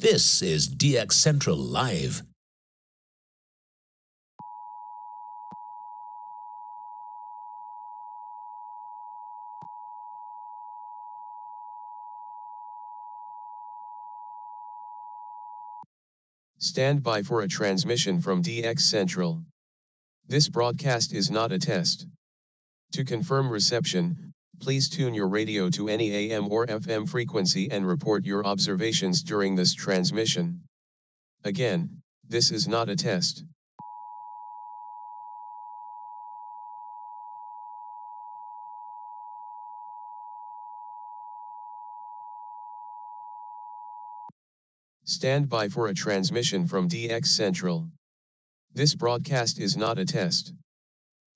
This is DX Central Live. Stand by for a transmission from DX Central. This broadcast is not a test. To confirm reception, please tune your radio to any AM or FM frequency and report your observations during this transmission. Again, this is not a test. Stand by for a transmission from DX Central. This broadcast is not a test.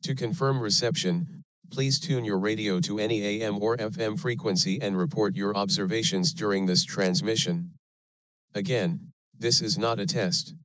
To confirm reception, please tune your radio to any AM or FM frequency and report your observations during this transmission. Again, this is not a test.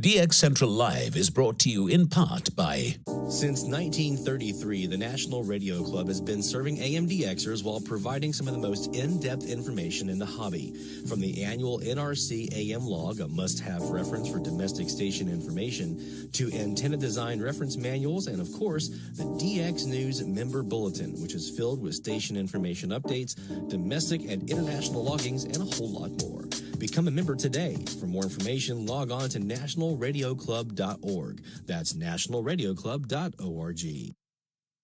DX Central Live is brought to you in part by... Since 1933, the National Radio Club has been serving AMDXers while providing some of the most in-depth information in the hobby. From the annual NRC AM log, a must-have reference for domestic station information, to antenna design reference manuals, and of course, the DX News Member Bulletin, which is filled with station information updates, domestic and international loggings, and a whole lot more. Become a member today. For more information, log on to nationalradioclub.org. That's nationalradioclub.org.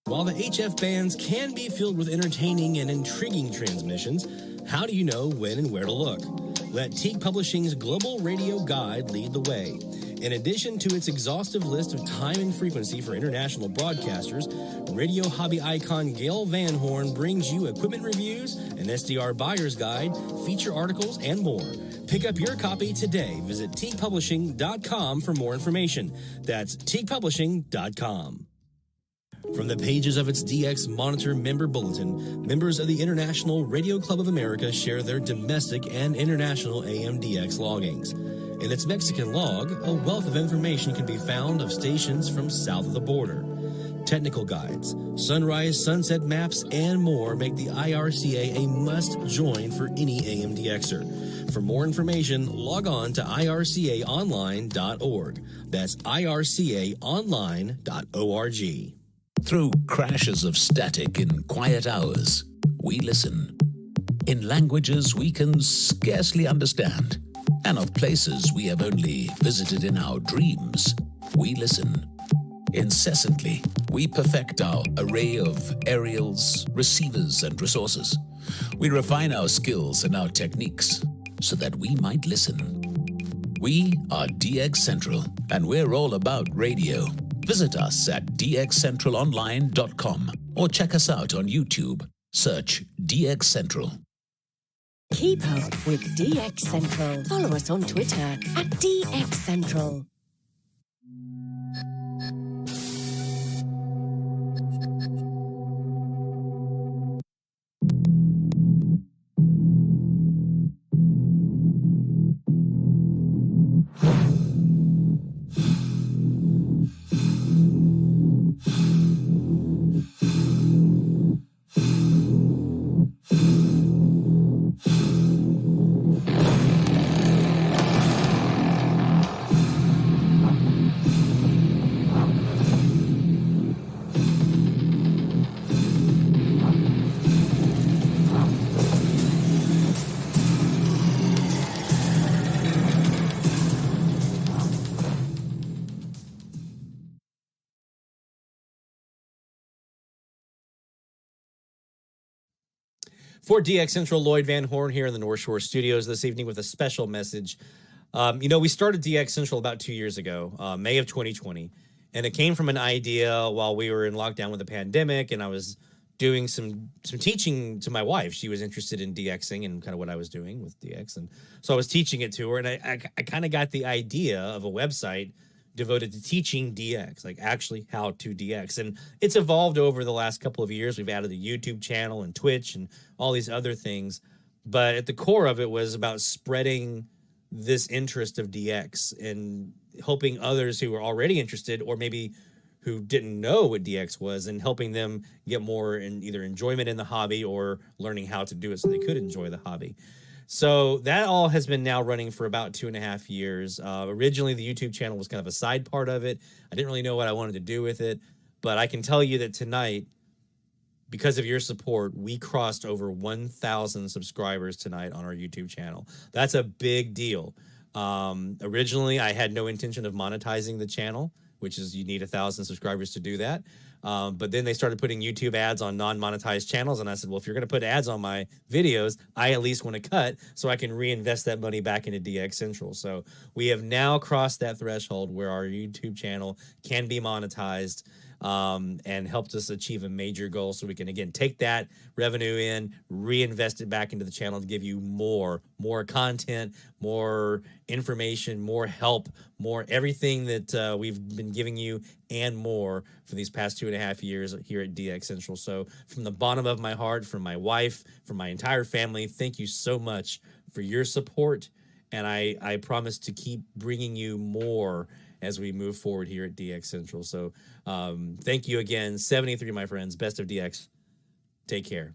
While the HF bands can be filled with entertaining and intriguing transmissions, how do you know when and where to look? Let Teague Publishing's Global Radio Guide lead the way. In addition to its exhaustive list of time and frequency for international broadcasters, radio hobby icon Gail Van Horn brings you equipment reviews, an SDR buyer's guide, feature articles, and more. Pick up your copy today. Visit teaguepublishing.com for more information. That's teaguepublishing.com. From the pages of its DX Monitor Member Bulletin, members of the International Radio Club of America share their domestic and international AMDX loggings. In its Mexican log, a wealth of information can be found of stations from south of the border. Technical guides, sunrise, sunset maps, and more make the IRCA a must-join for any AMDXer. For more information, log on to ircaonline.org. That's ircaonline.org. Through crashes of static in quiet hours, we listen. In languages we can scarcely understand, and of places we have only visited in our dreams, we listen. Incessantly, we perfect our array of aerials, receivers, and resources. We refine our skills and our techniques so that we might listen. We are DX Central, and we're all about radio. Visit us at dxcentralonline.com or check us out on YouTube. Search DX Central. Keep up with DX Central. Follow us on Twitter at DX Central. For DX Central, Lloyd Van Horn here in the North Shore Studios this evening with a special message. We started DX Central about 2 years ago, May of 2020, and it came from an idea while we were in lockdown with the pandemic, and I was doing some teaching to my wife. She was interested in DXing and kind of what I was doing with DX, and so I was teaching it to her, and I kind of got the idea of a website devoted to teaching DX, like actually how to DX. And it's evolved over the last couple of years. We've added a YouTube channel and Twitch and all these other things. But at the core of it was about spreading this interest of DX and helping others who were already interested or maybe who didn't know what DX was and helping them get more in either enjoyment in the hobby or learning how to do it so they could enjoy the hobby. So that all has been now running for about 2.5 years. Originally, the YouTube channel was kind of a side part of it. I didn't really know what I wanted to do with it, but I can tell you that tonight, because of your support, we crossed over 1,000 subscribers tonight on our YouTube channel. That's a big deal. Originally, I had no intention of monetizing the channel, which is you need 1,000 subscribers to do that. But then they started putting YouTube ads on non-monetized channels. And I said, well, if you're going to put ads on my videos, I at least want to cut so I can reinvest that money back into DX Central. So we have now crossed that threshold where our YouTube channel can be monetized, and helped us achieve a major goal. So we can, again, take that revenue in, reinvest it back into the channel to give you more content, more information, more help, more everything that we've been giving you and more for these past 2.5 years here at DX Central. So from the bottom of my heart, from my wife, from my entire family, thank you so much for your support. And I promise to keep bringing you more as we move forward here at DX Central. So thank you again. 73, my friends. Best of DX. Take care.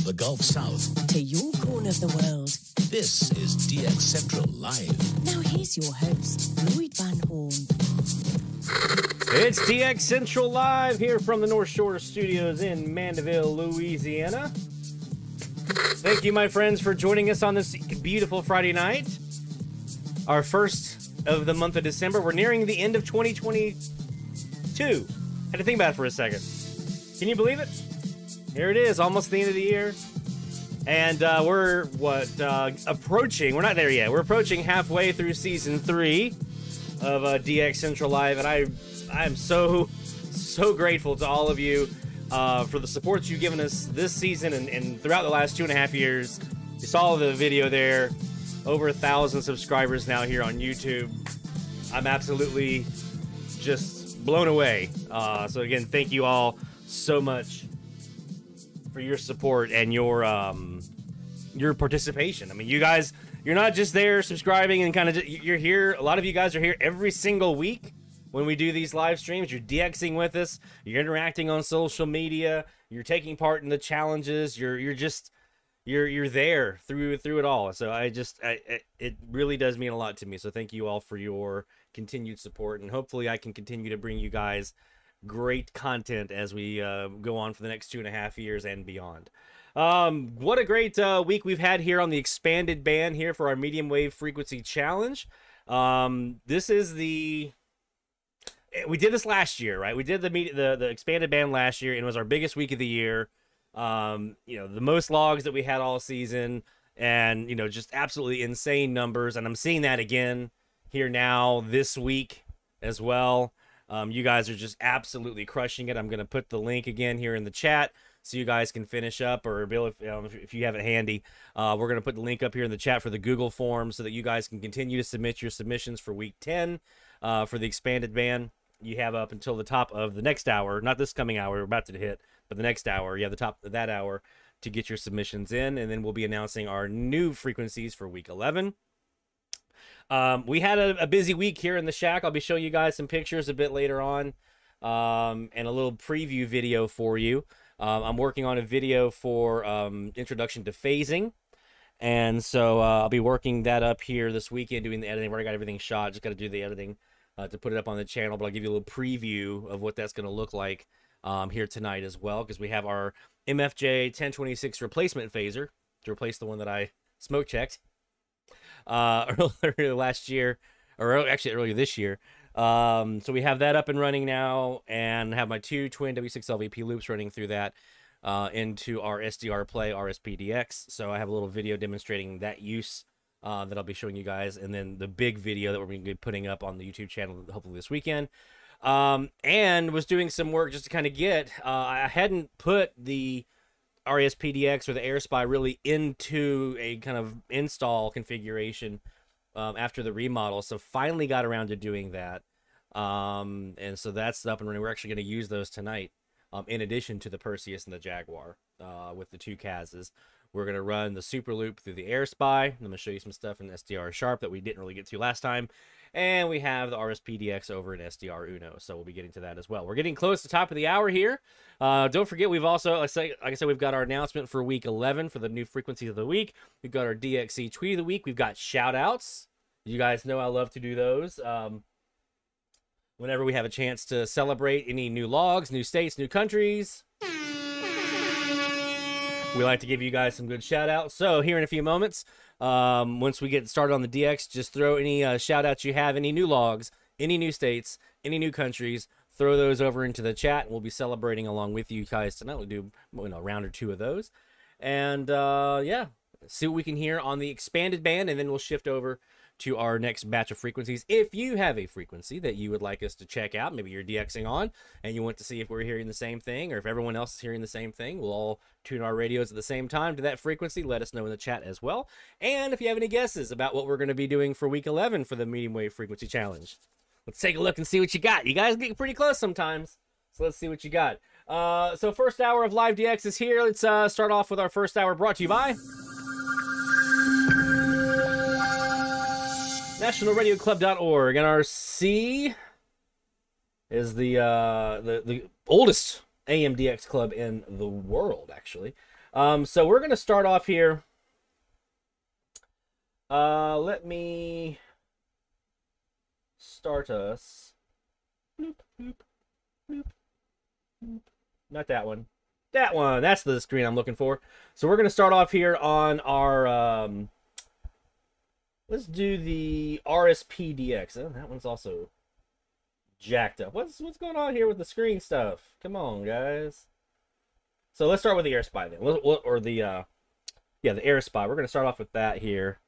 The Gulf South to your corner of the world. This is DX Central Live. Now here's your host, Lloyd Van Horn. It's DX Central Live here from the North Shore Studios in Mandeville, Louisiana. Thank you, my friends, for joining us on this beautiful Friday night. Our first of the month of December. We're nearing the end of 2022. Had to think about it for a second. Can you believe it? Here it is, almost the end of the year. And we're, approaching, we're not there yet. We're approaching halfway through Season 3 of DX Central Live. And I'm so grateful to all of you for the support you've given us this season and throughout the last 2.5 years. You saw the video there. Over 1,000 subscribers now here on YouTube. I'm absolutely just blown away. So again, thank you all so much for your support and your participation. I mean, you guys, you're not just there subscribing and kind of you're here. A lot of you guys are here every single week when we do these live streams. You're DXing with us. You're interacting on social media. You're taking part in the challenges. You're there through it all. So it really does mean a lot to me. So thank you all for your continued support, and hopefully I can continue to bring you guys great content as we go on for the next 2.5 years and beyond. What a great week we've had here on the expanded band here for our medium wave frequency challenge. This is we did this last year, right? We did the expanded band last year, and it was our biggest week of the year. The most logs that we had all season, and just absolutely insane numbers. And I'm seeing that again here now this week as well. You guys are just absolutely crushing it. I'm going to put the link again here in the chat so you guys can finish up, or Bill, if you have it handy, we're going to put the link up here in the chat for the Google form so that you guys can continue to submit your submissions for week 10 for the expanded band. You have up until the top of the next hour, not this coming hour we're about to hit, but the next hour. You have the top of that hour to get your submissions in, and then we'll be announcing our new frequencies for week 11. We had a busy week here in the shack. I'll be showing you guys some pictures a bit later on, and a little preview video for you. I'm working on a video for introduction to phasing, And so I'll be working that up here this weekend, doing the editing. I've already got everything shot. Just got to do the editing to put it up on the channel. But I'll give you a little preview of what that's going to look like here tonight as well, because we have our MFJ-1026 replacement phaser to replace the one that I smoke checked earlier last year, or actually earlier this year. So we have that up and running now, and have my 2 twin W6 LVP loops running through that into our SDR Play RSPDX. So I have a little video demonstrating that use that I'll be showing you guys, and then the big video that we're going to be putting up on the YouTube channel hopefully this weekend. And was doing some work just to kind of get, I hadn't put the RSPDX or the AirSpy really into a kind of install configuration after the remodel, so finally got around to doing that. And so that's up and running. We're actually going to use those tonight. In addition to the Perseus and the Jaguar, with the 2 CASs, we're going to run the Superloop through the AirSpy. I'm going to show you some stuff in SDR Sharp that we didn't really get to last time. And we have the RSPDX over in SDR Uno, so we'll be getting to that as well. We're getting close to the top of the hour here. Don't forget, we've also, like I said, we've got our announcement for week 11 for the new frequencies of the week. We've got our DXC tweet of the week. We've got shout-outs. You guys know I love to do those. Whenever we have a chance to celebrate any new logs, new states, new countries, we like to give you guys some good shout outs. So here in a few moments, once we get started on the DX, just throw any shout outs you have, any new logs, any new states, any new countries, throw those over into the chat, and we'll be celebrating along with you guys tonight. We'll do a round or 2 of those. And yeah, see what we can hear on the expanded band, and then we'll shift over to our next batch of frequencies. If you have a frequency that you would like us to check out, maybe you're DXing on and you want to see if we're hearing the same thing, or if everyone else is hearing the same thing, we'll all tune our radios at the same time to that frequency. Let us know in the chat as well. And if you have any guesses about what we're going to be doing for week 11 for the medium wave frequency challenge, let's take a look and see what you got. You guys get pretty close sometimes, so let's see what you got. So first hour of live DX is here. Let's start off with our first hour, brought to you by NationalRadioClub.org, and our C is the oldest AMDX club in the world, actually. So we're going to start off here. Let me start us. Bloop, bloop, bloop, bloop. Not that one. That one. That's the screen I'm looking for. So we're going to start off here on our... let's do the RSPDX. Oh, that one's also jacked up. What's going on here with the screen stuff? Come on, guys. So let's start with the AirSpy then, or the the AirSpy. We're gonna start off with that here,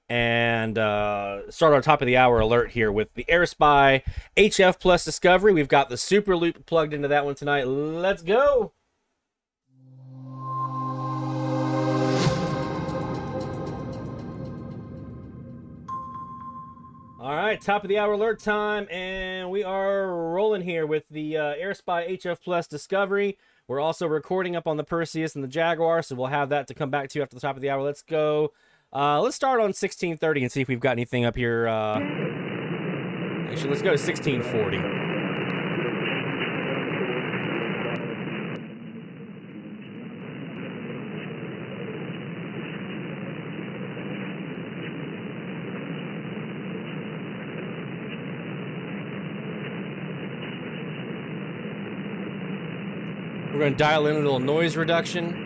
and start our top of the hour alert here with the AirSpy HF Plus Discovery. We've got the Superloop plugged into that one tonight. Let's go. All right, top of the hour alert time, and we are rolling here with the AirSpy HF Plus Discovery. We're also recording up on the Perseus and the Jaguar, so we'll have that to come back to after the top of the hour. Let's go. Let's start on 1630 and see if we've got anything up here. Actually, let's go to 1640. We're going to dial in a little noise reduction.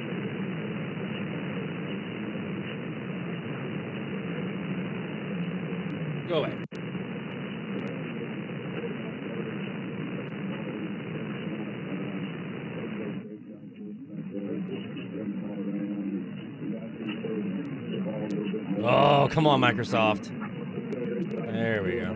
Go away. Oh, come on, Microsoft. There we go.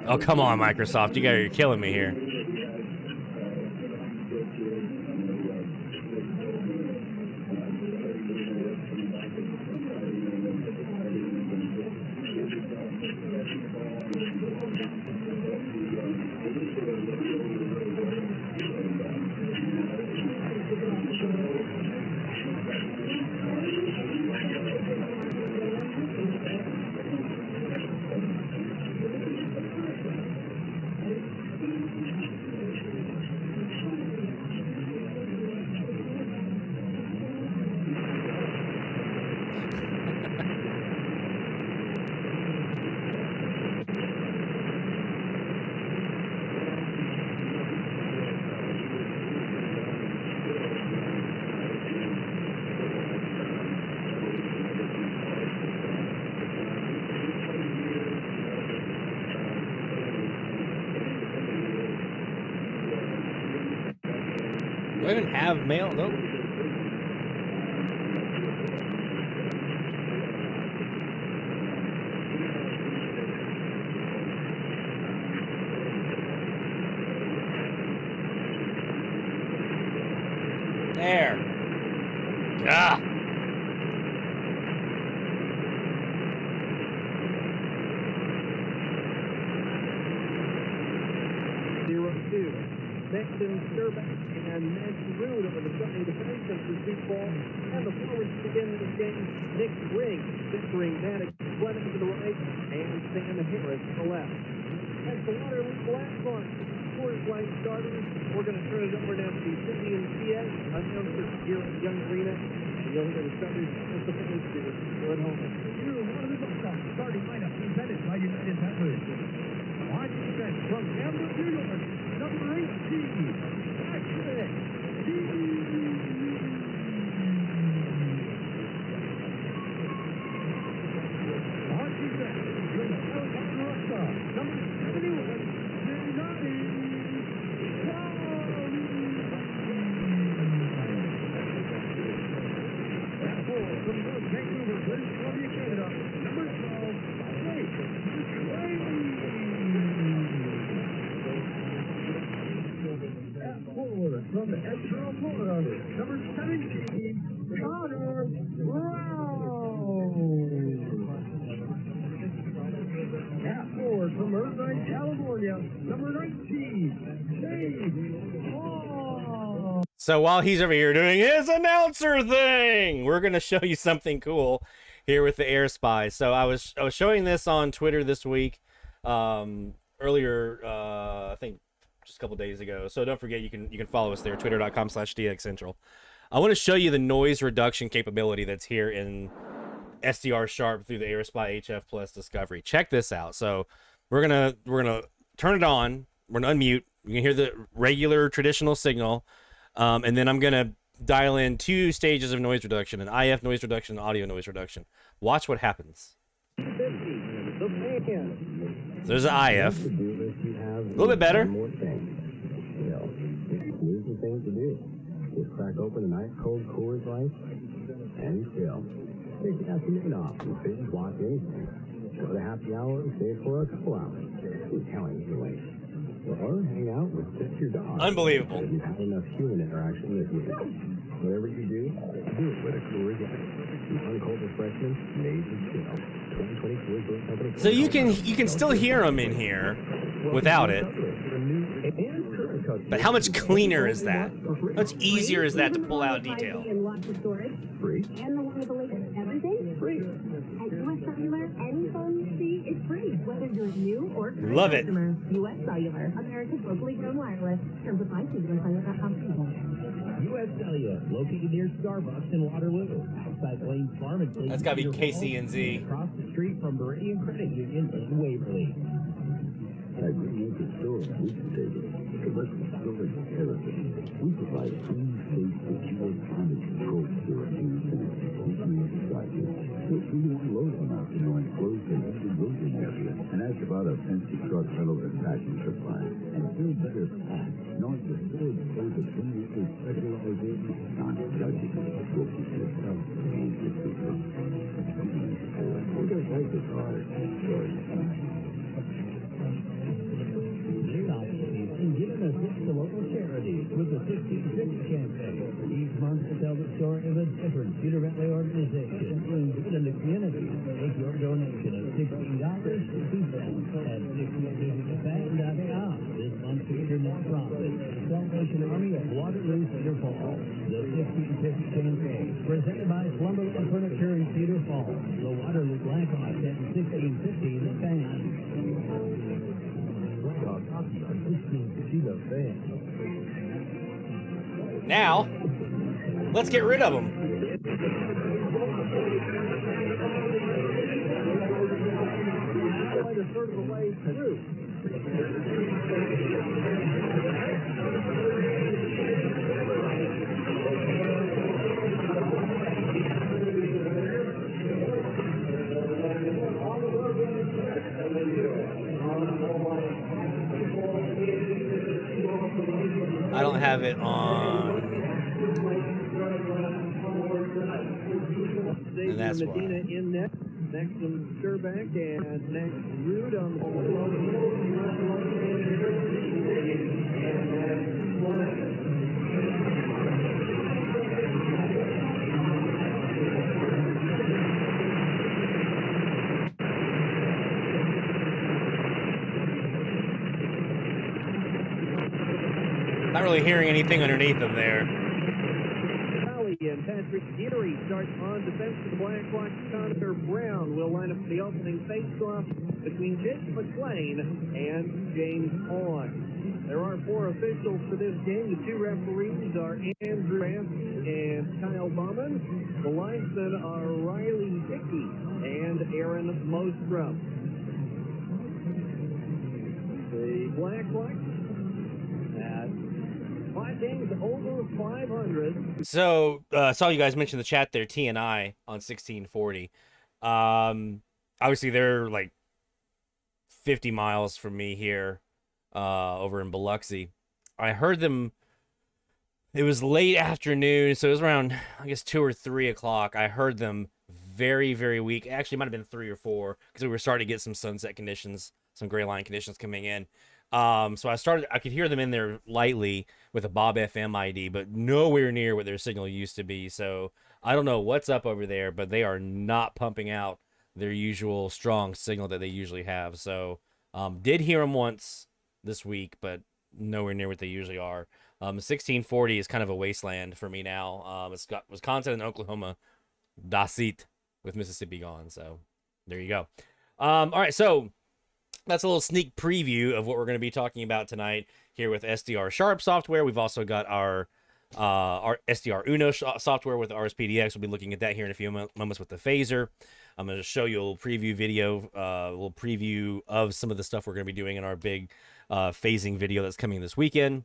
Oh, come on, Microsoft. You're killing me here. Do I even have mail? Nope. There. Ah. 02. Sexton, Sturbeck, and Nancy Rood over the Sunday defense of the Super Bowl. And the forwards begin the game. Nick Riggs centering Maddox Clemens to the right, and Sam Harris to the left. As the Waterloo Blackhawks scores line starters, we're going to turn it over now to the City and CS announcer here at Young Arena. And you'll hear the starters just the fans do at home. Starting lineup presented by United Networks. On defense from Amber, New York, number 18, Patrick on defense with Elad, number 71, and 4 from North Vancouver, British Columbia, Canada, number 12, Blake forward from the Edgehill, Florida, number 17, Connor Brown. Half forward from Irvine, California, number 19, Dave Hall. So while he's over here doing his announcer thing, we're going to show you something cool here with the Air Spy. So I was showing this on Twitter this week, earlier, I think just a couple days ago. So don't forget, you can follow us there, twitter.com/DXCentral. I want to show you the noise reduction capability that's here in SDR Sharp through the Air Spy HF Plus Discovery. Check this out. So we're gonna turn it on. We're gonna unmute. You can hear the regular traditional signal, and then I'm gonna dial in 2 stages of noise reduction: an IF noise reduction, and audio noise reduction. Watch what happens. So there's an IF. A little bit better. Easy thing to do. Just crack open a nice cold Coors Light and chill. Take the afternoon off and binge watch anything. Go to happy hour and stay for a couple hours. Who's telling you to wait? Or hang out with just your dog. Unbelievable. If you've had enough human interaction this week. Whatever you do it with a Coors Light. Some cold refreshment made to chill. 2020 Coors Light Company. So you can still hear them in here without it. But how much cleaner is that? How much easier is that to pull out detail? Free. And the one with the latest everything? Free. And US Cellular, any phone you see is free, whether you're new or current Love it. customer. US Cellular, America's locally grown wireless. Terms apply. See UScellular.com. U.S. Cellular, located near Starbucks in Waterloo, outside Lane's Pharmacy. That's gotta be KCNZ. Across the street from Meridian Credit Union in Waverly. At Green Acre Store, we can take it. Commercial storage everything. We provide clean, safe, secure, climate control guarantees and exclusive devices. Which we unload them out in our enclosed and empty loading area. And ask about our fancy truck rental and packing supply. And feel better packed, knowing the storage space of Green Acre specialization on judgment. Will keep yourself and your people. We're going to take this hard. And giving a tip to local charities with the 1650 campaign. Each month to tell the story of a different Peter Bentley organization doing good in the community. Make your donation of $16 to them at 1650campaign.com. This month's featured nonprofit, the Salvation Army of Waterloo, Cedar Falls. The 1650 campaign, presented by Slumberland Furniture in Cedar Falls. The Waterloo Blackhawks at 1650 the fan. Now, let's get rid of them. I don't have it on Xavier that's Medina why. in next. Next from Sherback and next Rude on the Not really hearing anything underneath them there. And Patrick Geary starts on defense for the Black Rock. Connor Brown will line up for the opening face-off between Jake McLean and James Hahn. There are 4 officials for this game. The 2 referees are Andrew Ramp and Kyle Bauman. The linesmen are Riley Dickey and Aaron Mostrom. The Black Rock at 5 games over 500. So, saw you guys mention the chat there, TNI on 1640. Obviously, they're like 50 miles from me here over in Biloxi. I heard them, it was late afternoon, so it was around, I guess, 2 or 3 o'clock. I heard them very, very weak. Actually, it might have been 3 or 4 because we were starting to get some sunset conditions, some gray line conditions coming in. So I could hear them in there lightly with a Bob FM ID, but nowhere near what their signal used to be. So I don't know what's up over there, but they are not pumping out their usual strong signal that they usually have. So did hear them once this week, but nowhere near what they usually are. 1640 is kind of a wasteland for me now. It's got Wisconsin and Oklahoma, das it, with Mississippi gone. So there you go. All right, so that's a little sneak preview of what we're going to be talking about tonight here with SDR Sharp software. We've also got our SDR Uno software with RSPDX. We'll be looking at that here in a few moments with the Phaser. I'm going to show you a little preview video, a little preview of some of the stuff we're going to be doing in our big phasing video that's coming this weekend.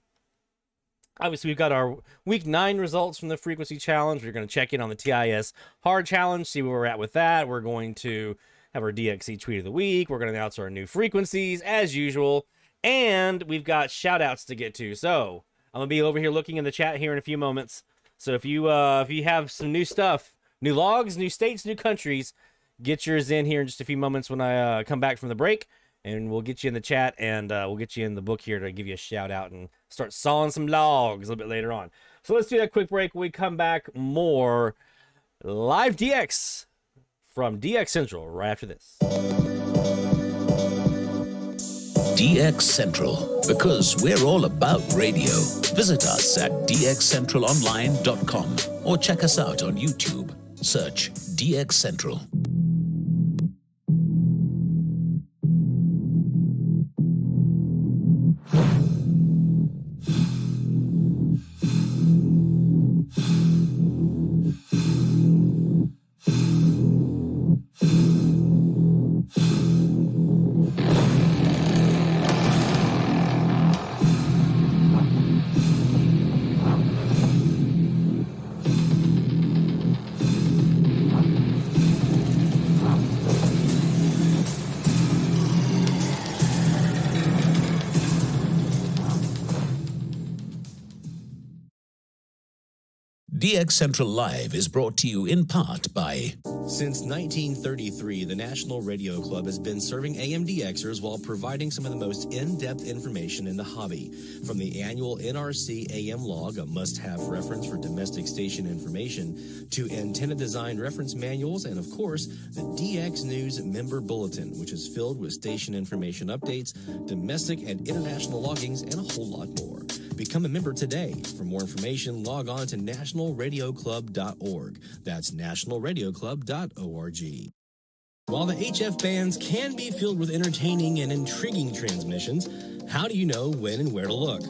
Obviously, we've got our Week 9 results from the Frequency Challenge. We're going to check in on the TIS Hard Challenge, see where we're at with that. We're going to have our DXC Tweet of the Week. We're going to announce our new frequencies, as usual. And we've got shout-outs to get to. So I'm going to be over here looking in the chat here in a few moments. So if you have some new stuff, new logs, new states, new countries, get yours in here in just a few moments when I come back from the break. And we'll get you in the chat, and we'll get you in the book here to give you a shout-out and start sawing some logs a little bit later on. So let's do that quick break. When we come back, more Live DX from DX Central right after this. DX Central, because we're all about radio. Visit us at dxcentralonline.com or check us out on YouTube. Search DX Central. DX Central Live is brought to you in part by... Since 1933, the National Radio Club has been serving AMDXers while providing some of the most in-depth information in the hobby. From the annual NRC AM log, a must-have reference for domestic station information, to antenna design reference manuals, and of course, the DX News Member Bulletin, which is filled with station information updates, domestic and international loggings, and a whole lot more. Become a member today. For more information, log on to nationalradioclub.org. That's nationalradioclub.org. While the HF bands can be filled with entertaining and intriguing transmissions, how do you know when and where to look?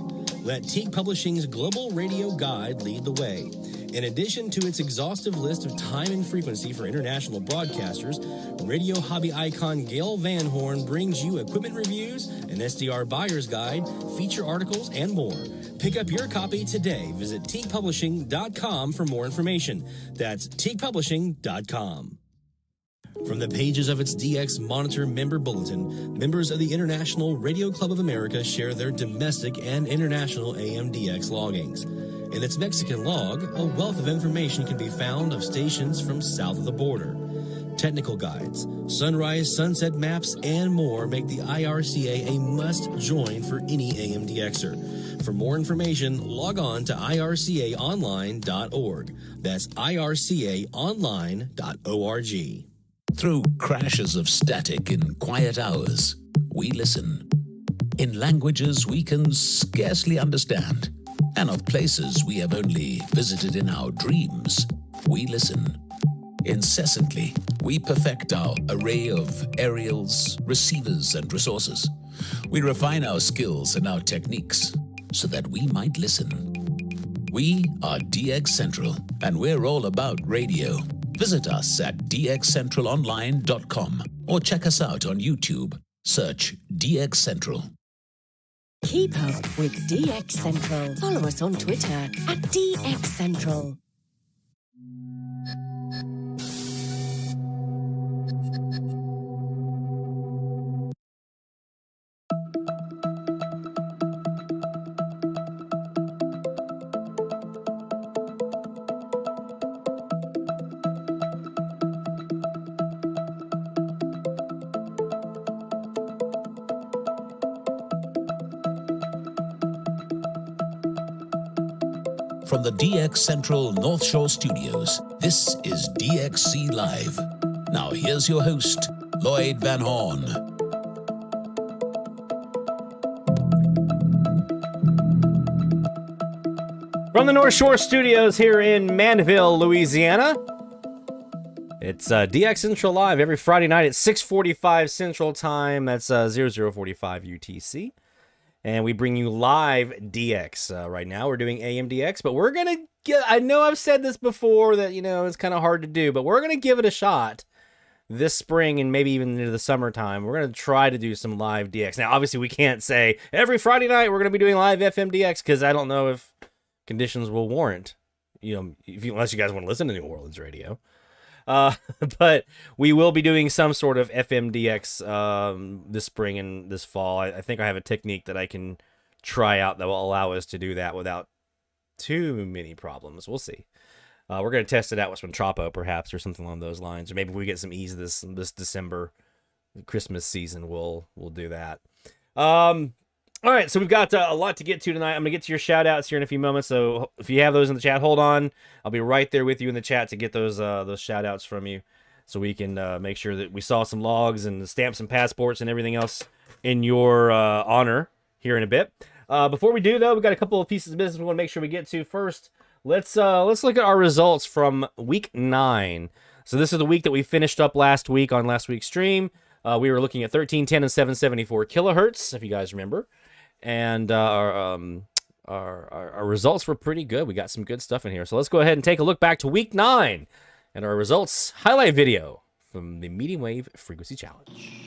Let Teague Publishing's Global Radio Guide lead the way. In addition to its exhaustive list of time and frequency for international broadcasters, radio hobby icon Gail Van Horn brings you equipment reviews, an SDR buyer's guide, feature articles, and more. Pick up your copy today. Visit teaguepublishing.com for more information. That's teaguepublishing.com. From the pages of its DX Monitor Member Bulletin, members of the International Radio Club of America share their domestic and international AMDX loggings. In its Mexican log, a wealth of information can be found of stations from south of the border. Technical guides, sunrise, sunset maps, and more make the IRCA a must-join for any AMDXer. For more information, log on to ircaonline.org. That's ircaonline.org. Through crashes of static in quiet hours, we listen. In languages we can scarcely understand, and of places we have only visited in our dreams, we listen. Incessantly, we perfect our array of aerials, receivers, and resources. We refine our skills and our techniques so that we might listen. We are DX Central, and we're all about radio. Visit us at dxcentralonline.com or check us out on YouTube. Search DX Central. Keep up with DX Central. Follow us on Twitter at DX Central. From the DX Central North Shore Studios, this is DXC Live. Now here's your host, Lloyd Van Horn. From the North Shore Studios here in Manville, Louisiana, it's DX Central Live every Friday night at 6:45 Central Time. That's 0045 UTC. And we bring you live DX. Right now we're doing AMDX, but we're going to get, I know I've said this before that, it's kind of hard to do, but we're going to give it a shot this spring and maybe even into the summertime. We're going to try to do some live DX. Now, obviously we can't say every Friday night we're going to be doing live FMDX because I don't know if conditions will warrant, unless you guys want to listen to New Orleans radio. But we will be doing some sort of FMDX this spring and this fall. I think I have a technique that I can try out that will allow us to do that without too many problems. We'll see. We're going to test it out with some Tropo, perhaps, or something along those lines. Or maybe if we get some ease this December Christmas season, we'll do that. All right, so we've got a lot to get to tonight. I'm going to get to your shout-outs here in a few moments, so if you have those in the chat, hold on. I'll be right there with you in the chat to get those shout-outs from you so we can make sure that we saw some logs and stamps and passports and everything else in your honor here in a bit. Before we do, though, we've got a couple of pieces of business we want to make sure we get to. First, let's look at our results from Week 9. So this is the week that we finished up last week on last week's stream. We were looking at 1310 and 774 kilohertz, if you guys remember. And our results were pretty good. We got some good stuff in here. So let's go ahead and take a look back to Week 9 and our results highlight video from the Medium Wave Frequency Challenge.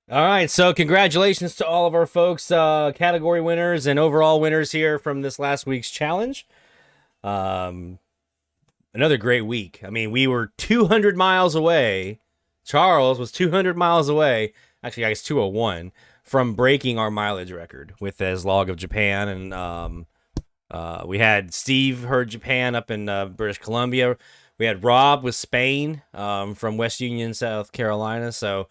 All right, so congratulations to all of our folks, category winners and overall winners here from this last week's challenge. Another great week. I mean, we were 200 miles away. Charles was 200 miles away. Actually, I guess 201 from breaking our mileage record with his log of Japan. And we had Steve heard Japan up in British Columbia. We had Rob with Spain from West Union, South Carolina. So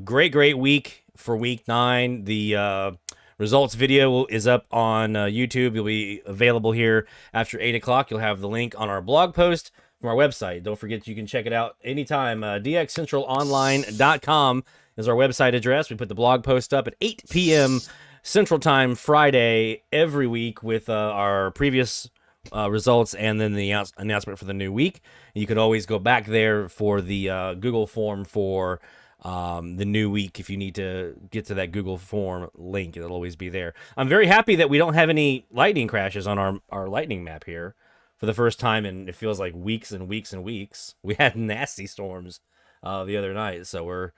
great week for week 9. The results video is up on YouTube. It'll be available here after 8 o'clock. You'll have the link on our blog post from our website. Don't forget you can check it out anytime. dxcentralonline.com is our website address. We put the blog post up at 8 p.m. Central Time Friday every week with our previous results and then the announcement for the new week. You can always go back there for the Google form for the new week if you need to get to that Google form link. It'll always be there. I'm very happy that we don't have any lightning crashes on our lightning map here for the first time, and it feels like weeks and weeks and weeks. We had nasty storms the other night, so we're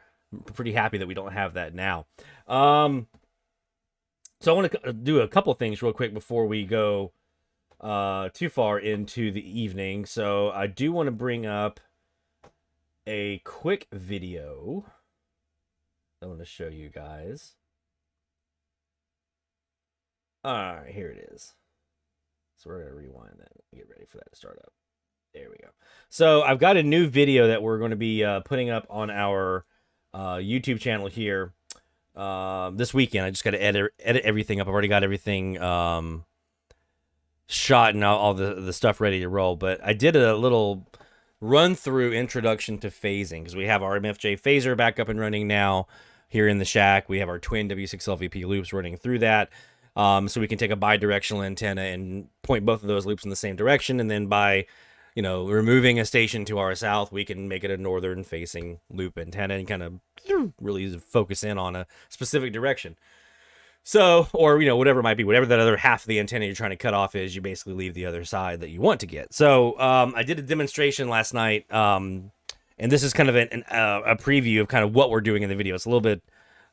pretty happy that we don't have that now. So I want to do a couple things real quick before we go too far into the evening. So I do want to bring up a quick video I want to show you guys. All right, here it is. So we're going to rewind that and get ready for that to start up. There we go. So I've got a new video that we're going to be putting up on our YouTube channel here this weekend. I just got to edit everything up. I've already got everything shot and all the stuff ready to roll. But I did a little run-through introduction to phasing because we have our MFJ Phaser back up and running now here in the shack. We have our twin W6 LVP loops running through that. So we can take a bi-directional antenna and point both of those loops in the same direction. And then by, removing a station to our south, we can make it a northern facing loop antenna and kind of really focus in on a specific direction. So, or, whatever it might be, whatever that other half of the antenna you're trying to cut off is, you basically leave the other side that you want to get. So I did a demonstration last night, and this is kind of a preview of kind of what we're doing in the video. It's a little bit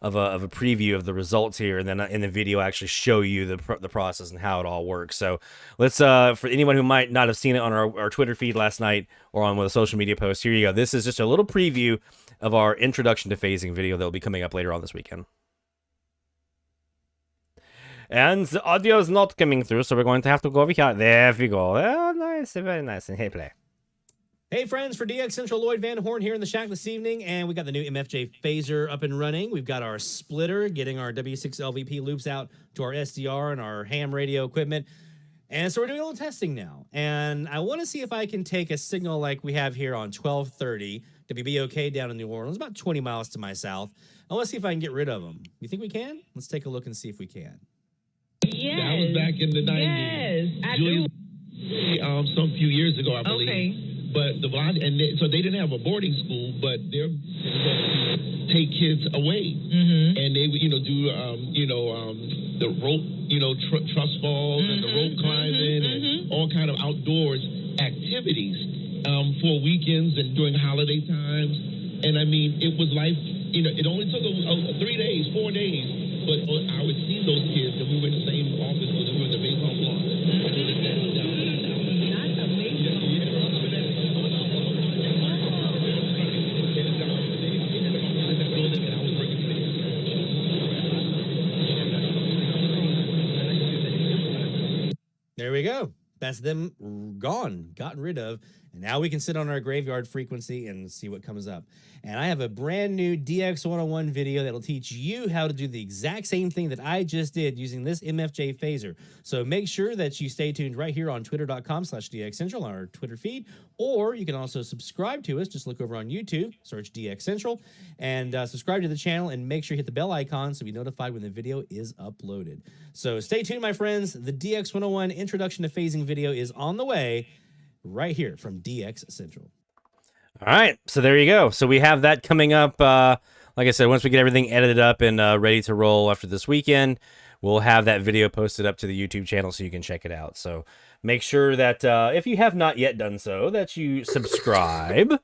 of a preview of the results here, and then in the video I actually show you the process and how it all works. So let's, for anyone who might not have seen it on our Twitter feed last night or on one of the social media posts, here you go. This is just a little preview of our introduction to phasing video that will be coming up later on this weekend. And the audio is not coming through, so we're going to have to go over here. There we go. Oh, nice. Very nice. And hey, play. Hey, friends, for DX Central, Lloyd Van Horn here in the shack this evening, and we got the new MFJ Phaser up and running. We've got our splitter, getting our W6 LVP loops out to our SDR and our ham radio equipment. And so we're doing a little testing now. And I want to see if I can take a signal like we have here on 1230 WBOK down in New Orleans, about 20 miles to my south. I want to see if I can get rid of them. You think we can? Let's take a look and see if we can. Yes. That was back in the 90s. Yes, I do. Some few years ago, I believe. Okay. But so they didn't have a boarding school, but they're take kids away, and they would, do, the rope, truss falls and the rope climbing and all kind of outdoors activities for weekends and during holiday times. And I mean, it was like, it only took 3 days, 4 days. But I would see those kids, and we were in the same office because we were in the baseball floor. There we go. That's them gone, gotten rid of. And now we can sit on our graveyard frequency and see what comes up. And I have a brand new DX101 video that'll teach you how to do the exact same thing that I just did using this MFJ Phaser. So make sure that you stay tuned right here on twitter.com/DXCentral on our Twitter feed. Or you can also subscribe to us. Just look over on YouTube, search DX Central, and subscribe to the channel and make sure you hit the bell icon so you'll be notified when the video is uploaded. So stay tuned, my friends. The DX101 Introduction to Phasing video is on the way right here from DX Central. All right, so there you go. So we have that coming up. Like I said, once we get everything edited up and ready to roll after this weekend, we'll have that video posted up to the YouTube channel so you can check it out. So make sure that if you have not yet done so, that you subscribe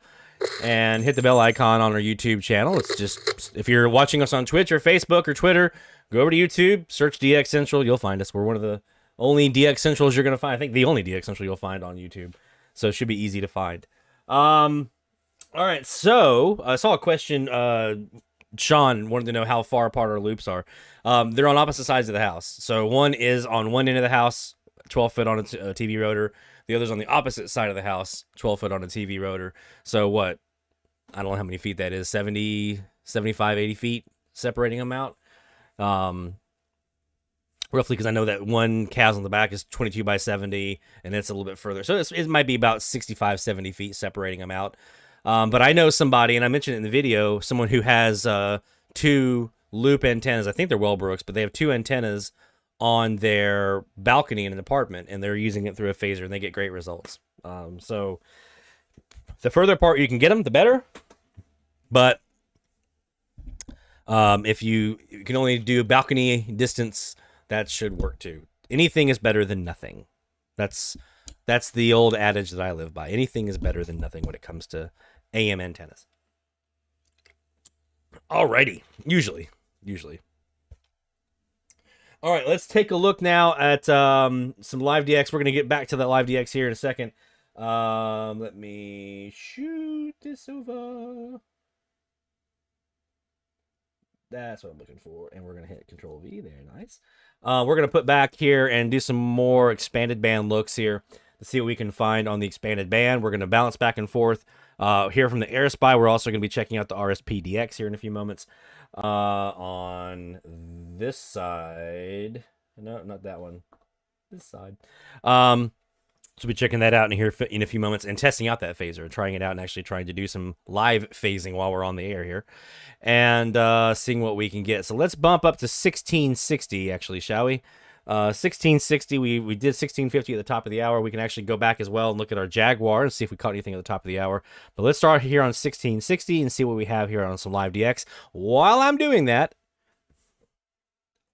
and hit the bell icon on our YouTube channel. It's just, if you're watching us on Twitch or Facebook or Twitter, go over to YouTube, search DX Central, you'll find us. We're one of the only DX Centrals you're going to find. I think the only DX Central you'll find on YouTube. So it should be easy to find. All right, so I saw a question. Sean wanted to know how far apart our loops are. They're on opposite sides of the house. So one is on one end of the house, 12 foot on a TV rotor. The other's on the opposite side of the house, 12 foot on a TV rotor. So what? I don't know how many feet that is, 70, 75, 80 feet separating them out. Roughly, because I know that one cast on the back is 22 by 70, and it's a little bit further. So it might be about 65, 70 feet separating them out. But I know somebody, and I mentioned it in the video, someone who has 2 loop antennas. I think they're Wellbrooks, but they have 2 antennas on their balcony in an apartment, and they're using it through a phaser, and they get great results. So the further apart you can get them, the better. But if you can only do balcony distance, that should work too. Anything is better than nothing. That's the old adage that I live by. Anything is better than nothing when it comes to AM antennas. Alrighty. Usually. All right, let's take a look now at some live DX. We're going to get back to that live DX here in a second. Let me shoot this over. That's what I'm looking for. And we're going to hit Control V there. Nice. We're going to put back here and do some more expanded band looks here to see what we can find on the expanded band. We're going to bounce back and forth. Here from the AirSpy, we're also going to be checking out the RSP-DX here in a few moments. On this side. No, not that one. This side. So we'll be checking that out in a few moments and testing out that phaser, trying it out and actually trying to do some live phasing while we're on the air here and seeing what we can get. So let's bump up to 1660 actually, shall we? 1660, we did 1650 at the top of the hour. We can actually go back as well and look at our Jaguar and see if we caught anything at the top of the hour. But let's start here on 1660 and see what we have here on some live DX. While I'm doing that,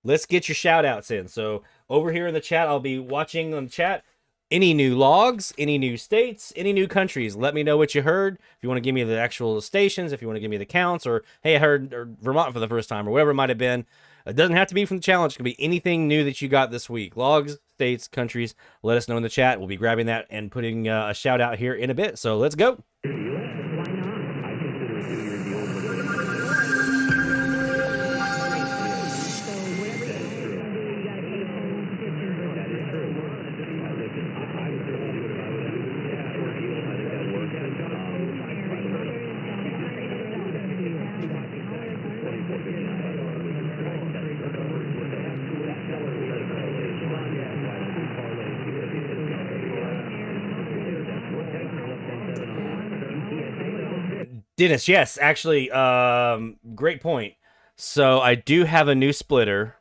let's get your shout outs in. So over here in the chat, I'll be watching on the chat. Any new logs, any new states, any new countries, let me know what you heard. If you want to give me the actual stations, if you want to give me the counts, or hey, I heard Vermont for the first time, or whatever it might have been. It doesn't have to be from the challenge. It can be anything new that you got this week. Logs, states, countries, let us know in the chat. We'll be grabbing that and putting a shout out here in a bit. So let's go. Dennis, yes, actually, great point. So I do have a new splitter.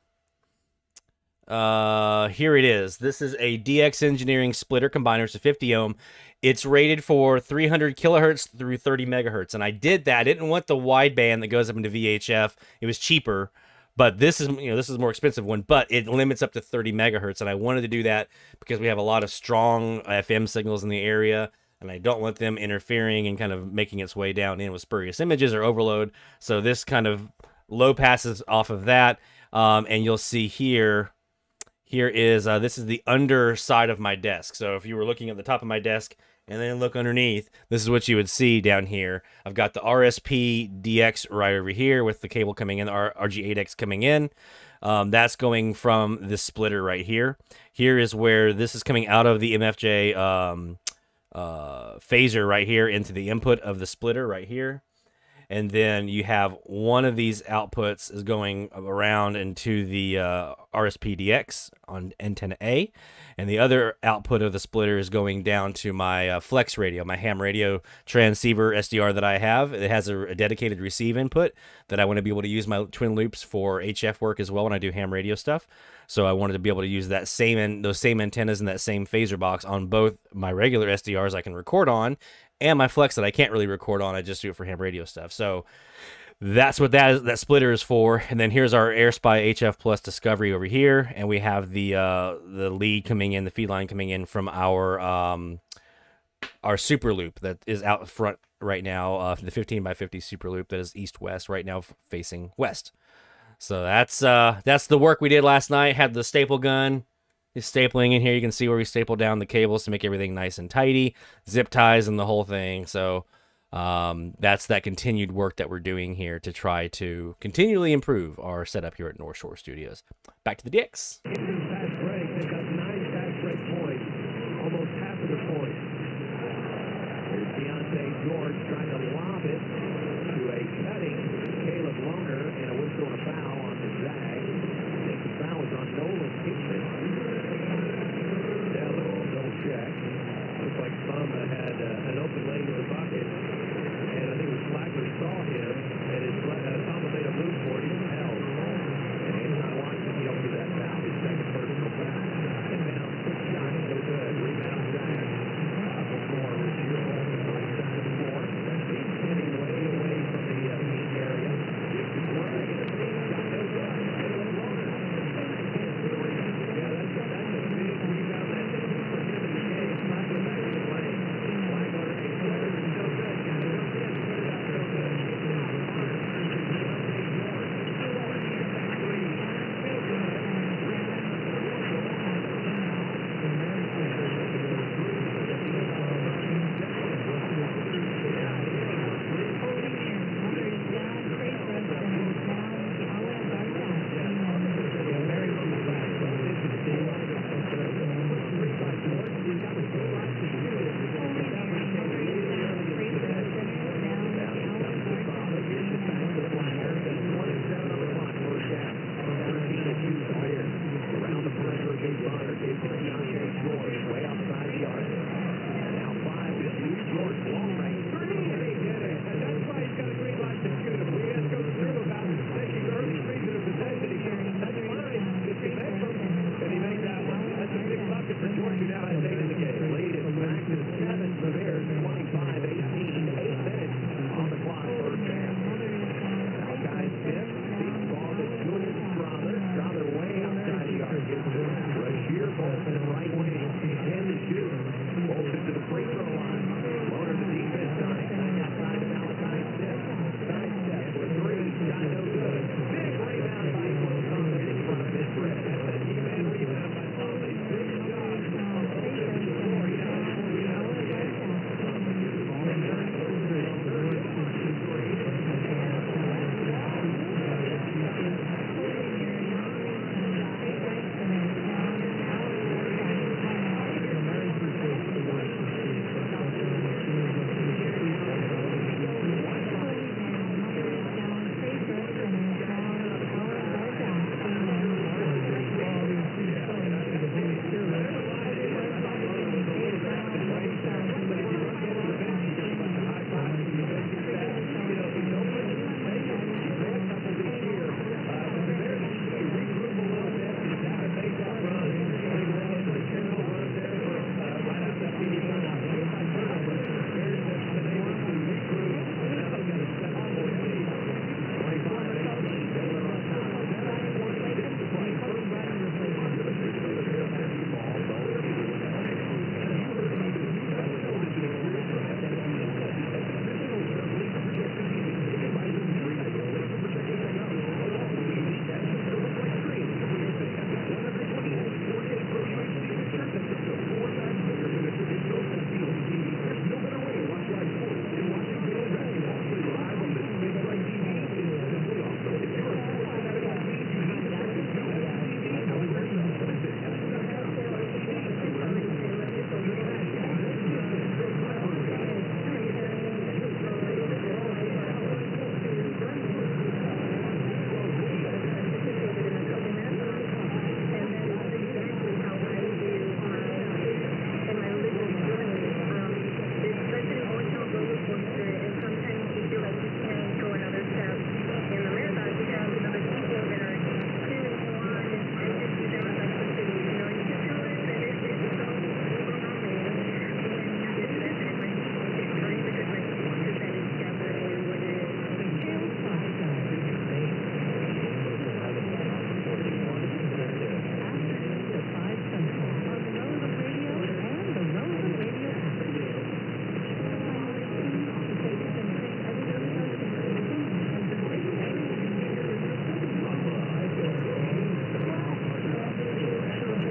Here it is. This is a DX Engineering splitter combiner. It's a 50 ohm. It's rated for 300 kilohertz through 30 megahertz. And I did that. I didn't want the wideband that goes up into VHF. It was cheaper. But this is, this is a more expensive one, but it limits up to 30 megahertz. And I wanted to do that because we have a lot of strong FM signals in the area. And I don't want them interfering and kind of making its way down in with spurious images or overload. So this kind of low passes off of that. And you'll see here is, this is the underside of my desk. So if you were looking at the top of my desk and then look underneath, this is what you would see down here. I've got the RSP-DX right over here with the cable coming in, the RG8X coming in. That's going from this splitter right here. Here is where this is coming out of the MFJ phaser right here into the input of the splitter right here. And then you have one of these outputs is going around into the RSP-DX on antenna A, and the other output of the splitter is going down to my FlexRadio, my ham radio transceiver SDR that I have. It has a dedicated receive input that I want to be able to use my twin loops for HF work as well when I do ham radio stuff. So I wanted to be able to use that those same antennas and that same phaser box on both my regular SDRs I can record on and my Flex that I can't really record on. I just do it for ham radio stuff. So that's what that splitter is for. And then here's our AirSpy HF Plus Discovery over here, and we have the lead coming in, the feed line coming in from our Superloop that is out front right now, the 15x50 Superloop that is east-west right now facing west. So that's the work we did last night. Had the staple gun is stapling in here. You can see where we stapled down the cables to make everything nice and tidy, zip ties and the whole thing. So that's that continued work that we're doing here to try to continually improve our setup here at North Shore Studios. Back to the DX. Fast break. They've got 9 fast break points, almost half of the points. Here's Deontay George trying to lob it to a cutting Caleb Lohner, and a whistle and a foul on the Jag. I think the foul was on Nolan Hickman. Yeah, let's double check. Looks like Samba had an open lane in the bucket, and I think it was Flagler saw him, and Samba made a move for it. He was held. And he's not watching. He don't do that foul. His second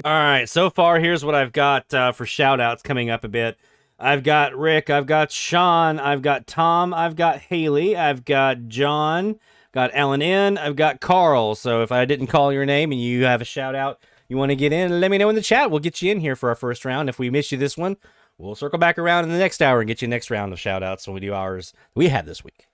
All right, so far, here's what I've got for shout-outs coming up a bit. I've got Rick, I've got Sean, I've got Tom, I've got Haley, I've got John, got Alan N, I've got Carl. So if I didn't call your name and you have a shout-out you want to get in, let me know in the chat. We'll get you in here for our first round. If we miss you this one, we'll circle back around in the next hour and get you next round of shout-outs when we do ours we had this week.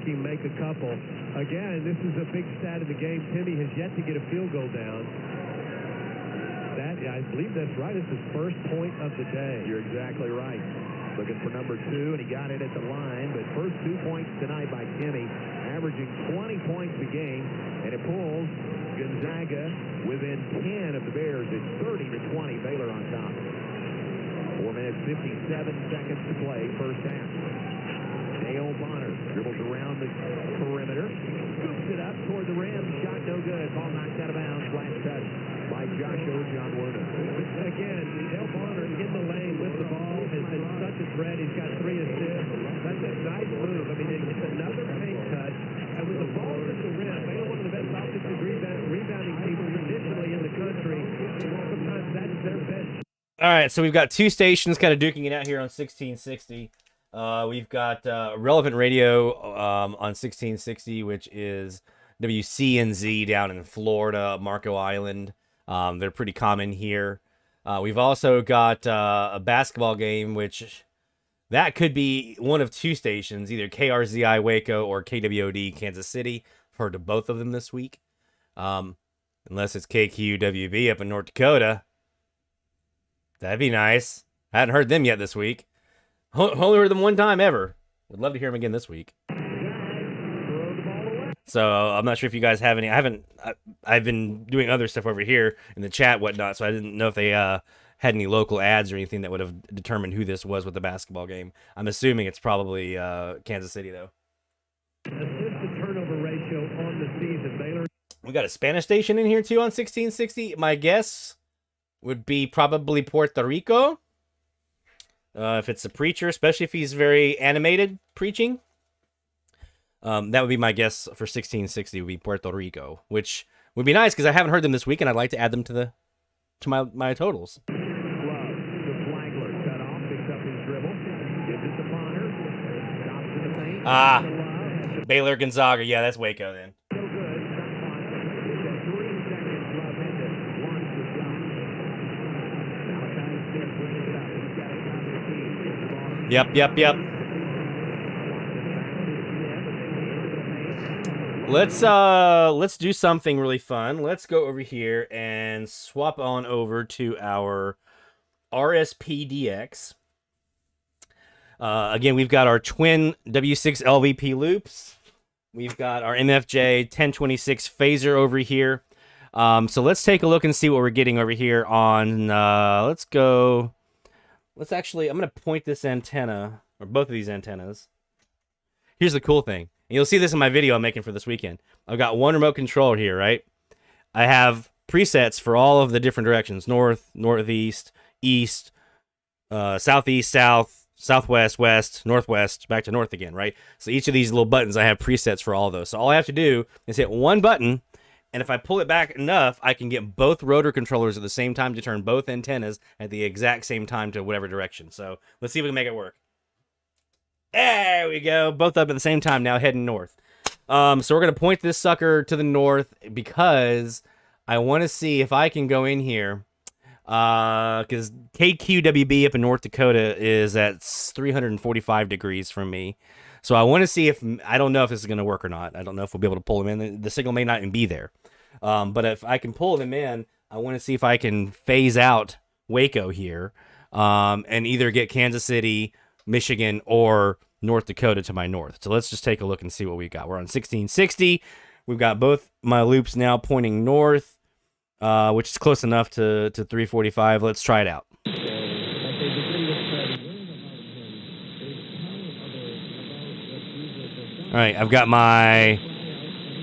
Make a couple. Again, this is a big stat of the game. Timmy has yet to get a field goal down. I believe that's right. It's his first point of the day. You're exactly right. Looking for number 2, and he got it at the line. But first 2 points tonight by Timmy, averaging 20 points a game, and it pulls Gonzaga within 10 of the Bears. It's 30-20. Baylor on top. 4 minutes, 57 seconds to play, first half. Dale Bonner dribbles around the perimeter, scoops it up toward the rim, shot no good, ball knocked out of bounds, last touch by Joshua John Werner. Again, Dale Bonner in the lane with the ball has been such a threat. He's got 3 assists. That's a nice move. I mean, it's another paint touch, and with the ball at the rim, they're one of the best offensive rebounding teams traditionally in the country. Sometimes that's their best. All right, so we've got two stations kind of duking it out here on 1660. We've got Relevant Radio on 1660, which is WCNZ down in Florida, Marco Island. They're pretty common here. We've also got a basketball game, which that could be one of two stations, either KRZI Waco or KWOD Kansas City. I've heard of both of them this week. Unless it's KQWB up in North Dakota. That'd be nice. I hadn't heard them yet this week. Only heard them one time ever. Would love to hear them again this week. So I'm not sure if you guys have any. I've been doing other stuff over here in the chat, whatnot. So I didn't know if they had any local ads or anything that would have determined who this was with the basketball game. I'm assuming it's probably Kansas City though. Assist to turnover ratio on the season, Baylor. We got a Spanish station in here too on 1660. My guess would be probably Puerto Rico. If it's a preacher, especially if he's very animated preaching. That would be my guess for 1660 would be Puerto Rico, which would be nice because I haven't heard them this week and I'd like to add them to my totals. Baylor Gonzaga. Yeah, that's Waco then. Yep. Let's do something really fun. Let's go over here and swap on over to our RSPDX. Again, we've got our twin W6 LVP loops. We've got our MFJ-1026 Phaser over here. So let's take a look and see what we're getting over here on, I'm going to point this antenna, or both of these antennas. Here's the cool thing. And you'll see this in my video I'm making for this weekend. I've got one remote control here, right? I have presets for all of the different directions. North, northeast, east, southeast, south, southwest, west, northwest, back to north again, right? So each of these little buttons, I have presets for all of those. So all I have to do is hit one button, and if I pull it back enough, I can get both rotor controllers at the same time to turn both antennas at the exact same time to whatever direction. So let's see if we can make it work. There we go. Both up at the same time now, heading north. So we're going to point this sucker to the north because I want to see if I can go in here. Because KQWB up in North Dakota is at 345 degrees from me. So I want to see if, I don't know if this is going to work or not. I don't know if we'll be able to pull them in. The signal may not even be there. But if I can pull them in, I want to see if I can phase out Waco here and either get Kansas City, Michigan, or North Dakota to my north. So let's just take a look and see what we got. We're on 1660. We've got both my loops now pointing north, which is close enough to 345. Let's try it out. All right, I've got my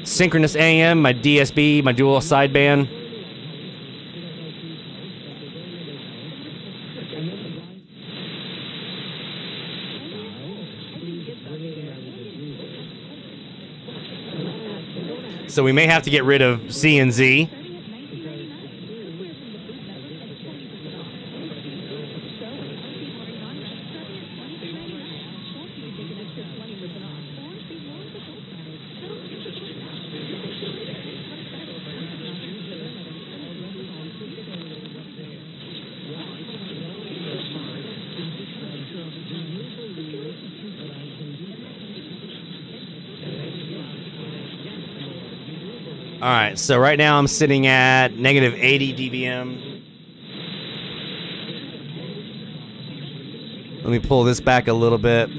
synchronous AM, my DSB, my dual sideband. So we may have to get rid of C and Z. All right, so right now I'm sitting at negative 80 dBm. Let me pull this back a little bit.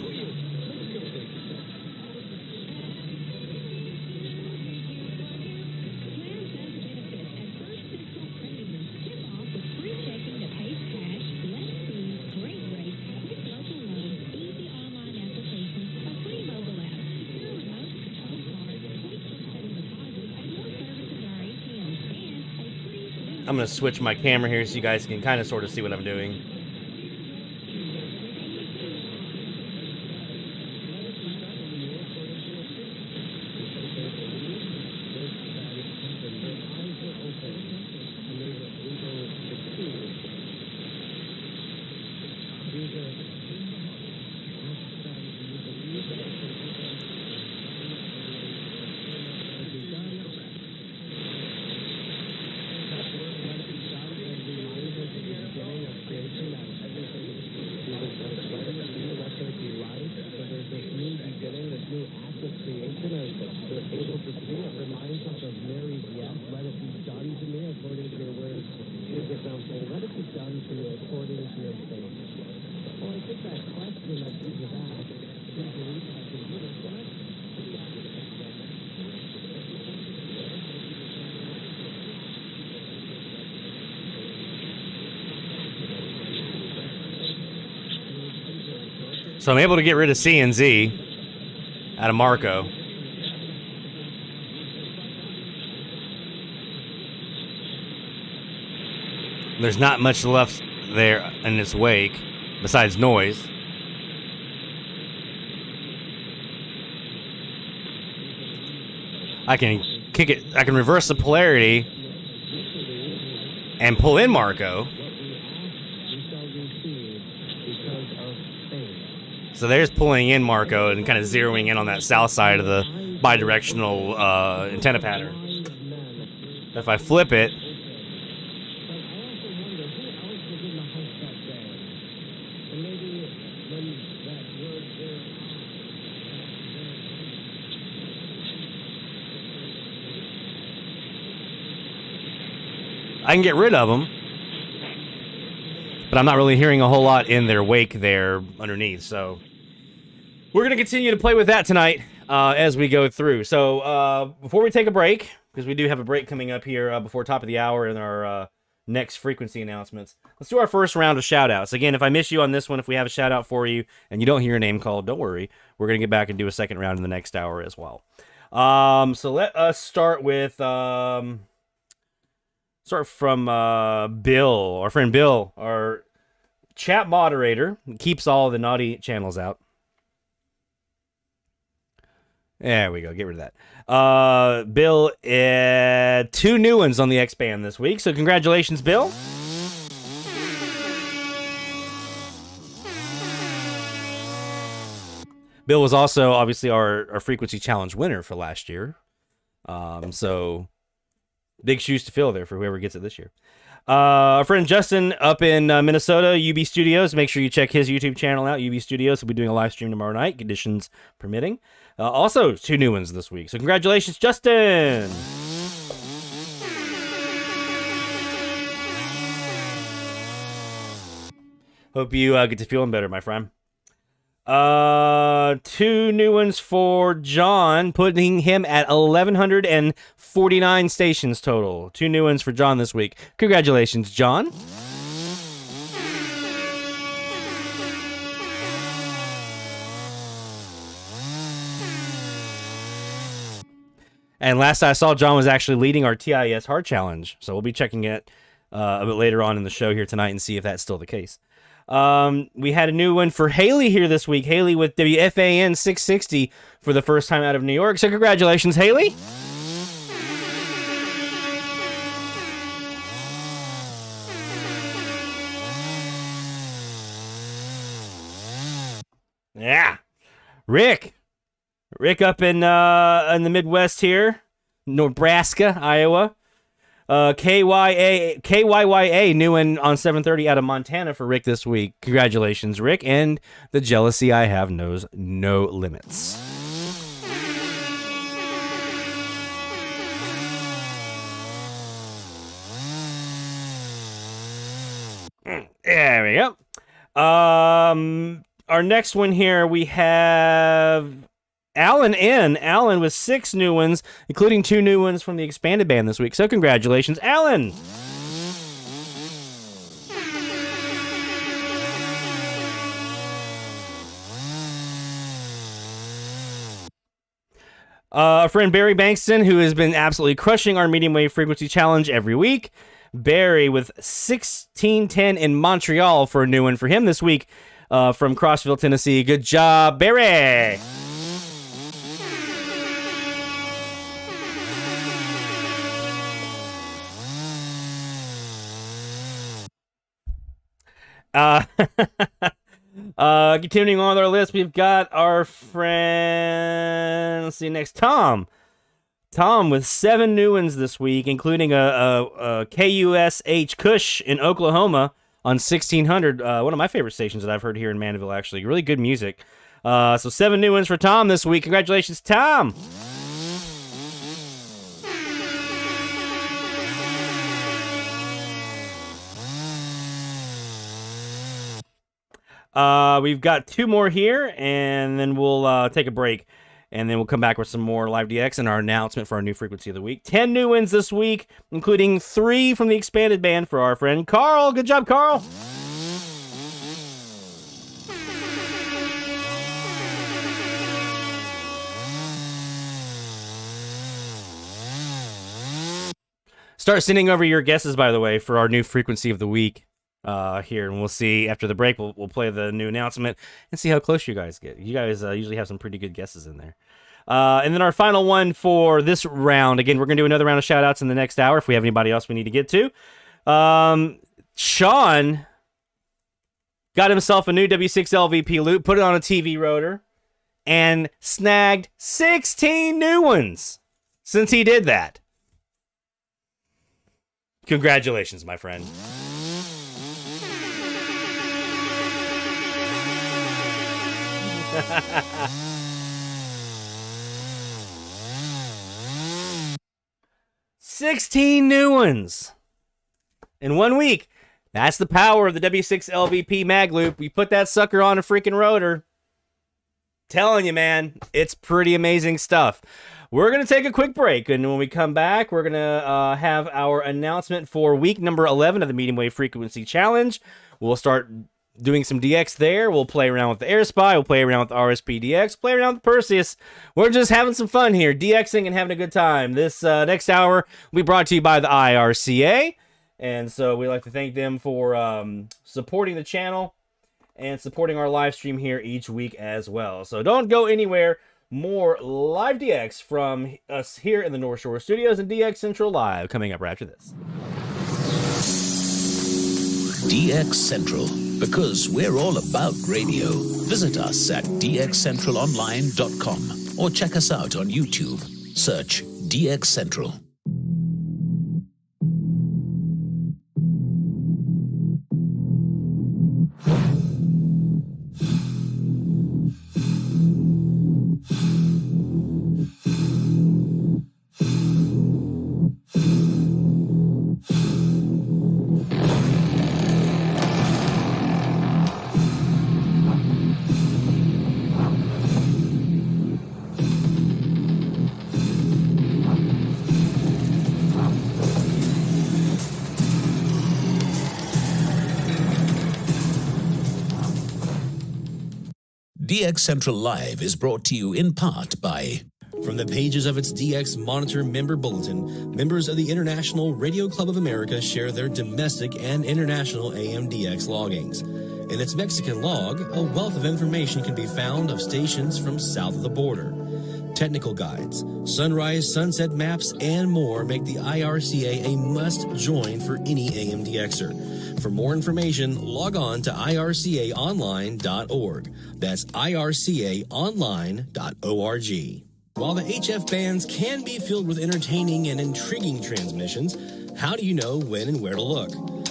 I'm going to switch my camera here so you guys can kind of sort of see what I'm doing. So I'm able to get rid of C and Z out of Marco. There's not much left there in its wake besides noise. I can kick it, I can reverse the polarity and pull in Marco. So there's pulling in Marco and kind of zeroing in on that south side of the bidirectional antenna pattern. If I flip it, I can get rid of them, but I'm not really hearing a whole lot in their wake there underneath. So we're going to continue to play with that tonight as we go through. So before we take a break, because we do have a break coming up here before top of the hour in our next frequency announcements, let's do our first round of shout-outs. Again, if I miss you on this one, if we have a shout-out for you and you don't hear your name called, don't worry. We're going to get back and do a second round in the next hour as well. So let us start with... Start from Bill, our friend Bill, our chat moderator, keeps all the naughty channels out. There we go, get rid of that. Bill, 2 new ones on the X-Band this week, so congratulations, Bill. Bill was also, obviously, our Frequency Challenge winner for last year. So... big shoes to fill there for whoever gets it this year. Our friend Justin up in Minnesota, UB Studios. Make sure you check his YouTube channel out, UB Studios. We'll be doing a live stream tomorrow night, conditions permitting. Also, 2 new ones this week. So congratulations, Justin! Hope you get to feeling better, my friend. 2 new ones for John, putting him at 1,149 stations total. 2 new ones for John this week. Congratulations, John. And last I saw, John was actually leading our TIS Hard Challenge. So we'll be checking it a bit later on in the show here tonight and see if that's still the case. We had a new one for Haley here this week. Haley with WFAN 660 for the first time out of New York. So congratulations, Haley. Yeah. Rick up in the Midwest here. Nebraska, Iowa. KYYA new one on 7:30 out of Montana for Rick this week. Congratulations, Rick, and the jealousy I have knows no limits. There we go. Our next one here, we have Alan in. Alan with 6 new ones, including 2 new ones from the expanded band this week. So congratulations, Alan. Our friend Barry Bankston, who has been absolutely crushing our medium wave frequency challenge every week, Barry with 1610 in Montreal for a new one for him this week from Crossville, Tennessee. Good job, Barry. Continuing on our list, we've got our friend, let's see next, Tom with 7 new ones this week, including a KUSH Kush in Oklahoma on 1600, one of my favorite stations that I've heard here in Mandeville, actually. Really good music. So 7 new ones for Tom this week. Congratulations, Tom. We've got 2 more here, and then we'll take a break, and then we'll come back with some more Live DX and our announcement for our new frequency of the week. 10 new wins this week, including 3 from the expanded band for our friend Carl. Good job, Carl. Start sending over your guesses, by the way, for our new frequency of the week. Here, and we'll see after the break. We'll play the new announcement and see how close you guys get. You guys usually have some pretty good guesses in there. And then our final one for this round. Again, we're going to do another round of shout-outs in the next hour if we have anybody else we need to get to. Sean got himself a new W6 LVP loop, put it on a TV rotor, and snagged 16 new ones since he did that. Congratulations, my friend. $16 new ones in 1 week. That's the power of the W6 LVP mag loop. We put that sucker on a freaking rotor. Telling you, man, it's pretty amazing stuff. We're going to take a quick break, and when we come back, we're going to have our announcement for week number 11 of the Medium Wave Frequency Challenge. We'll start doing some DX there. We'll play around with the AirSpy. We'll play around with RSP-DX. Play around with Perseus. We're just having some fun here, DXing and having a good time. This next hour will be brought to you by the IRCA. And so we'd like to thank them for supporting the channel and supporting our live stream here each week as well. So don't go anywhere. More Live DX from us here in the North Shore Studios and DX Central Live coming up right after this. DX Central, because we're all about radio. Visit us at dxcentralonline.com or check us out on YouTube. Search DX Central. DX Central Live is brought to you in part by... From the pages of its DX Monitor member bulletin, members of the International Radio Club of America share their domestic and international AM/DX loggings. In its Mexican log, a wealth of information can be found of stations from south of the border. Technical guides, sunrise, sunset maps, and more make the IRCA a must-join for any AM/DXer. For more information, log on to ircaonline.org. That's ircaonline.org. While the HF bands can be filled with entertaining and intriguing transmissions, how do you know when and where to look?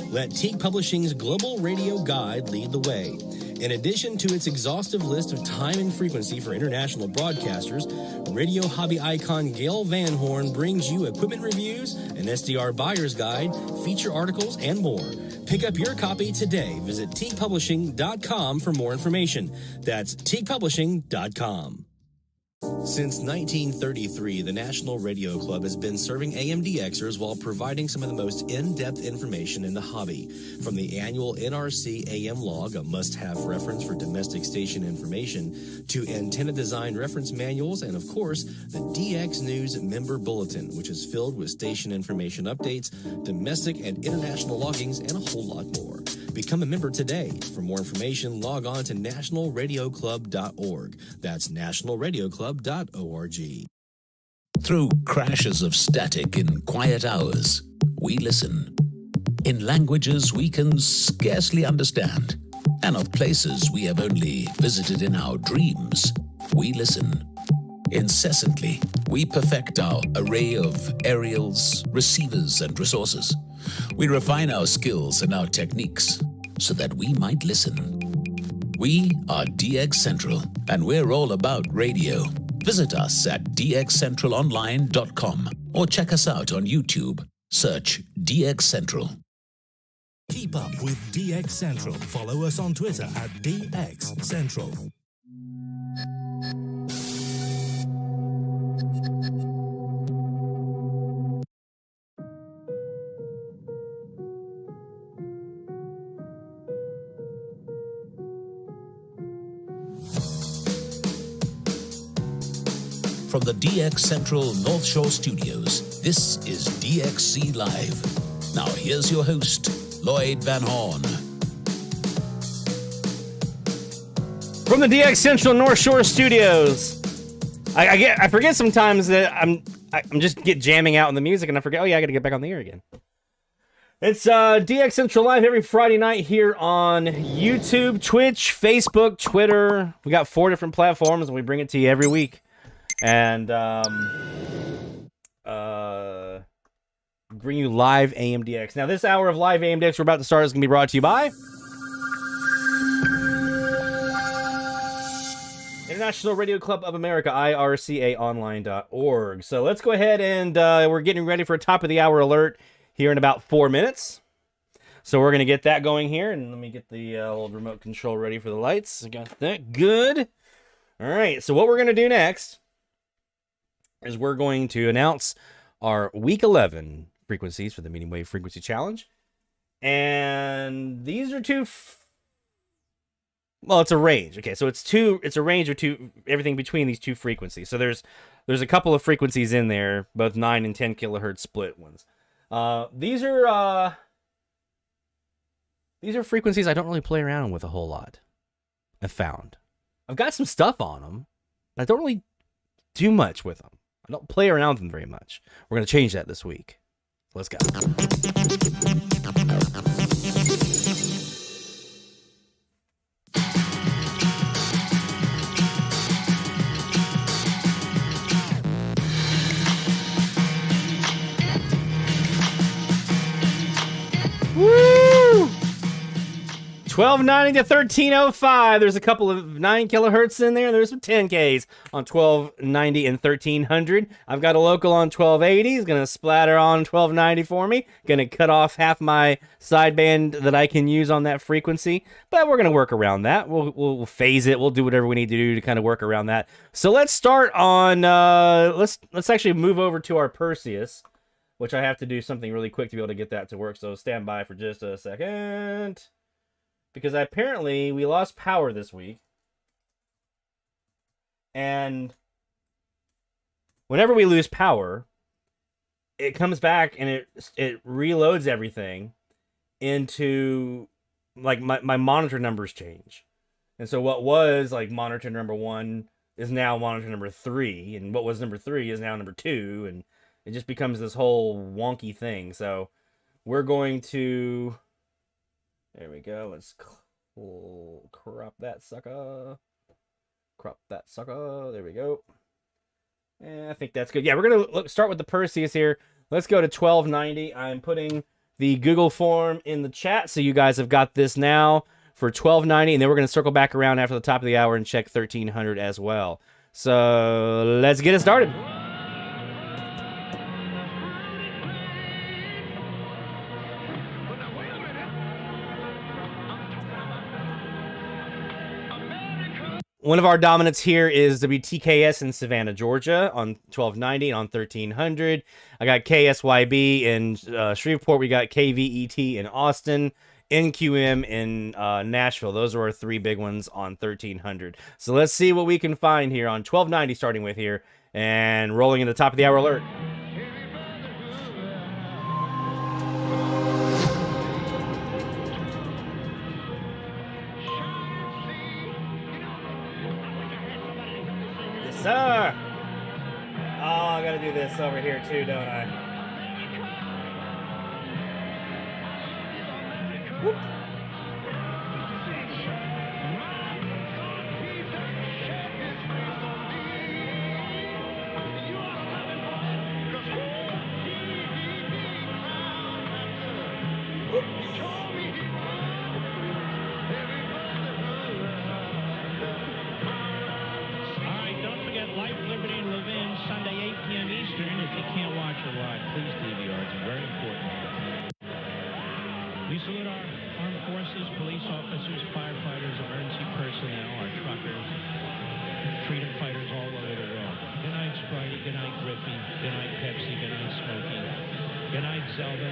Let Teague Publishing's Global Radio Guide lead the way. In addition to its exhaustive list of time and frequency for international broadcasters, radio hobby icon Gail Van Horn brings you equipment reviews, an SDR buyer's guide, feature articles, and more. Pick up your copy today. Visit teaguepublishing.com for more information. That's teaguepublishing.com. Since 1933, the National Radio Club has been serving AMDXers while providing some of the most in-depth information in the hobby. From the annual NRC AM log, a must-have reference for domestic station information, to antenna design reference manuals, and of course, the DX News Member Bulletin, which is filled with station information updates, domestic and international loggings, and a whole lot more. Become a member today. For more information, log on to nationalradioclub.org. That's nationalradioclub.org. Through crashes of static in quiet hours, we listen. In languages we can scarcely understand, and of places we have only visited in our dreams, we listen. Incessantly, we perfect our array of aerials, receivers, and resources. We refine our skills and our techniques so that we might listen. We are DX Central, and we're all about radio. Visit us at dxcentralonline.com or check us out on YouTube. Search DX Central. Keep up with DX Central. Follow us on Twitter at DX Central. From the DX Central North Shore Studios, this is DXC Live. Now here's your host, Lloyd Van Horn. From the DX Central North Shore Studios, I forget sometimes that I'm just jamming out in the music, and I forget. Oh yeah, I got to get back on the air again. It's DX Central Live every Friday night here on YouTube, Twitch, Facebook, Twitter. We got 4 different platforms, and we bring it to you every week. And bring you live AMDX. Now, this hour of live AMDX we're about to start is going to be brought to you by International Radio Club of America, IRCAonline.org. So let's go ahead and we're getting ready for a top of the hour alert here in about 4 minutes. So we're going to get that going here. And let me get the old remote control ready for the lights. I got that. Good. All right. So what we're going to do next is we're going to announce our week 11 frequencies for the Medium Wave Frequency Challenge. And these are well, it's a range. Okay, so it's a range of everything between these two frequencies. So there's a couple of frequencies in there, both 9 and 10 kilohertz split ones. These are frequencies I don't really play around with a whole lot. I've found. I've got some stuff on them. I don't really do much with them. I don't play around with them very much. We're going to change that this week. Let's go. Woo! 1290 to 1305. There's a couple of 9 kilohertz in there. There's some 10Ks on 1290 and 1300. I've got a local on 1280. It's going to splatter on 1290 for me. Going to cut off half my sideband that I can use on that frequency. But we're going to work around that. We'll phase it. We'll do whatever we need to do to kind of work around that. So let's start on, let's actually move over to our Perseus, which I have to do something really quick to be able to get that to work. So stand by for just a second. Because apparently we lost power this week. And whenever we lose power, it comes back and it reloads everything into, like, my monitor numbers change. And so what was like monitor number 1 is now monitor number 3, and what was number 3 is now number 2, and it just becomes this whole wonky thing. So we're going to, there we go, let's crop that sucker. Crop that sucker. There we go. And I think that's good. Yeah, we're going to start with the Perseus here. Let's go to 1290. I'm putting the Google form in the chat, so you guys have got this now for 1290, and then we're going to circle back around after the top of the hour and check 1300 as well. So let's get it started. One of our dominants here is WTKS in Savannah, Georgia on 1290 and on 1300. I got KSYB in Shreveport. We got KVET in Austin, NQM in Nashville. Those are our three big ones on 1300. So let's see what we can find here on 1290 starting with here and rolling in the top of the hour alert. Sir! Oh, I gotta do this over here too, don't I? Whoop. We salute our armed forces, police officers, firefighters, emergency personnel, our truckers, freedom fighters all over the world. Good night, Sprite. Good night, Griffey. Good night, Pepsi. Good night, Smokey. Good night, Zelda.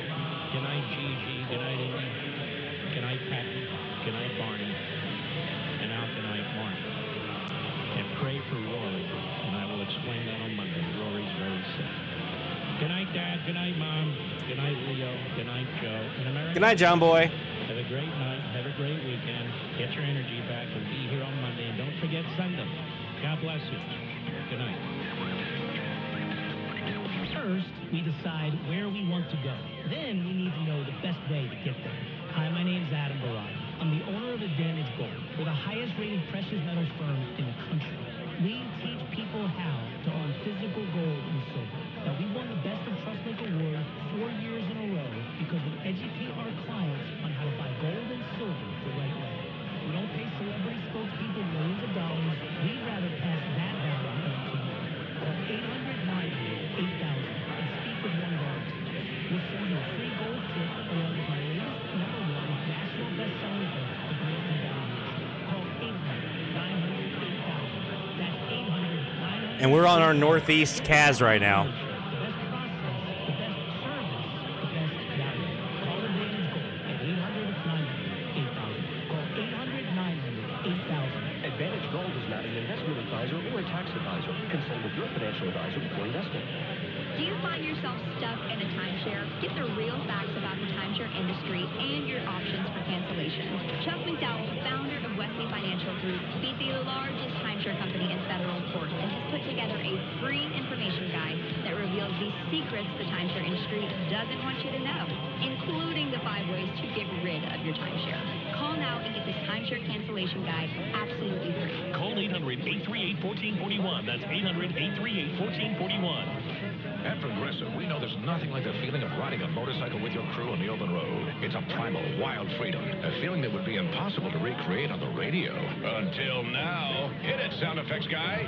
Good night, Gigi. Good night, Indy. Good night, Patton. Good night, Barney. And now good night, Mark. And pray for Rory. And I will explain that on Monday. Rory's very sick. Good night, Dad. Good night, Mom. Good night, Leo. Good night, Joe. Good night, John Boy. Have a great night. Have a great weekend. Get your energy back and be here on Monday. And don't forget Sunday. God bless you. Good night. First, we decide where we want to go. Then we need to know the best way to get there. Hi, my name's Adam Barad. I'm the owner of Advantage Gold. We're the highest rated precious metals firm in the country. We teach people how to own physical gold and silver. Now, we won the Best of Trustmaker Award 4 years in a row because we educate our clients on how to buy gold and silver the right way. We don't pay celebrity spokespeople millions of dollars. We'd rather pass that value on to you. Call 800-900-8000 and speak with one of our experts. We'll send you a free gold kit along with my latest #1 national best-selling book, The Great Devaluation. Call 800-900-8000. That's 800-900. And we're on our Northeast Cas right now. Consult with your financial advisor before investing. Do you find yourself stuck in a timeshare? Get the real facts about the timeshare industry and your options for cancellation. Chuck McDowell, founder of Wesley Financial Group, beat the largest timeshare company in federal court and has put together a free information guide that reveals the secrets the timeshare industry doesn't want you to know, including the 5 ways to get rid of your timeshare. Call now and get this timeshare cancellation guide absolutely free. Call 800-838-1441. That's 800-838-1441. At Progressive, we know there's nothing like the feeling of riding a motorcycle with your crew on the open road. It's a primal, wild freedom, a feeling that would be impossible to recreate on the radio. Until now. Hit it, sound effects guy.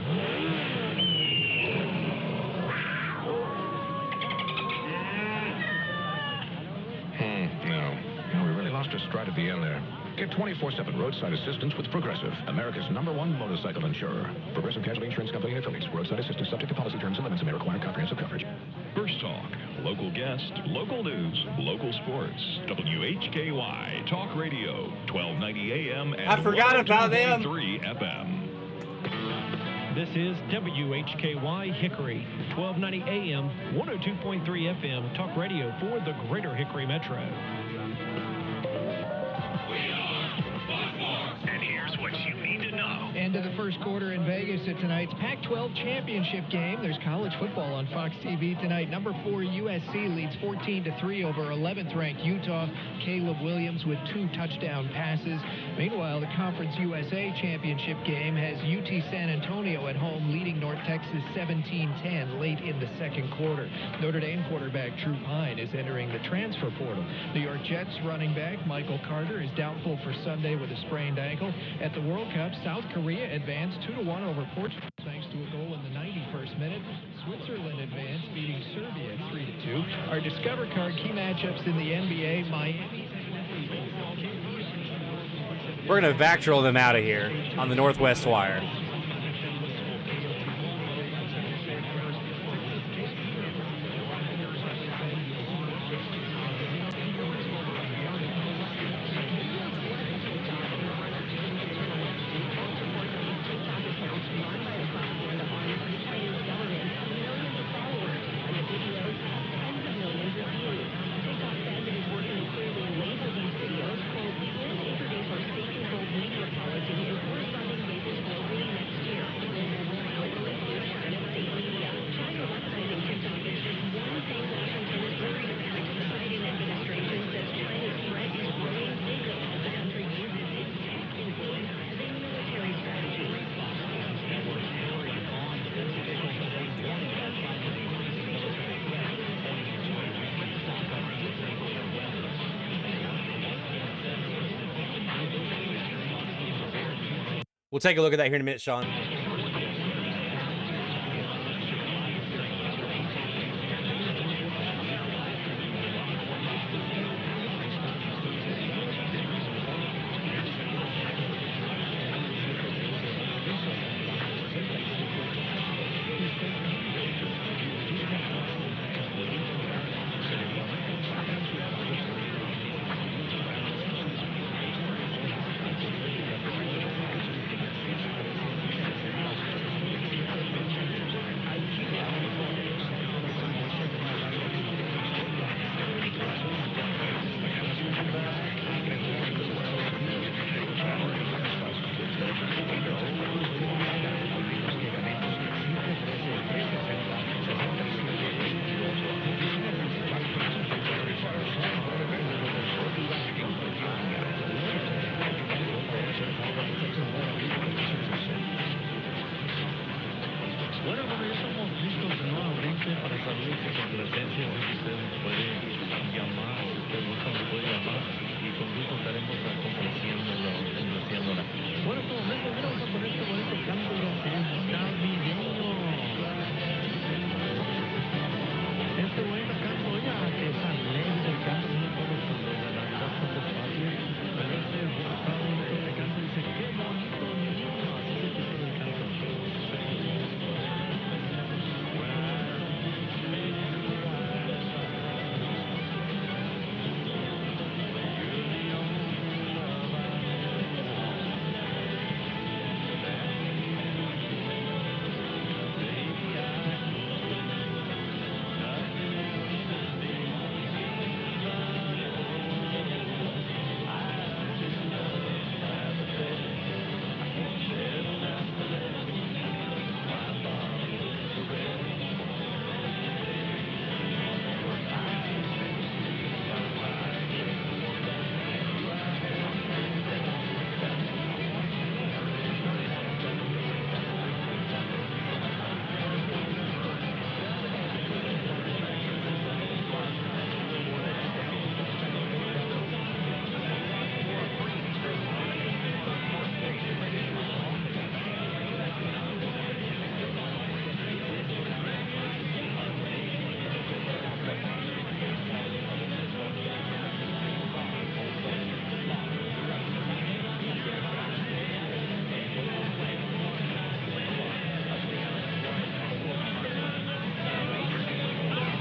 No. We really lost our stride at the end there. Get 24/7 roadside assistance with Progressive, America's #1 motorcycle insurer. Progressive Casualty Insurance Company and affiliates. Roadside assistance subject to policy terms and limits and may require comprehensive coverage. First Talk, local guest, local news, local sports. WHKY Talk Radio, 1290 AM and I forgot about them. 102.3 FM. This is WHKY Hickory, 1290 AM, 102.3 FM, Talk Radio for the Greater Hickory Metro. And here's what you need to know. End of the first quarter in Vegas at tonight's Pac-12 championship game. There's college football on Fox TV tonight. Number 4 USC leads 14-3 over 11th-ranked Utah. Caleb Williams with 2 touchdown passes. Meanwhile, the Conference USA championship game has UT San Antonio at home leading North Texas 17-10 late in the second quarter. Notre Dame quarterback Drew Pine is entering the transfer portal. New York Jets running back Michael Carter is doubtful for Sunday with a sprained ankle. At the World Cup, South Korea advanced 2-1 over Portugal thanks to a goal in the 91st minute. Switzerland advanced, beating Serbia 3-2. Our Discover Card key matchups in the NBA, Miami We're going to vactrol them out of here on the northwest wire. We'll take a look at that here in a minute, Sean.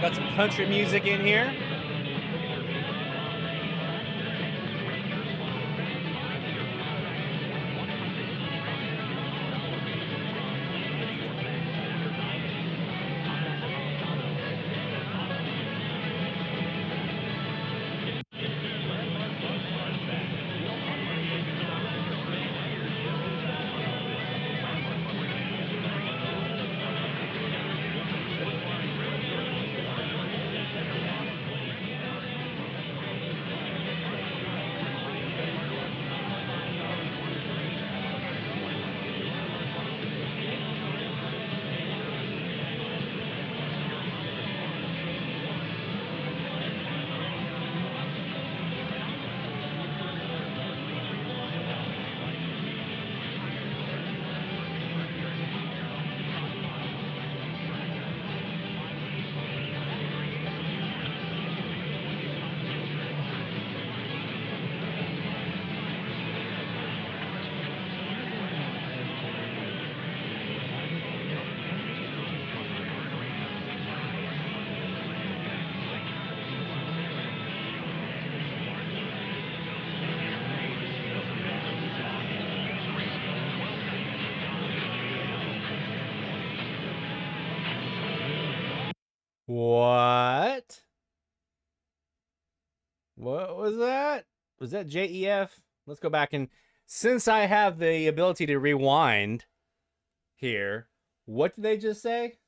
Got some country music in here. What? What was that? Was that JEF? Let's go back and since I have the ability to rewind here, what did they just say?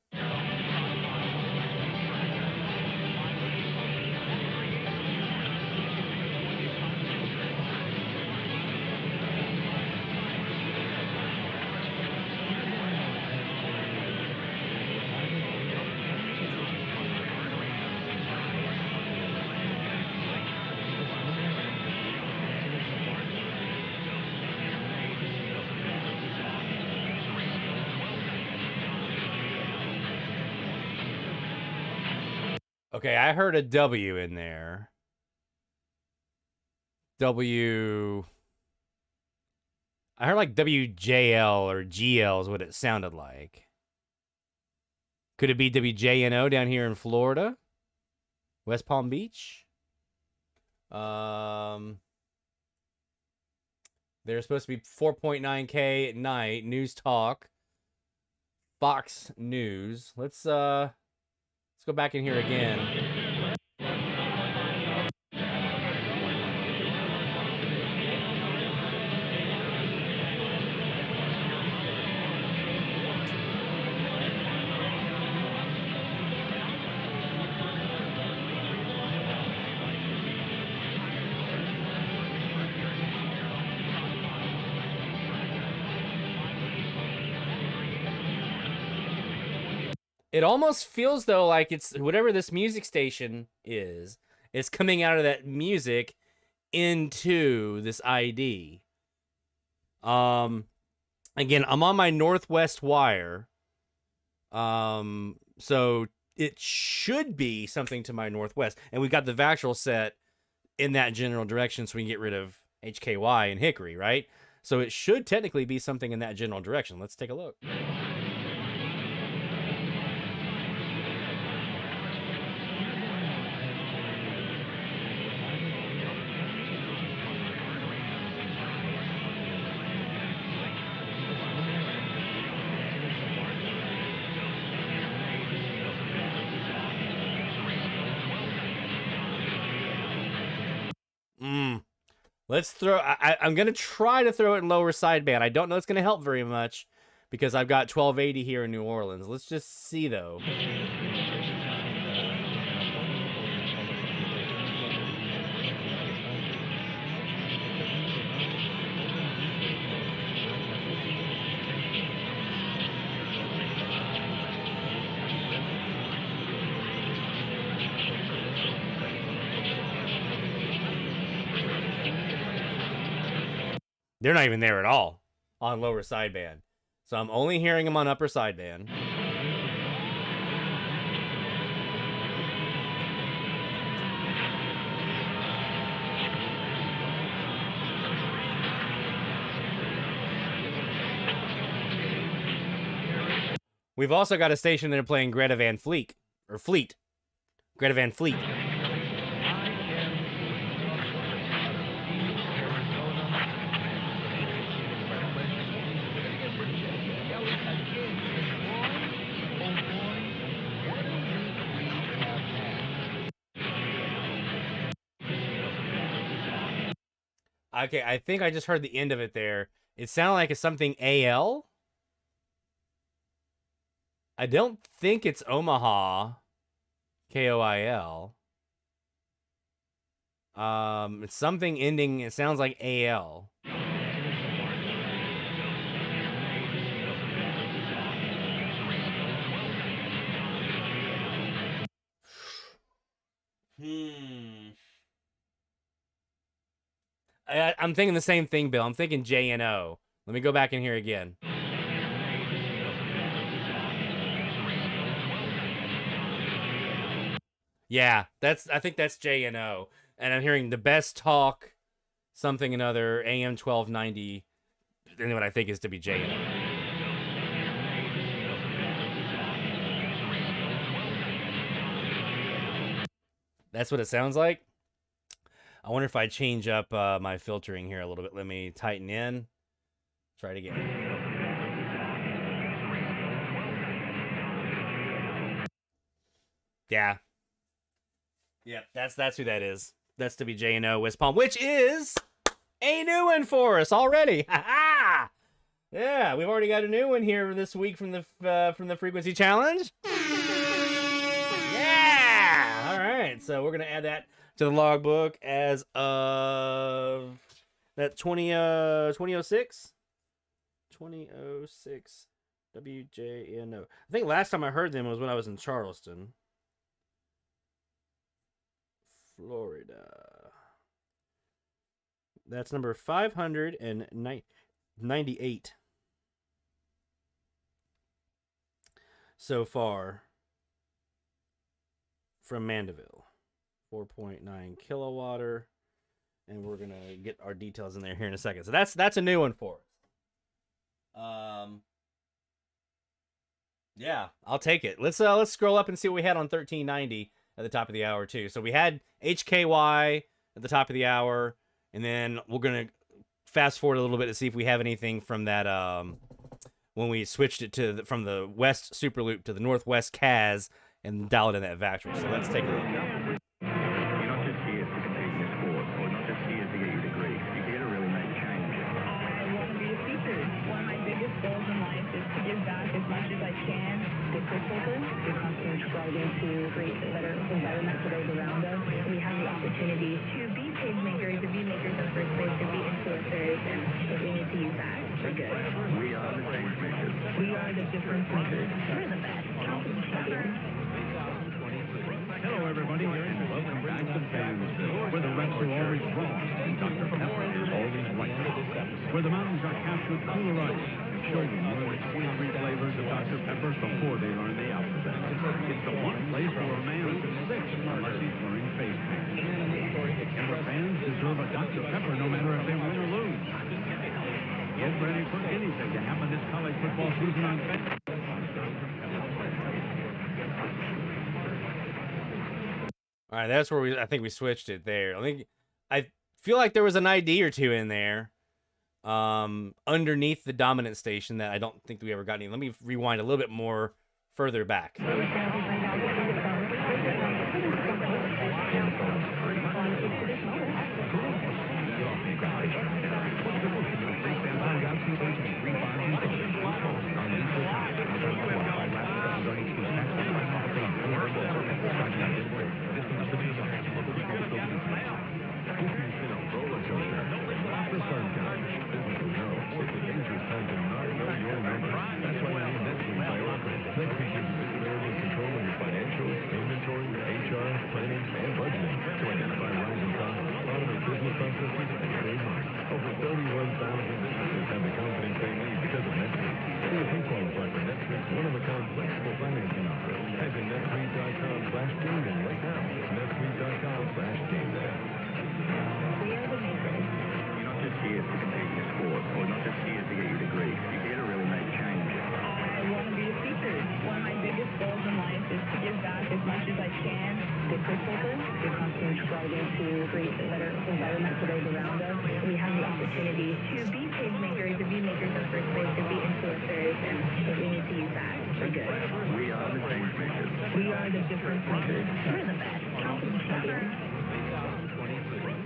Okay, I heard a W in there. W. I heard like WJL or GL is what it sounded like. Could it be WJNO down here in Florida? West Palm Beach? There's supposed to be 4.9K at night. News Talk. Fox News. Let's go back in here again. It almost feels though like it's whatever this music station is, it's coming out of that music into this ID. Again, I'm on my northwest wire. So it should be something to my northwest. And we've got the vactrol set in that general direction so we can get rid of HKY and Hickory, right? So it should technically be something in that general direction. Let's take a look. Let's throw... I'm going to try to throw it in lower sideband. I don't know it's going to help very much because I've got 1280 here in New Orleans. Let's just see, though. They're not even there at all on lower sideband. So I'm only hearing them on upper sideband. We've also got a station that are playing Greta Van Fleet. Or Fleet. Greta Van Fleet. Okay, I think I just heard the end of it there. It sounded like it's something AL. I don't think it's Omaha. KOIL. It's something ending, it sounds like AL. I'm thinking the same thing, Bill. I'm thinking JNO. Let me go back in here again. Yeah, I think that's JNO. And I'm hearing the best talk, something another, AM 1290, and what I think is to be JNO. That's what it sounds like. I wonder if I change up my filtering here a little bit. Let me tighten in. Try it again. Yeah. Yep, that's who that is. That's WJNO West Palm, which is a new one for us already. Ha-ha! Yeah, we've already got a new one here this week from the Frequency Challenge. Yeah! All right, so we're going to add that to the logbook as of that 2006? 2006 WJNO. I think last time I heard them was when I was in Charleston, Florida. That's number 598 so far from Mandeville. 4.9 kilowatt, and we're gonna get our details in there here in a second. So that's a new one for us. Yeah, I'll take it. Let's scroll up and see what we had on 1390 at the top of the hour too. So we had HKY at the top of the hour, and then we're gonna fast forward a little bit to see if we have anything from that when we switched it to from the West Superloop to the Northwest CAS and dial it in that vactrol. So let's take a look. You're not just here to compete in your sport, or not just here to get your degree. You're here to really make a change. I want to be a teacher. One of my biggest goals in life is to give back as much as I can to children. We're constantly striving to create a better environment for those around us. We have the opportunity to be change makers, to be makers in the first place, to be influencers, and we need to use that for good. We are the change makers. We are the difference makers. We're the best. Hello, everybody, and welcome back to Fansville, where the refs are always wrong and Dr. Pepper is always right. Where the mountains are capped with cooler ice and children learn the 23 flavors of Dr. Pepper before they learn the alphabet. It's the one place where a man is sick unless he's wearing face paint. And where fans deserve a Dr. Pepper no matter if they win or lose. Get ready for anything to happen this college football season on All right, that's where I think we switched it there. I feel like there was an ID or two in there underneath the dominant station that I don't think we ever got any. Let me rewind a little bit more further back.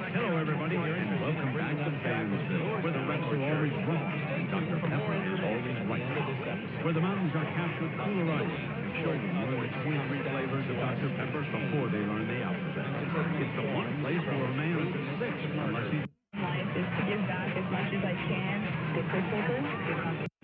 Hello, everybody, and welcome back to Fansville, where the refs are always wrong and Dr. Pepper is always right. Where the mountains are capped with cooler ice and children learn the 23 flavors of Dr. Pepper before they learn the alphabet. It's the one place where a man is sick unless he's life is to give back as much as I can to children.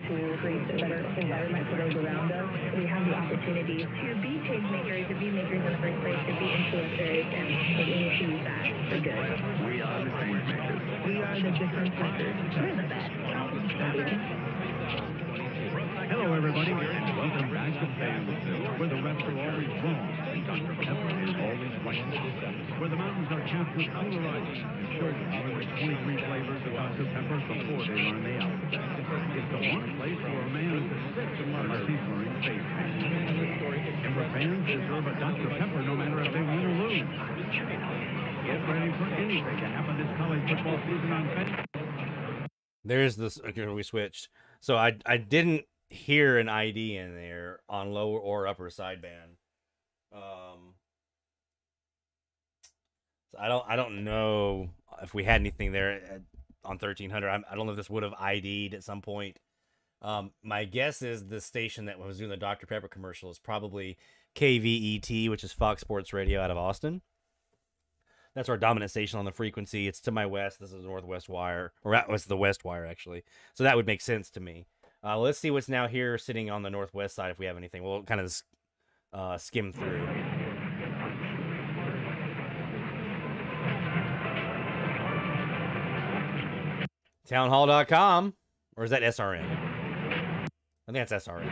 To create a better environment for those around us. We have the opportunity to be change makers, to be makers in the first place, to be influencers, and we need to use that for good. We are the change makers. We are the difference makers. We're the best. Hello, everybody, and welcome back to Fansville, where the refs are always wrong and Dr. Pepper is always right. Where the mountains are capped with cooler ice and children learn the 23 flavors of Dr. Pepper before they learn the alphabet. It's the one place where a man is sick unless he's wearing face paint. And where fans deserve a Dr. Pepper no matter if they win or lose. Get ready for anything to happen this college football season on Fansville. There's this. Okay, we switched. So I didn't hear an ID in there on lower or upper sideband. So I don't know if we had anything there on 1300. I don't know if this would have ID'd at some point. My guess is the station that was doing the Dr. Pepper commercial is probably KVET, which is Fox Sports Radio out of Austin. That's our dominant station on the frequency. It's to my west. This is the northwest wire, or it's the west wire, actually. So that would make sense to me. Let's see what's now here sitting on the northwest side if we have anything. We'll kind of skim through. Townhall.com, or is that SRN? I think that's SRN.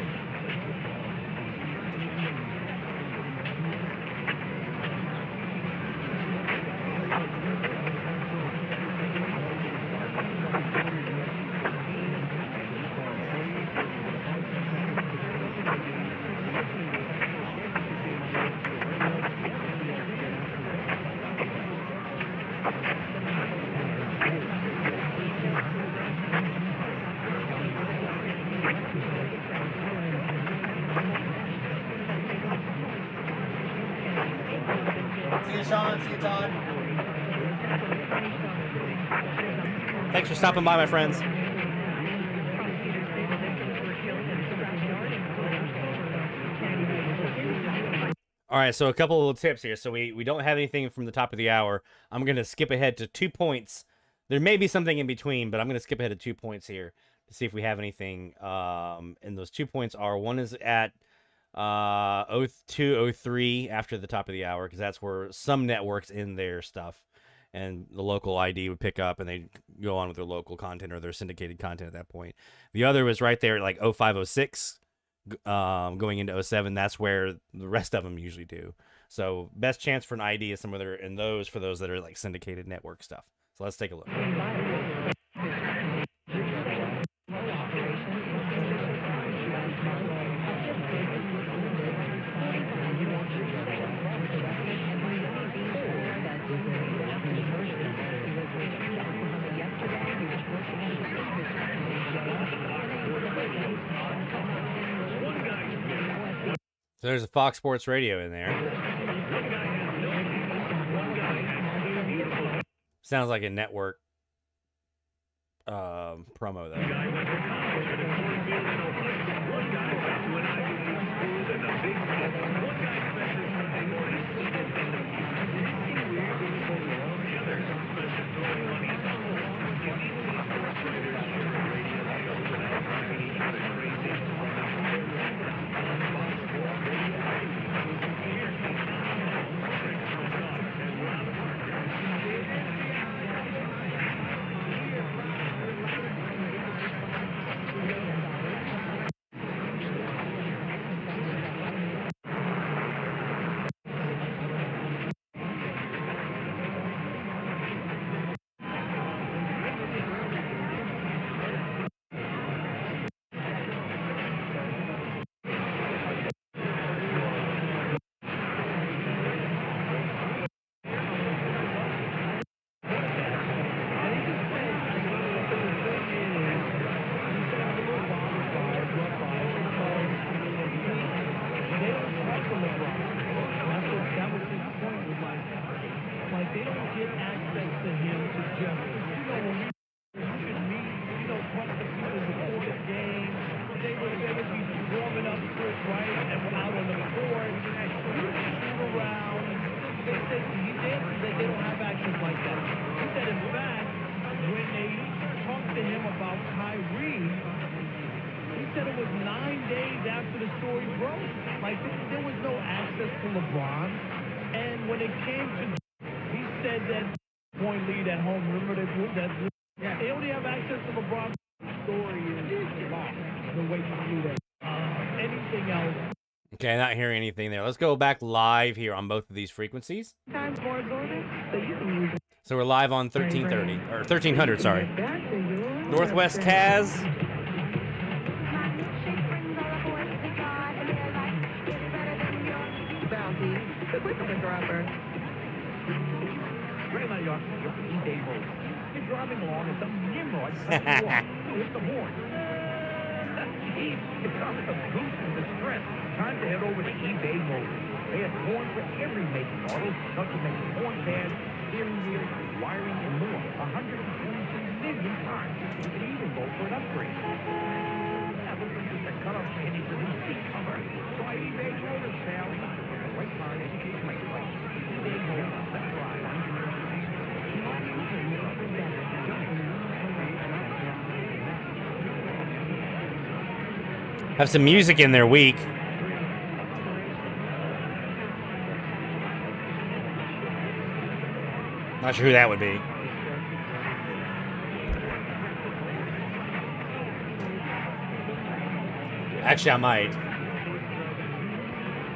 See you, Sean. See you, Todd. Thanks for stopping by, my friends. All right, so a couple of little tips here. So we don't have anything from the top of the hour. I'm going to skip ahead to 2 points. There may be something in between, but I'm going to skip ahead to 2 points here to see if we have anything. And those 2 points are, one is at 0203 after the top of the hour, because that's where some networks in their stuff, and the local ID would pick up and they go on with their local content or their syndicated content at that point. The other was right there at like 0506 going into 07. That's where the rest of them usually do. So best chance for an ID is somewhere in those, for those that are like syndicated network stuff. So let's take a look. So there's a Fox Sports Radio in there. Sounds like a network promo, though. Okay, not hearing anything there. Let's go back live here on both of these frequencies. So we're live on 1330, or 1300, sorry. Northwest Kaz. You're driving along and some Nimrod cuts you off. Hit the horn. It's not a boost in the strength. Time to head over to eBay Motors. They have torn for every make and model, not to mention horn pads, steering wheels, wiring, and more. 123 million times. You can even go for an upgrade. That looks like just a cut-off candy for the seat cover. Try eBay Motors, pal. The right car indicates my price. eBay Motors. That's right. Have some music in their week. Not sure who that would be. Actually, I might.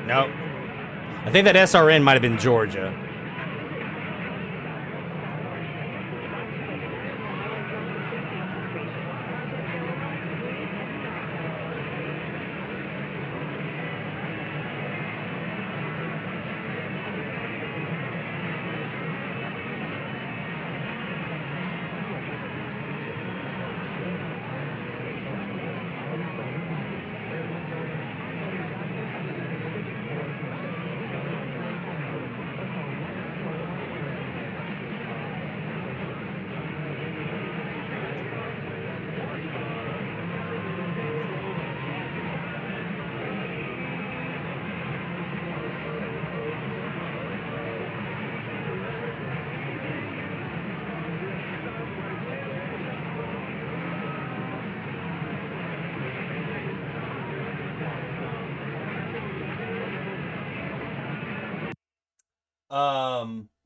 Nope. I think that SRN might have been Georgia.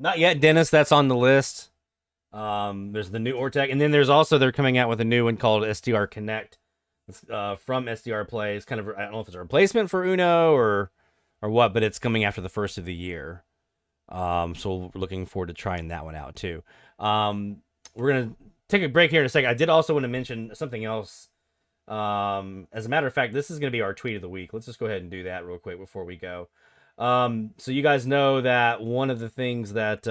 Not yet, Dennis. That's on the list. There's the new Ortec, and then there's also they're coming out with a new one called SDR Connect. It's, from SDR Play. It's kind of, I don't know if it's a replacement for Uno or what, but it's coming after the first of the year. So we're looking forward to trying that one out too. We're gonna take a break here in a second. I did also want to mention something else. As a matter of fact, this is gonna be our tweet of the week. Let's just go ahead and do that real quick before we go. So you guys know that one of the things that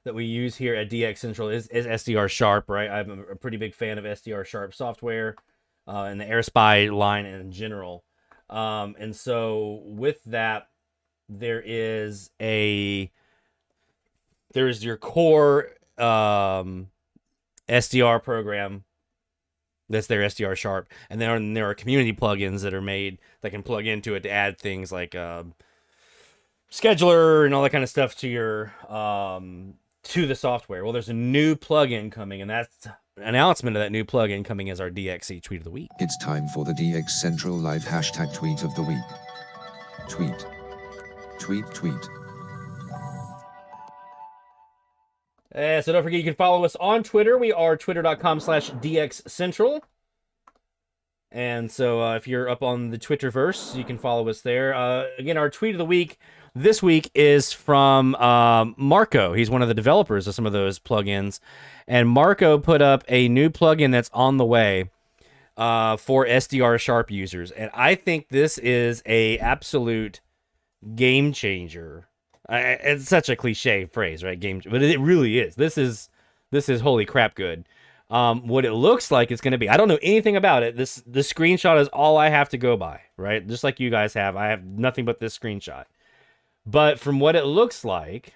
that we use here at DX Central is SDR Sharp, right? I'm a pretty big fan of SDR Sharp software and the AirSpy line in general. And so with that, there's your core SDR program. That's their SDR Sharp. And then there are community plugins that are made that can plug into it to add things like scheduler and all that kind of stuff to your to the software. Well, there's a new plugin coming, and that's announcement of that new plugin coming as our DXC tweet of the week. It's time for the DX Central Live hashtag tweet of the week. Tweet. Tweet, tweet. So don't forget, you can follow us on Twitter. We are twitter.com/DXCentral. And so if you're up on the Twitterverse, you can follow us there. Again, our tweet of the week this week is from Marco. He's one of the developers of some of those plugins. And Marco put up a new plugin that's on the way for SDR Sharp users. And I think this is a absolute game changer. It's such a cliche phrase, right? But it really is. This is holy crap good. What it looks like it's going to be. I don't know anything about it. The screenshot is all I have to go by, right? Just like you guys have. I have nothing but this screenshot. But from what it looks like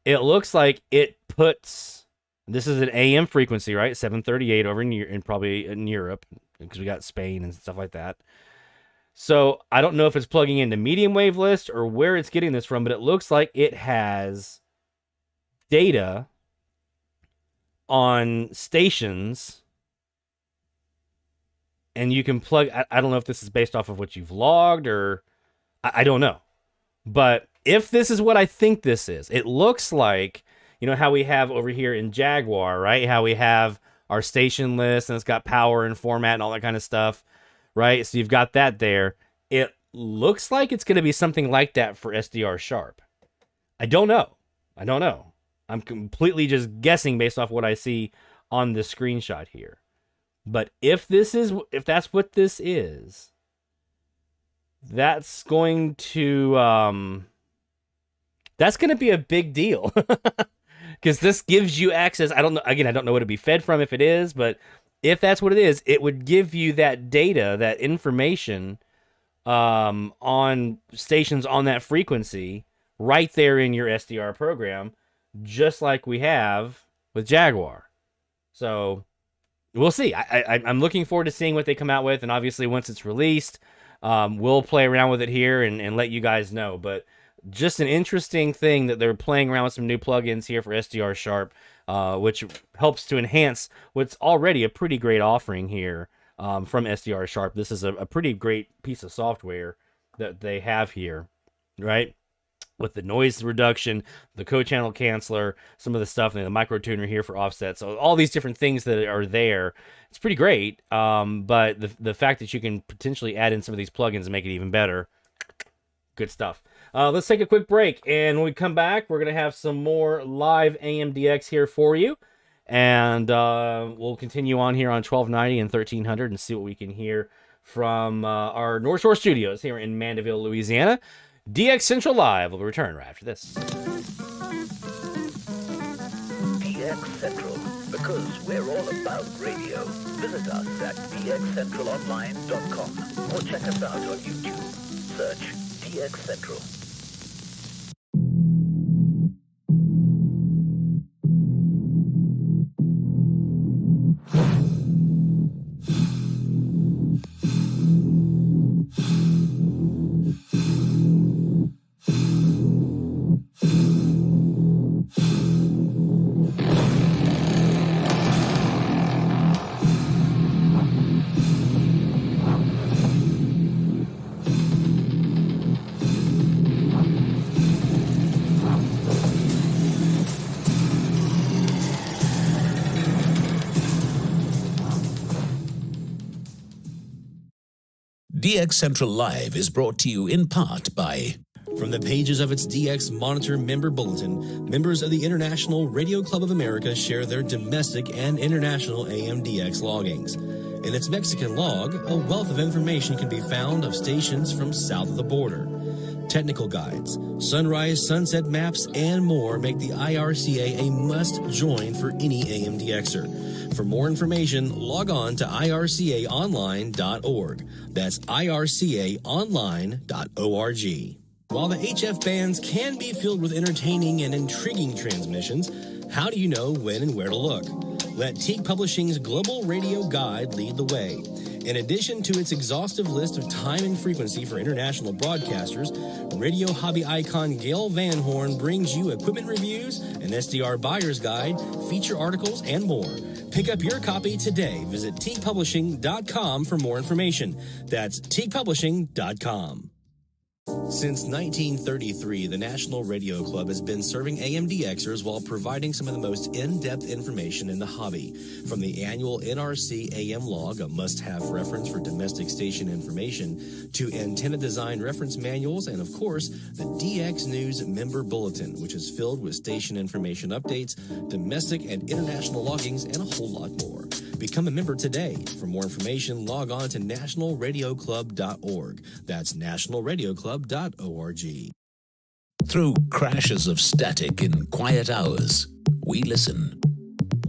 it puts, this is an AM frequency, right? 738 over in probably in Europe, because we got Spain and stuff like that. So I don't know if it's plugging into medium wave list or where it's getting this from, but it looks like it has data on stations, and you can plug. I don't know if this is based off of what you've logged, or I don't know. But if this is what I think this is, it looks like, you know how we have over here in Jaguar, right? How we have our station list and it's got power and format and all that kind of stuff, right? So you've got that there. It looks like it's going to be something like that for SDR Sharp. I don't know. I'm completely just guessing based off what I see on the screenshot here. But if that's what this is, that's going to be a big deal. because this gives you access. I don't know. Again, I don't know what it'd be fed from if it is, but if that's what it is, it would give you that data, that information on stations on that frequency right there in your SDR program, just like we have with Jaguar. So we'll see. I'm looking forward to seeing what they come out with, and obviously once it's released, we'll play around with it here and let you guys know. But just an interesting thing that they're playing around with some new plugins here for SDR Sharp, which helps to enhance what's already a pretty great offering here from SDR Sharp. This is a pretty great piece of software that they have here, right? With the noise reduction, the co-channel canceller, some of the stuff, and the micro tuner here for offset. So all these different things that are there, it's pretty great. But the fact that you can potentially add in some of these plugins and make it even better, good stuff. Let's take a quick break, and when we come back, we're going to have some more live AMDX here for you. And we'll continue on here on 1290 and 1300 and see what we can hear from our North Shore studios here in Mandeville, Louisiana. DX Central Live will return right after this. DX Central, because we're all about radio. Visit us at dxcentralonline.com or check us out on YouTube. Search DX Central. DX Central Live is brought to you in part by... From the pages of its DX Monitor member bulletin, members of the International Radio Club of America share their domestic and international AMDX loggings. In its Mexican log, a wealth of information can be found of stations from south of the border. Technical guides, sunrise, sunset maps, and more make the IRCA a must-join for any AMDXer. For more information, log on to ircaonline.org. That's ircaonline.org. While the HF bands can be filled with entertaining and intriguing transmissions, how do you know when and where to look? Let Teague Publishing's Global Radio Guide lead the way. In addition to its exhaustive list of time and frequency for international broadcasters, radio hobby icon Gail Van Horn brings you equipment reviews, an SDR buyer's guide, feature articles, and more. Pick up your copy today. Visit teaguepublishing.com for more information. That's teaguepublishing.com. Since 1933, the National Radio Club has been serving AMDXers while providing some of the most in-depth information in the hobby. From the annual NRC AM log, a must-have reference for domestic station information, to antenna design reference manuals, and of course, the DX News member bulletin, which is filled with station information updates, domestic and international loggings, and a whole lot more. Become a member today. For more information, log on to nationalradioclub.org. That's nationalradioclub.org. Through crashes of static in quiet hours, we listen.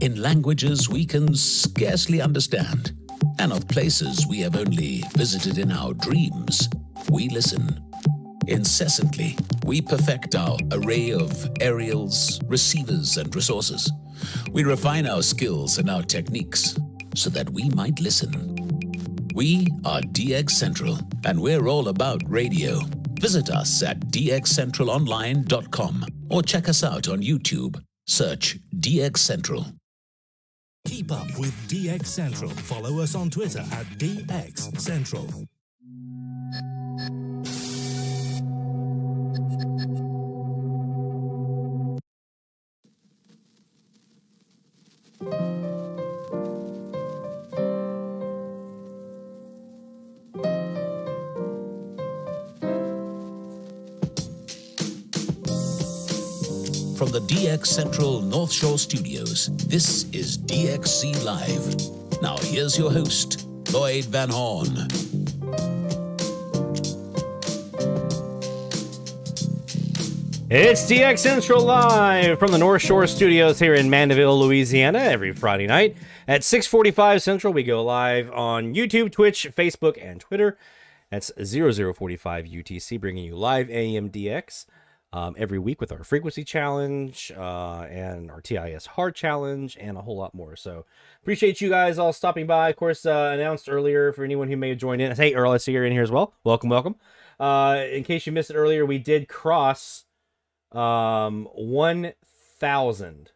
In languages we can scarcely understand, and of places we have only visited in our dreams, we listen. Incessantly, we perfect our array of aerials, receivers, and resources. We refine our skills and our techniques so that we might listen. We are DX Central, and we're all about radio. Visit us at dxcentralonline.com or check us out on YouTube. Search DX Central. Keep up with DX Central. Follow us on Twitter at DX Central. From the DX Central North Shore Studios, this is DXC Live. Now here's your host, Lloyd Van Horn. It's DX Central live from the North Shore Studios here in Mandeville, Louisiana. Every Friday night at 6:45 Central, we go live on YouTube, Twitch, Facebook, and Twitter. That's 0045 UTC, bringing you live AM DX every week with our frequency challenge and our TIS hard challenge and a whole lot more. So appreciate you guys all stopping by. Of course, announced earlier for anyone who may have joined in. Hey, Earl, I see you're in here as well. Welcome, welcome. In case you missed it earlier, we did cross 1,000.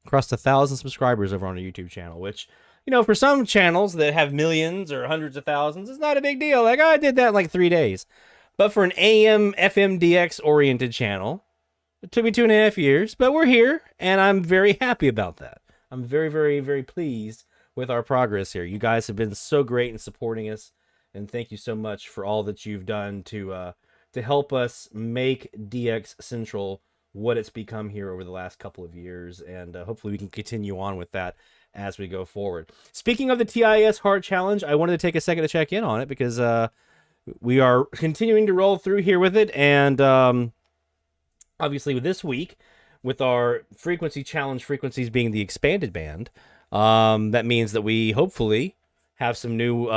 Crossed 1,000 subscribers over on our YouTube channel, which, you know, for some channels that have millions or hundreds of thousands, it's not a big deal. Like, I did that in like 3 days. But for an AM FM DX oriented channel, it took me 2.5 years, but we're here, and I'm very happy about that. I'm very, very, very pleased with our progress here. You guys have been so great in supporting us, and thank you so much for all that you've done to help us make DX Central what it's become here over the last couple of years, and hopefully we can continue on with that as we go forward. Speaking of the TIS Hard Challenge, I wanted to take a second to check in on it because we are continuing to roll through here with it, and obviously with this week, with our frequency challenge frequencies being the expanded band, that means that we hopefully have some new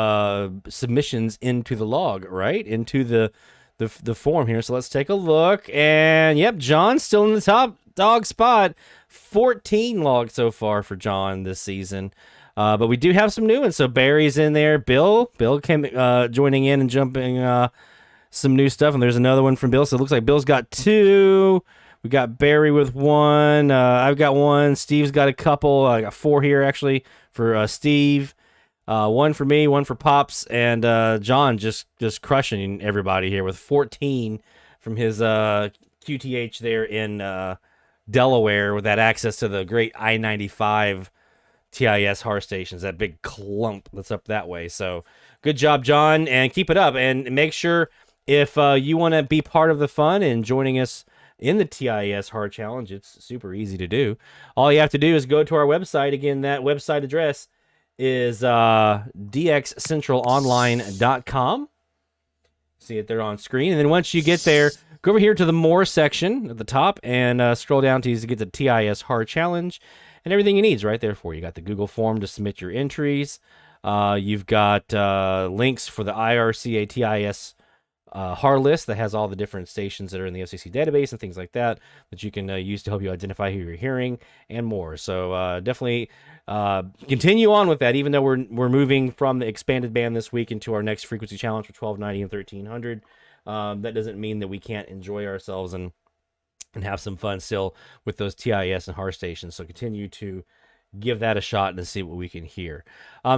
submissions into the log, right? Into the form here. So let's take a look. And yep, John's still in the top dog spot. 14 logs so far for John this season. But we do have some new ones. So Barry's in there. Bill came joining in and jumping some new stuff. And there's another one from Bill. So it looks like Bill's got 2. We got Barry with 1. I've got 1. Steve's got a couple. I got 4 here actually for Steve. 1 for me, 1 for Pops, and John just crushing everybody here with 14 from his QTH there in Delaware with that access to the great I-95 TIS HAR stations, that big clump that's up that way. So good job, John, and keep it up. And make sure if you want to be part of the fun and joining us in the TIS HAR Challenge, it's super easy to do. All you have to do is go to our website. Again, that website address is dxcentralonline.com. See it there on screen. And then once you get there, go over here to the More section at the top and scroll down to get the TIS Hard Challenge. And everything you need is right there for you. You got the Google form to submit your entries. You've got links for the IRCA TIS HAR list that has all the different stations that are in the FCC database and things like that you can use to help you identify who you're hearing and more. So definitely continue on with that, even though we're moving from the expanded band this week into our next frequency challenge for 1290 and 1300. That doesn't mean that we can't enjoy ourselves and have some fun still with those TIS and HAR stations. So continue to give that a shot and see what we can hear.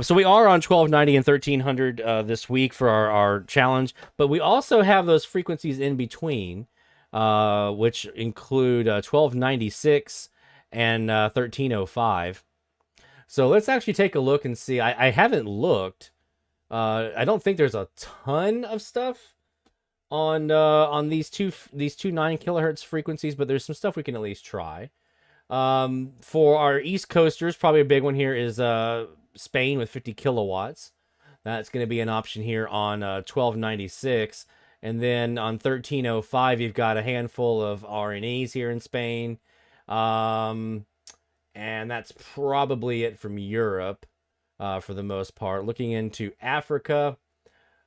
So we are on 1290 and 1300 this week for our challenge, but we also have those frequencies in between, which include 1296 and 1305. So let's actually take a look and see. I haven't looked. I don't think there's a ton of stuff on these two 9 kilohertz frequencies, but there's some stuff we can at least try. For our East Coasters, probably a big one here is Spain with 50 kilowatts. That's going to be an option here on 1296. And then on 1305, you've got a handful of RNEs here in Spain. And that's probably it from Europe for the most part. Looking into Africa,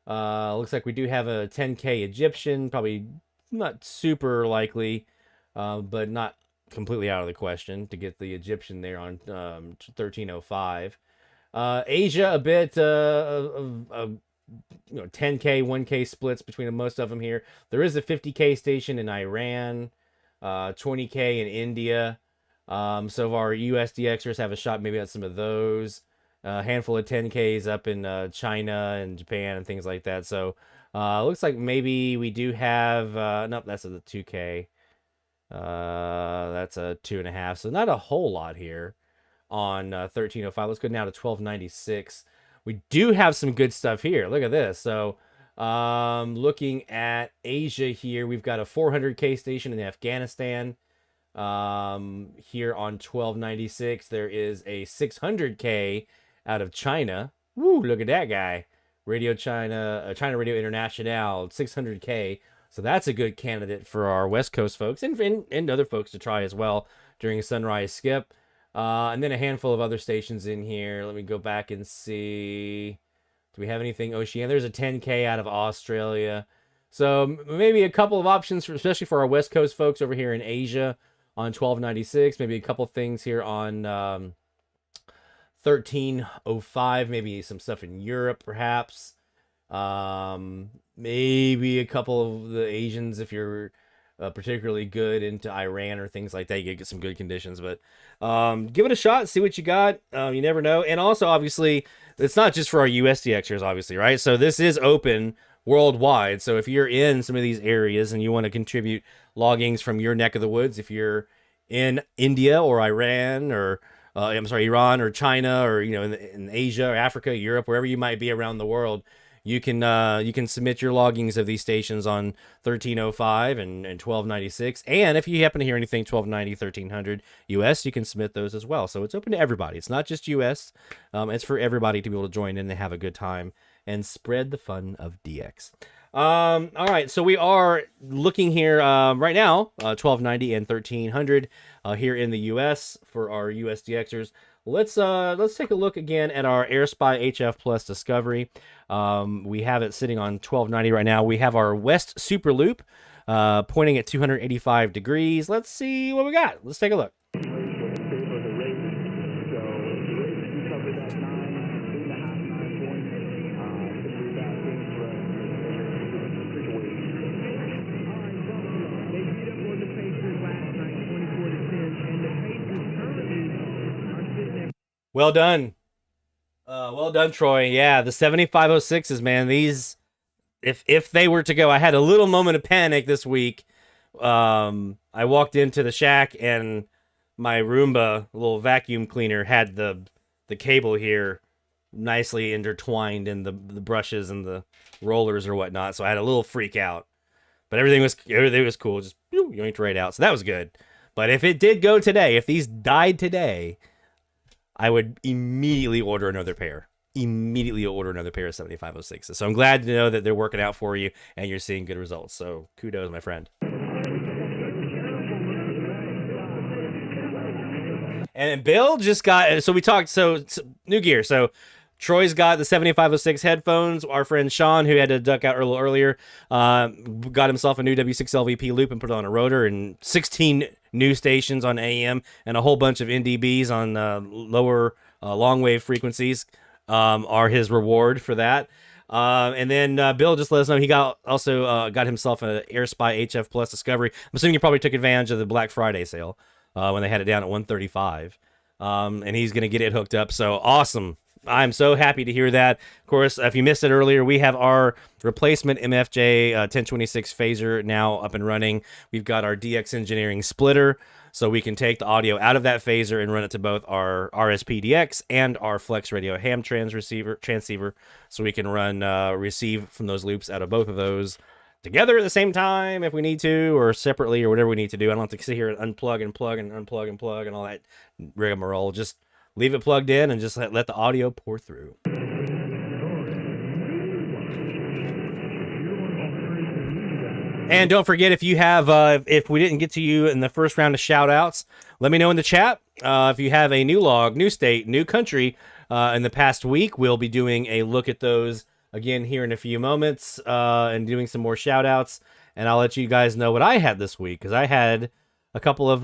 looks like we do have a 10K Egyptian, probably not super likely, but not completely out of the question to get the Egyptian there on 1305. Asia, a bit of 10K, 1K splits between most of them here. There is a 50K station in Iran, 20K in India. So our USDXers have a shot maybe at some of those. A handful of 10Ks up in China and Japan and things like that. So looks like maybe we do have, nope, that's a 2K. That's a 2.5. So not a whole lot here on 1305. Let's go now to 1296. We do have some good stuff here. Look at this. So looking at Asia here, we've got a 400K station in Afghanistan. Here on 1296, there is a 600K out of China. Woo, look at that guy. Radio China, China Radio International, 600K. So that's a good candidate for our West Coast folks and other folks to try as well during a sunrise skip. And then a handful of other stations in here. Let me go back and see. Do we have anything Oceania? There's a 10K out of Australia. So maybe a couple of options, especially for our West Coast folks over here in Asia on 1296. Maybe a couple things here on 1305. Maybe some stuff in Europe, perhaps. Maybe a couple of the Asians if you're particularly good into Iran or things like that. You get some good conditions, but give it a shot, see what you got. You never know. And also, obviously, it's not just for our USDXers, obviously, right? So this is open worldwide. So if you're in some of these areas and you want to contribute loggings from your neck of the woods, if you're in India or Iran or Iran or China or in Asia or Africa, Europe, wherever you might be around the world, you can submit your loggings of these stations on 1305 and 1296. And if you happen to hear anything 1290, 1300 US, you can submit those as well. So it's open to everybody. It's not just US. It's for everybody to be able to join in and have a good time and spread the fun of DX. All right, so we are looking here right now, 1290 and 1300 here in the US for our USDXers. Let's take a look again at our AirSpy HF Plus Discovery. We have it sitting on 1290 right now. We have our West Superloop pointing at 285 degrees. Let's see what we got. Let's take a look. Well done. Well done, Troy. Yeah, the 7506s, man. These, if they were to go, I had a little moment of panic this week. I walked into the shack and my Roomba, little vacuum cleaner, had the cable here nicely intertwined in the brushes and the rollers or whatnot. So I had a little freak out, but everything was cool. Just yoinked right out. So that was good. But if it did go today, if these died today, I would immediately order another pair. Immediately order another pair of 7506s. So I'm glad to know that they're working out for you and you're seeing good results. So kudos, my friend. And Bill just got, so we talked, so new gear. So Troy's got the 7506 headphones. Our friend Sean, who had to duck out a little earlier, got himself a new W6LVP loop and put on a rotor, and 16 new stations on AM and a whole bunch of NDBs on lower long wave frequencies are his reward for that. And then Bill just let us know he got himself an AirSpy HF Plus Discovery. I'm assuming he probably took advantage of the Black Friday sale when they had it down at $135, and he's going to get it hooked up. So awesome. I'm so happy to hear that. Of course, if you missed it earlier, we have our replacement MFJ-1026 Phaser now up and running. We've got our DX Engineering splitter, so we can take the audio out of that phaser and run it to both our RSP-DX and our FlexRadio ham transceiver, so we can run receive from those loops out of both of those together at the same time if we need to, or separately, or whatever we need to do. I don't have to sit here and unplug and plug and unplug and plug and all that rigmarole. Just leave it plugged in and just let the audio pour through. And don't forget, if you have, if we didn't get to you in the first round of shout outs, let me know in the chat. If you have a new log, new state, new country in the past week, we'll be doing a look at those again here in a few moments and doing some more shout outs. And I'll let you guys know what I had this week, because I had a couple of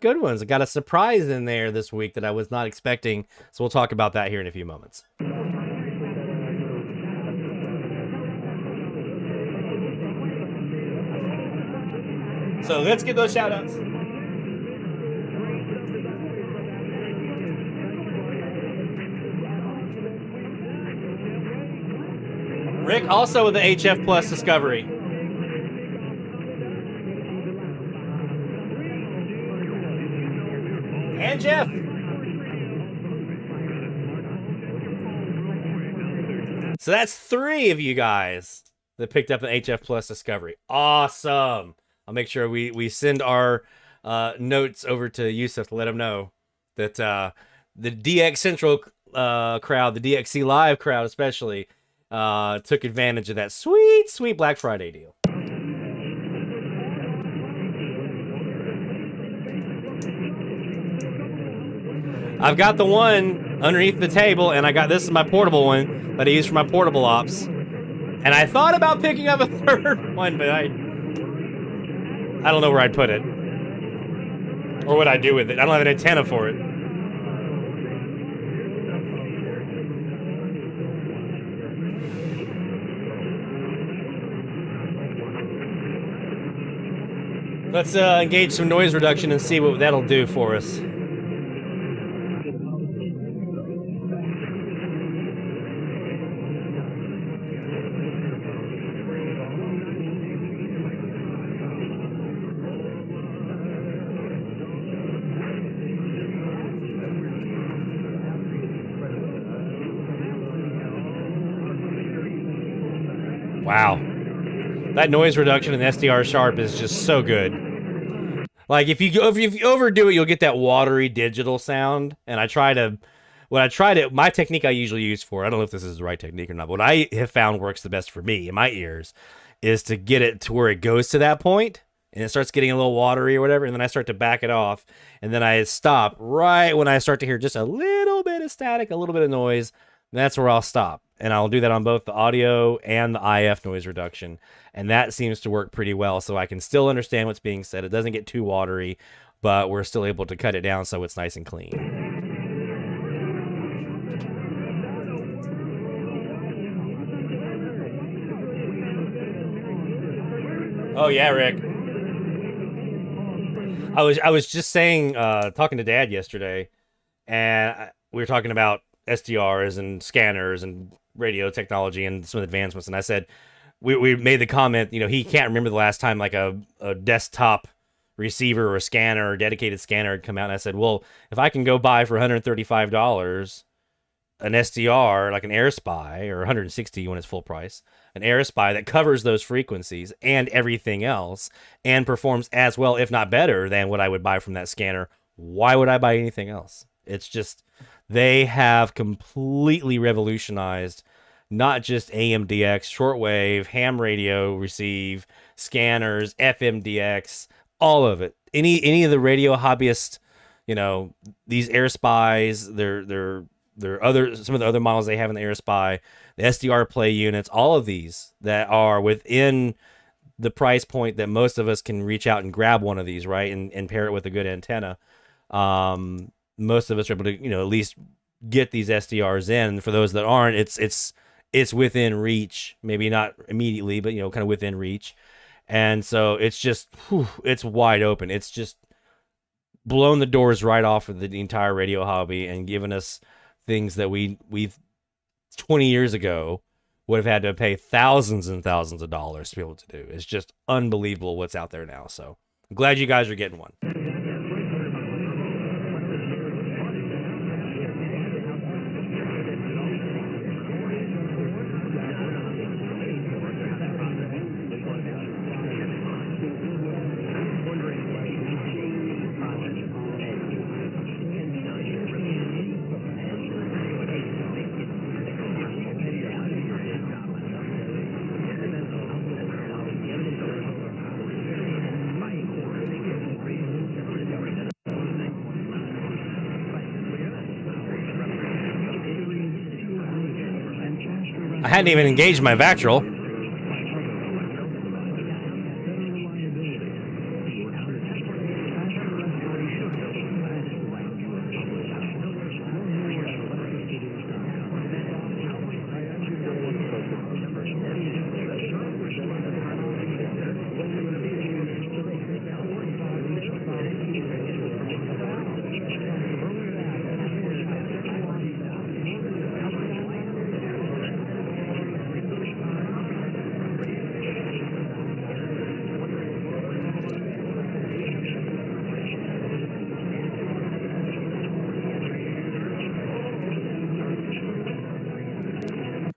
good ones. I got a surprise in there this week that I was not expecting. So we'll talk about that here in a few moments. So let's get those shout outs. Rick also with the HF Plus Discovery. And Jeff. So that's 3 of you guys that picked up an HF Plus Discovery. Awesome. I'll make sure we send our notes over to Yusuf to let him know that the DX Central crowd, the DXC Live crowd especially, took advantage of that sweet Black Friday deal. I've got the one underneath the table, and I got this is my portable one that I use for my portable ops. And I thought about picking up a third one, but I don't know where I'd put it. Or what I'd do with it. I don't have an antenna for it. Let's engage some noise reduction and see what that'll do for us. Wow. That noise reduction in the SDR Sharp is just so good. Like if you overdo it, you'll get that watery digital sound. And my technique I usually use for, I don't know if this is the right technique or not, but what I have found works the best for me in my ears is to get it to where it goes to that point and it starts getting a little watery or whatever. And then I start to back it off. And then I stop right when I start to hear just a little bit of static, a little bit of noise. That's where I'll stop. And I'll do that on both the audio and the IF noise reduction. And that seems to work pretty well. So I can still understand what's being said. It doesn't get too watery, but we're still able to cut it down so it's nice and clean. Oh yeah, Rick. I was just saying, talking to Dad yesterday, and we were talking about SDRs and scanners and radio technology and some advancements, and I said we made the comment, he can't remember the last time like a desktop receiver or a scanner or dedicated scanner had come out. And I said, well, if I can go buy for $135 an SDR like an AirSpy, or $160 when it's full price, an AirSpy that covers those frequencies and everything else and performs as well, if not better, than what I would buy from that scanner, why would I buy anything else? It's just, they have completely revolutionized not just AMDX, shortwave, ham radio receive, scanners, FMDX, all of it. Any of the radio hobbyists, these AirSpys, some of the other models they have in the AirSpy, the SDR play units, all of these that are within the price point that most of us can reach out and grab one of these, right, and pair it with a good antenna. Most of us are able to, at least get these SDRs in. For those that aren't, it's within reach, maybe not immediately, but kind of within reach. And so it's just, it's wide open. It's just blown the doors right off of the entire radio hobby and given us things that we've 20 years ago would have had to pay thousands and thousands of dollars to be able to do. It's just unbelievable what's out there now. So I'm glad you guys are getting one. I hadn't even engaged my vactrol.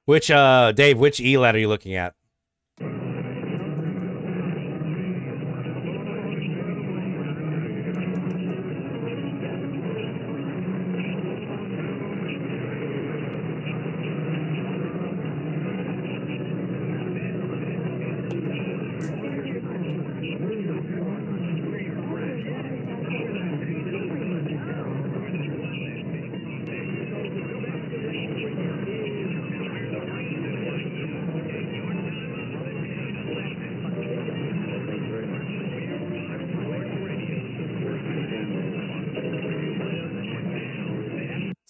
Which, Dave, which Elad are you looking at?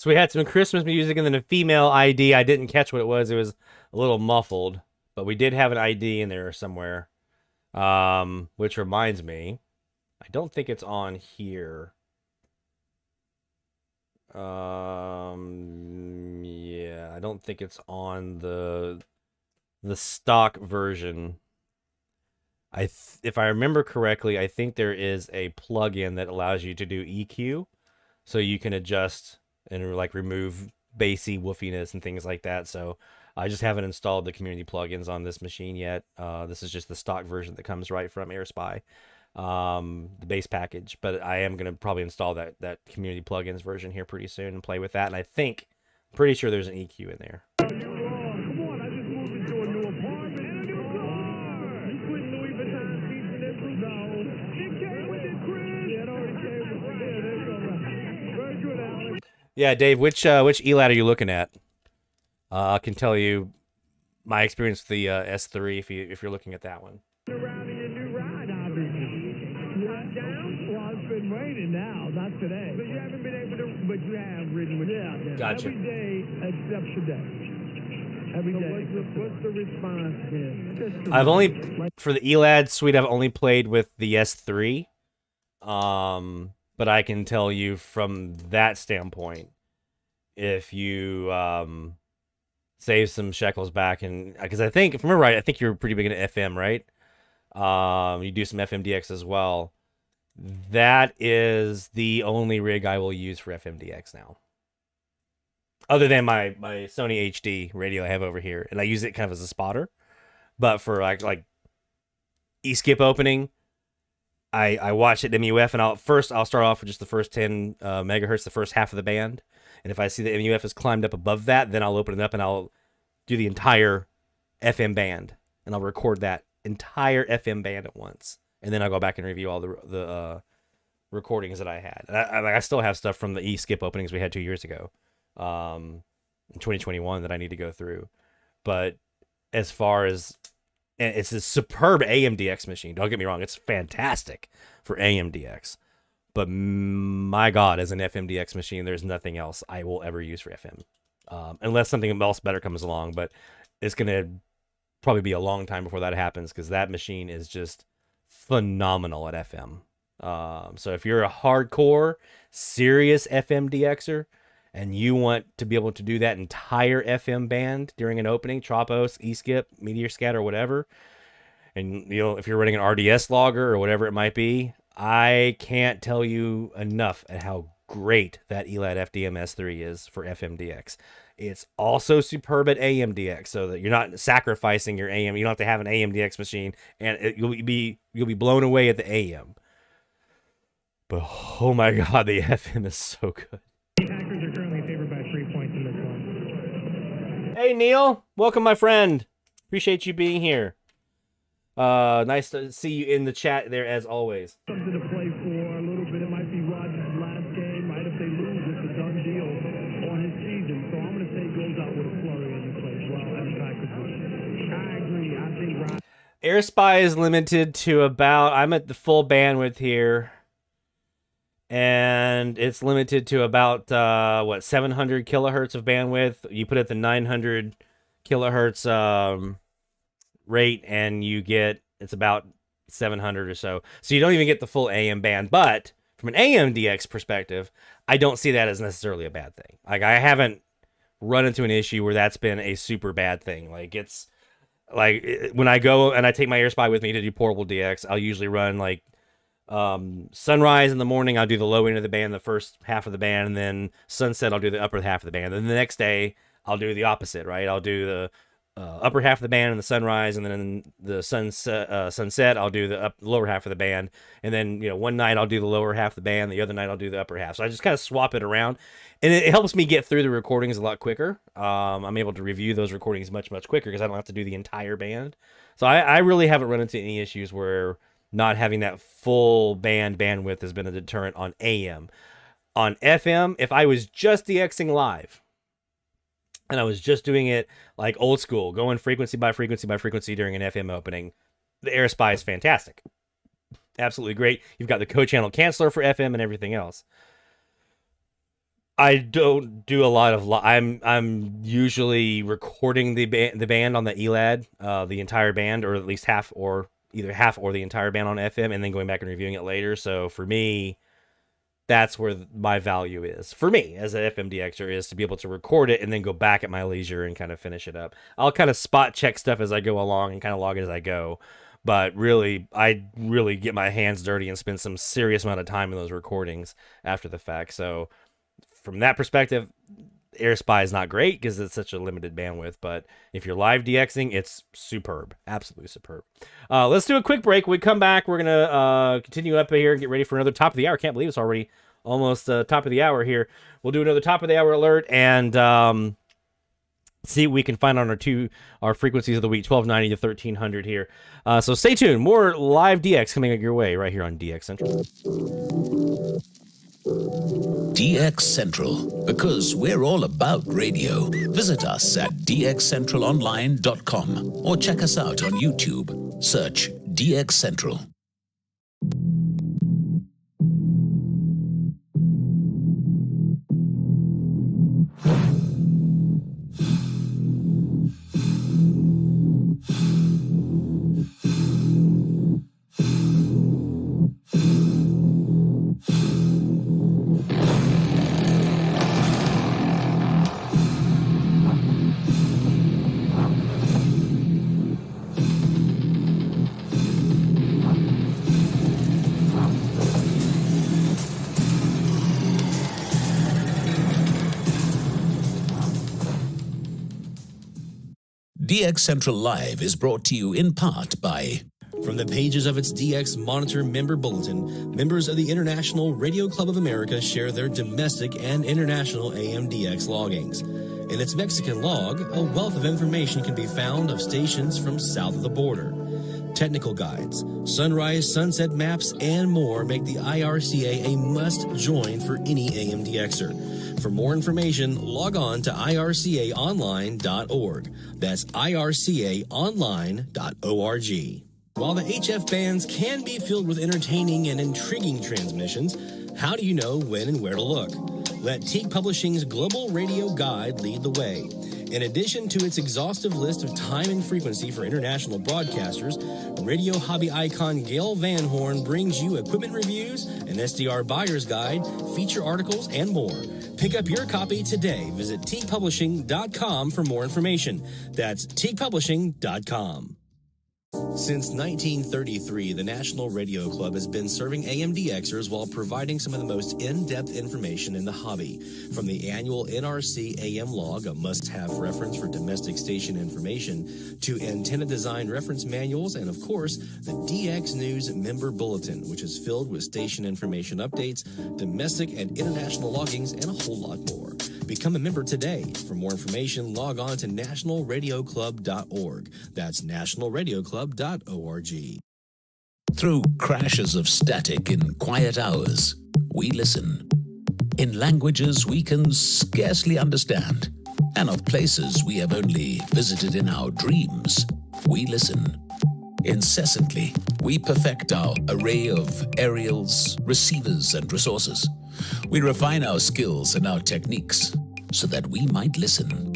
So we had some Christmas music and then a female ID. I didn't catch what it was. It was a little muffled, but we did have an ID in there somewhere. Which reminds me, I don't think it's on here. Yeah, I don't think it's on the stock version. If I remember correctly, I think there is a plugin that allows you to do EQ, so you can adjust and like remove bassy woofiness and things like that. So I just haven't installed the community plugins on this machine yet. This is just the stock version that comes right from AirSpy, the base package. But I am going to probably install that community plugins version here pretty soon and play with that. And I think, pretty sure there's an EQ in there. Yeah, Dave, which Elad are you looking at? I can tell you my experience with the S3 if you're looking at that one. Around in your new ride, obviously. Not down? Well, I've been waiting now, not today. But you haven't been able to, but you have ridden with it. Gotcha. Every day except today. Every day. What's the response here? I've only, for the Elad suite, I've only played with the S3. But I can tell you from that standpoint, if you save some shekels back, and because I think, if I remember right, I think you're pretty big into FM, right? You do some FMDX as well. That is the only rig I will use for FMDX now. Other than my Sony HD radio I have over here, and I use it kind of as a spotter. But for like E-skip opening, I watch it MUF, and I'll start off with just the first 10 megahertz, the first half of the band. And if I see the MUF has climbed up above that, then I'll open it up and I'll do the entire FM band, and I'll record that entire FM band at once. And then I'll go back and review all the recordings that I had. And I still have stuff from the E-skip openings we had 2 years ago, in 2021, that I need to go through. But as far as, and it's a superb AMDX machine. Don't get me wrong; it's fantastic for AMDX. But my God, as an FMDX machine, there's nothing else I will ever use for FM, unless something else better comes along. But it's gonna probably be a long time before that happens, because that machine is just phenomenal at FM. So if you're a hardcore, serious FMDXer, and you want to be able to do that entire FM band during an opening, Tropos, E-skip, Meteor Scatter, whatever, and if you're running an RDS logger or whatever it might be, I can't tell you enough at how great that Elad FDM-S3 is for FMDX. It's also superb at AMDX, so that you're not sacrificing your AM. You don't have to have an AMDX machine, and you'll be blown away at the AM. But oh my God, the FM is so good. Packers are currently favored by 3 points in this one. Hey, Neil. Welcome, my friend. Appreciate you being here. Nice to see you in the chat there, as always. Something to play for a little bit. It might be Rodgers' last game. Right, if they lose, it's a done deal on his season. So I'm going to say he goes out with a flurry and he plays well as Packers do. I agree. I think Rodgers. AirSpy is limited to about, I'm at the full bandwidth here, and it's limited to about 700 kilohertz of bandwidth. You put it at the 900 kilohertz rate, and you get, it's about 700 or so. So you don't even get the full AM band. But from an AMDX perspective, I don't see that as necessarily a bad thing. Like, I haven't run into an issue where that's been a super bad thing. Like, it's like when I go and I take my AirSpy with me to do portable DX, I'll usually run like sunrise in the morning. I'll do the low end of the band, the first half of the band, and then sunset I'll do the upper half of the band. And the next day I'll do the opposite, right? I'll do the upper half of the band and the sunrise, and then the sunset I'll do the lower half of the band. And then, one night I'll do the lower half of the band, the other night I'll do the upper half. So I just kind of swap it around, and it helps me get through the recordings a lot quicker. I'm able to review those recordings much quicker because I don't have to do the entire band. So I really haven't run into any issues where not having that full bandwidth has been a deterrent on AM. On FM, if I was just DXing live, and I was just doing it like old school, going frequency by frequency by frequency during an FM opening, the AirSpy is fantastic. Absolutely great. You've got the co-channel canceller for FM and everything else. I don't do a lot of. I'm usually recording the band on the Elad, the entire band, or at least half, or either half or the entire band on FM, and then going back and reviewing it later. So for me, that's where my value is. For me, as an FMDXer, is to be able to record it and then go back at my leisure and kind of finish it up. I'll kind of spot check stuff as I go along and kind of log it as I go. But really, I really get my hands dirty and spend some serious amount of time in those recordings after the fact. So from that perspective, AirSpy is not great because it's such a limited bandwidth. But if you're live DXing, it's superb. Absolutely superb. Let's do a quick break. When we come back, we're going to continue up here and get ready for another top of the hour. Can't believe it's already almost top of the hour here. We'll do another top of the hour alert and see what we can find on our frequencies of the week, 1290 to 1300 here. So stay tuned. More live DX coming your way right here on DX Central. DX Central, because we're all about radio. Visit us at dxcentralonline.com or check us out on YouTube. Search DX Central. DX Central Live is brought to you in part by... From the pages of its DX Monitor member bulletin, members of the International Radio Club of America share their domestic and international AMDX loggings. In its Mexican log, a wealth of information can be found of stations from south of the border. Technical guides, sunrise, sunset maps, and more make the IRCA a must-join for any AMDXer. For more information, log on to ircaonline.org. That's ircaonline.org. While the HF bands can be filled with entertaining and intriguing transmissions, how do you know when and where to look? Let Teague Publishing's Global Radio Guide lead the way. In addition to its exhaustive list of time and frequency for international broadcasters, radio hobby icon Gail Van Horn brings you equipment reviews, an SDR buyer's guide, feature articles, and more. Pick up your copy today. Visit teaguepublishing.com for more information. That's teaguepublishing.com. Since 1933, the National Radio Club has been serving AMDXers while providing some of the most in-depth information in the hobby. From the annual NRC AM log, a must-have reference for domestic station information, to antenna design reference manuals, and of course, the DX News member bulletin, which is filled with station information updates, domestic and international loggings, and a whole lot more. Become a member today. For more information, log on to nationalradioclub.org. That's nationalradioclub.org. Through crashes of static in quiet hours, we listen. In languages we can scarcely understand, and of places we have only visited in our dreams, we listen. Incessantly, we perfect our array of aerials, receivers, and resources. We refine our skills and our techniques so that we might listen.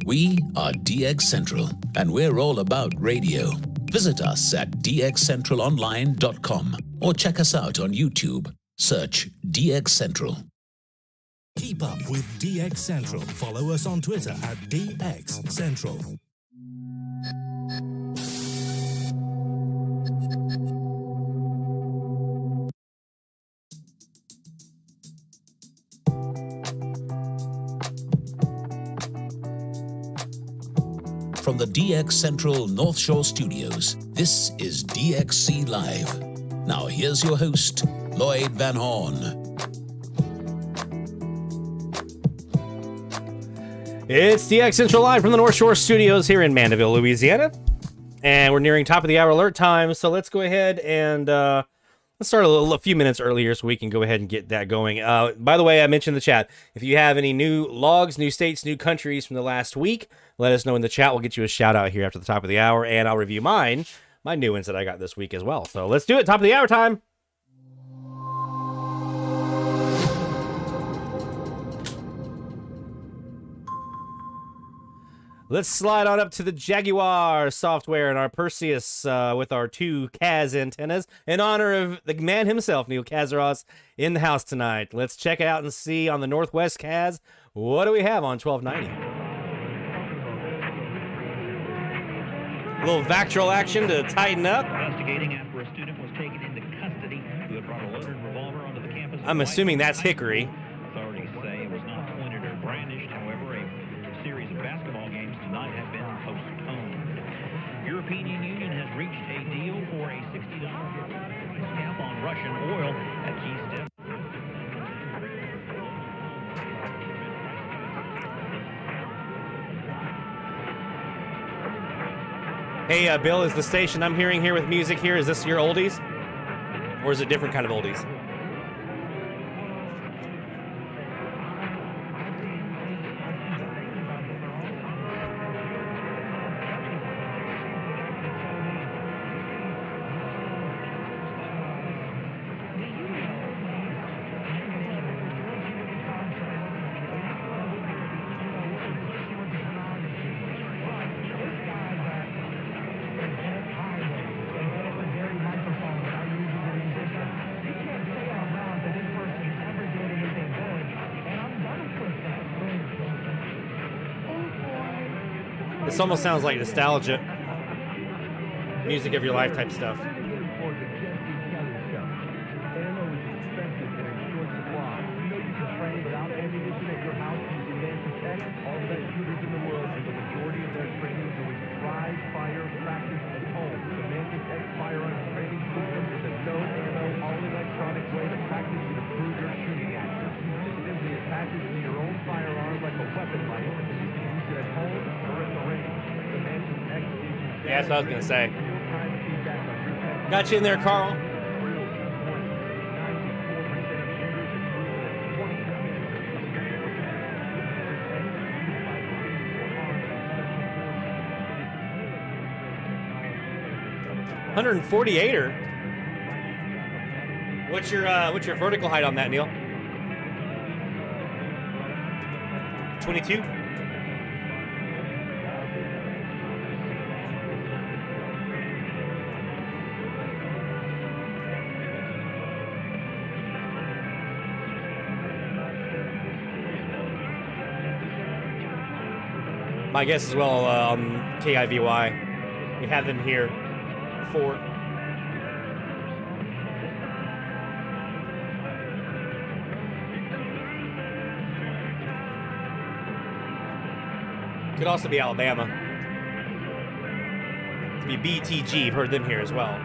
We are DX Central, and we're all about radio. Visit us at dxcentralonline.com or check us out on YouTube. Search DX Central. Keep up with DX Central. Follow us on Twitter at DX Central. From the DX Central North Shore Studios, this is DXC Live. Now here's your host, Lloyd Van Horn. It's DX Central Live from the North Shore Studios here in Mandeville, Louisiana. And we're nearing top of the hour alert time, so let's go ahead and let's start a few minutes earlier so we can go ahead and get that going. By the way, I mentioned in the chat, if you have any new logs, new states, new countries from the last week, let us know in the chat. We'll get you a shout out here after the top of the hour, and I'll review my new ones that I got this week as well. So let's do it. Top of the hour time. Let's slide on up to the Jaguar software and our Perseus with our 2 Kaz antennas in honor of the man himself, Neil Kazaros, in the house tonight. Let's check it out and see on the Northwest Kaz, what do we have on 1290? A little vactrol action to tighten up. Investigating after a student was taken into custody who had brought a loaded revolver onto the campus. I'm assuming that's Hickory. Authorities say it was not pointed or brandished. However, a series of basketball games tonight have been postponed. European Union has reached a deal for a $60 cap on Russian oil at key step. Hey, Bill, is the station I'm hearing here with music here, is this your oldies? Or is it different kind of oldies? This almost sounds like nostalgia. Music of your life type stuff. Yeah, that's what I was going to say. Got you in there, Carl. $148er. What's your vertical height on that, Neil? 22? My guess as well on KIVY. We have them here for. Could also be Alabama. It could be BTG. I've heard them here as well.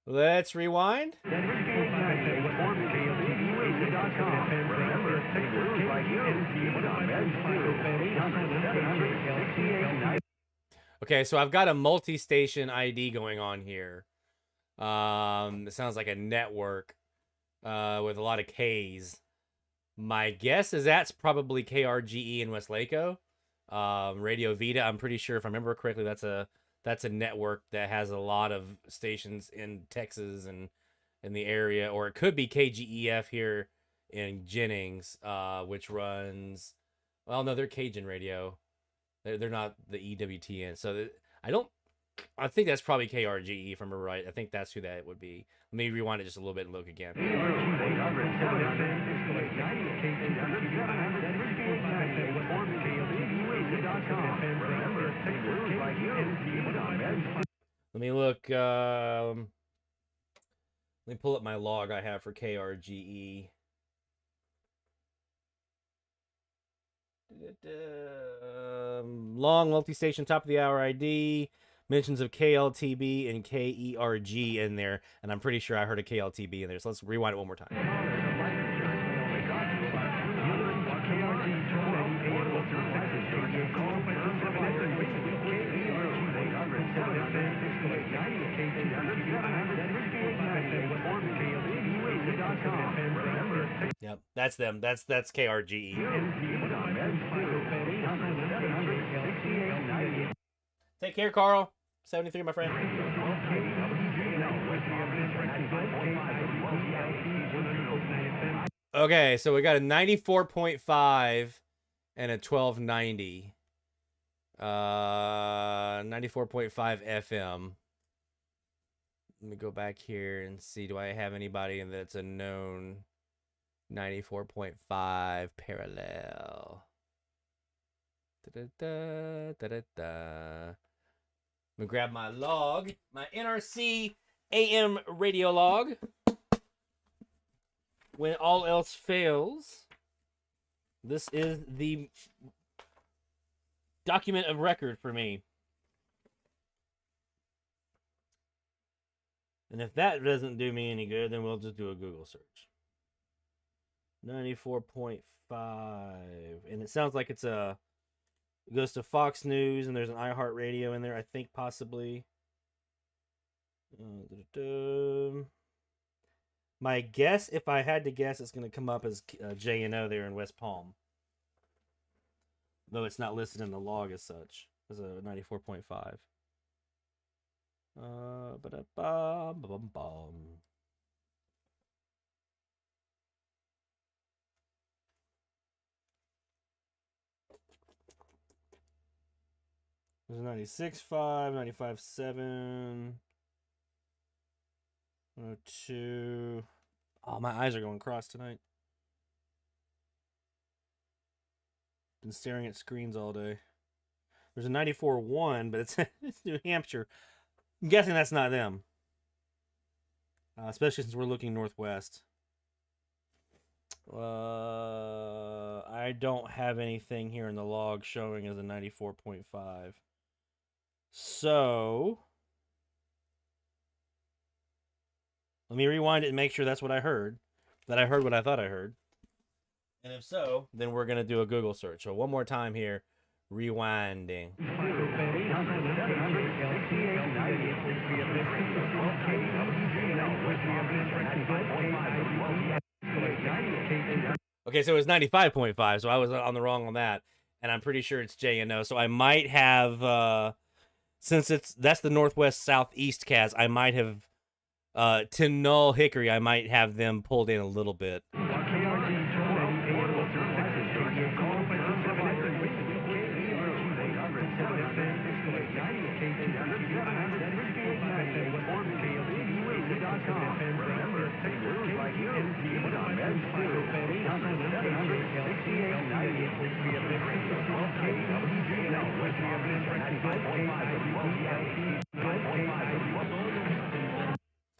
Let's rewind. Okay, so I've got a multi-station ID going on here. It sounds like a network with a lot of Ks. My guess is that's probably KRGE in Westlake. Radio Vita, I'm pretty sure, if I remember correctly, that's a network that has a lot of stations in Texas and in the area, or it could be KGEF here in Jennings, which runs, well, no, they're Cajun radio. They're not the EWTN. So I think that's probably KRGE, if I'm right. I think that's who that would be. Let me rewind it just a little bit and look again. Let me look. Let me pull up my log I have for KRGE. Long multi-station top of the hour ID, mentions of KLTB and KERG in there, and I'm pretty sure I heard a KLTB in there. So let's rewind it one more time. Yep, that's them. That's KRGE. Take care, Carl. 73, my friend. Okay, so we got a 94.5 and a 1290. 94.5 FM. Let me go back here and see. Do I have anybody that's a known 94.5 parallel? Let me grab my log, my NRC AM radio log. When all else fails, this is the document of record for me. And if that doesn't do me any good, then we'll just do a Google search. 94.5. And it sounds like it goes to Fox News, and there's an iHeartRadio in there, I think, possibly. My guess, if I had to guess, it's going to come up as J&O there in West Palm. Though it's not listed in the log as such, as a 94.5. There's 96.5, 95.7, 102. Oh, my eyes are going cross tonight. Been staring at screens all day. There's a 94.1, but it's New Hampshire. I'm guessing that's not them. Especially since we're looking northwest. I don't have anything here in the log showing as a 94.5. So let me rewind it and make sure that's what I heard. That I heard what I thought I heard. And if so, then we're going to do a Google search. So one more time here. Rewinding. Okay, so it was 95.5, so I was on the wrong on that. And I'm pretty sure it's J&O. So I might have, since that's the northwest southeast cast, I might have, to null Hickory, I might have them pulled in a little bit.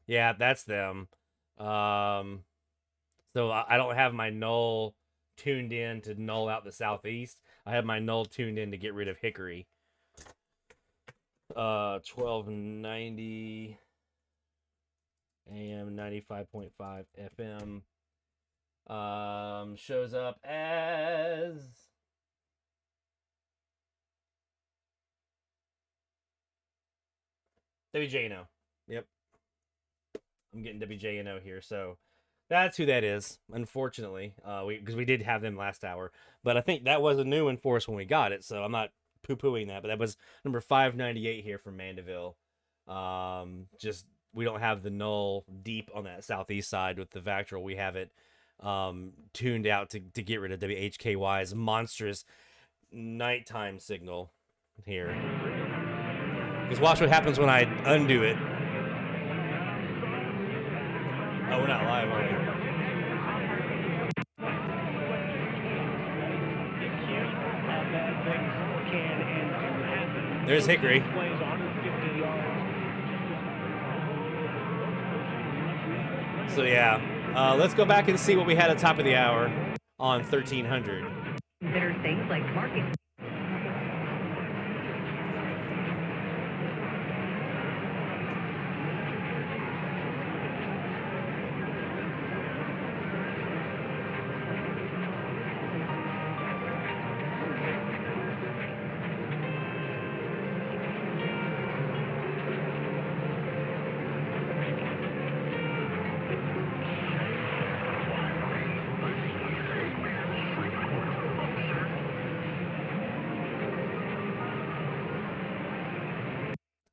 Yeah, that's them. So I don't have my null tuned in to null out the southeast. I have my null tuned in to get rid of Hickory. 1290 AM 95.5 FM. Shows up as WJNO. Yep. I'm getting WJNO here, so that's who that is, unfortunately, because we did have them last hour. But I think that was a new one for us when we got it, so I'm not poo-pooing that. But that was number 598 here from Mandeville. Just we don't have the null deep on that southeast side with the vactrol. We have it tuned out to get rid of WHKY's monstrous nighttime signal here. Because watch what happens when I undo it. Oh, we're not live, are we? There's Hickory. So yeah, let's go back and see what we had at the top of the hour on 1300. Consider things like market.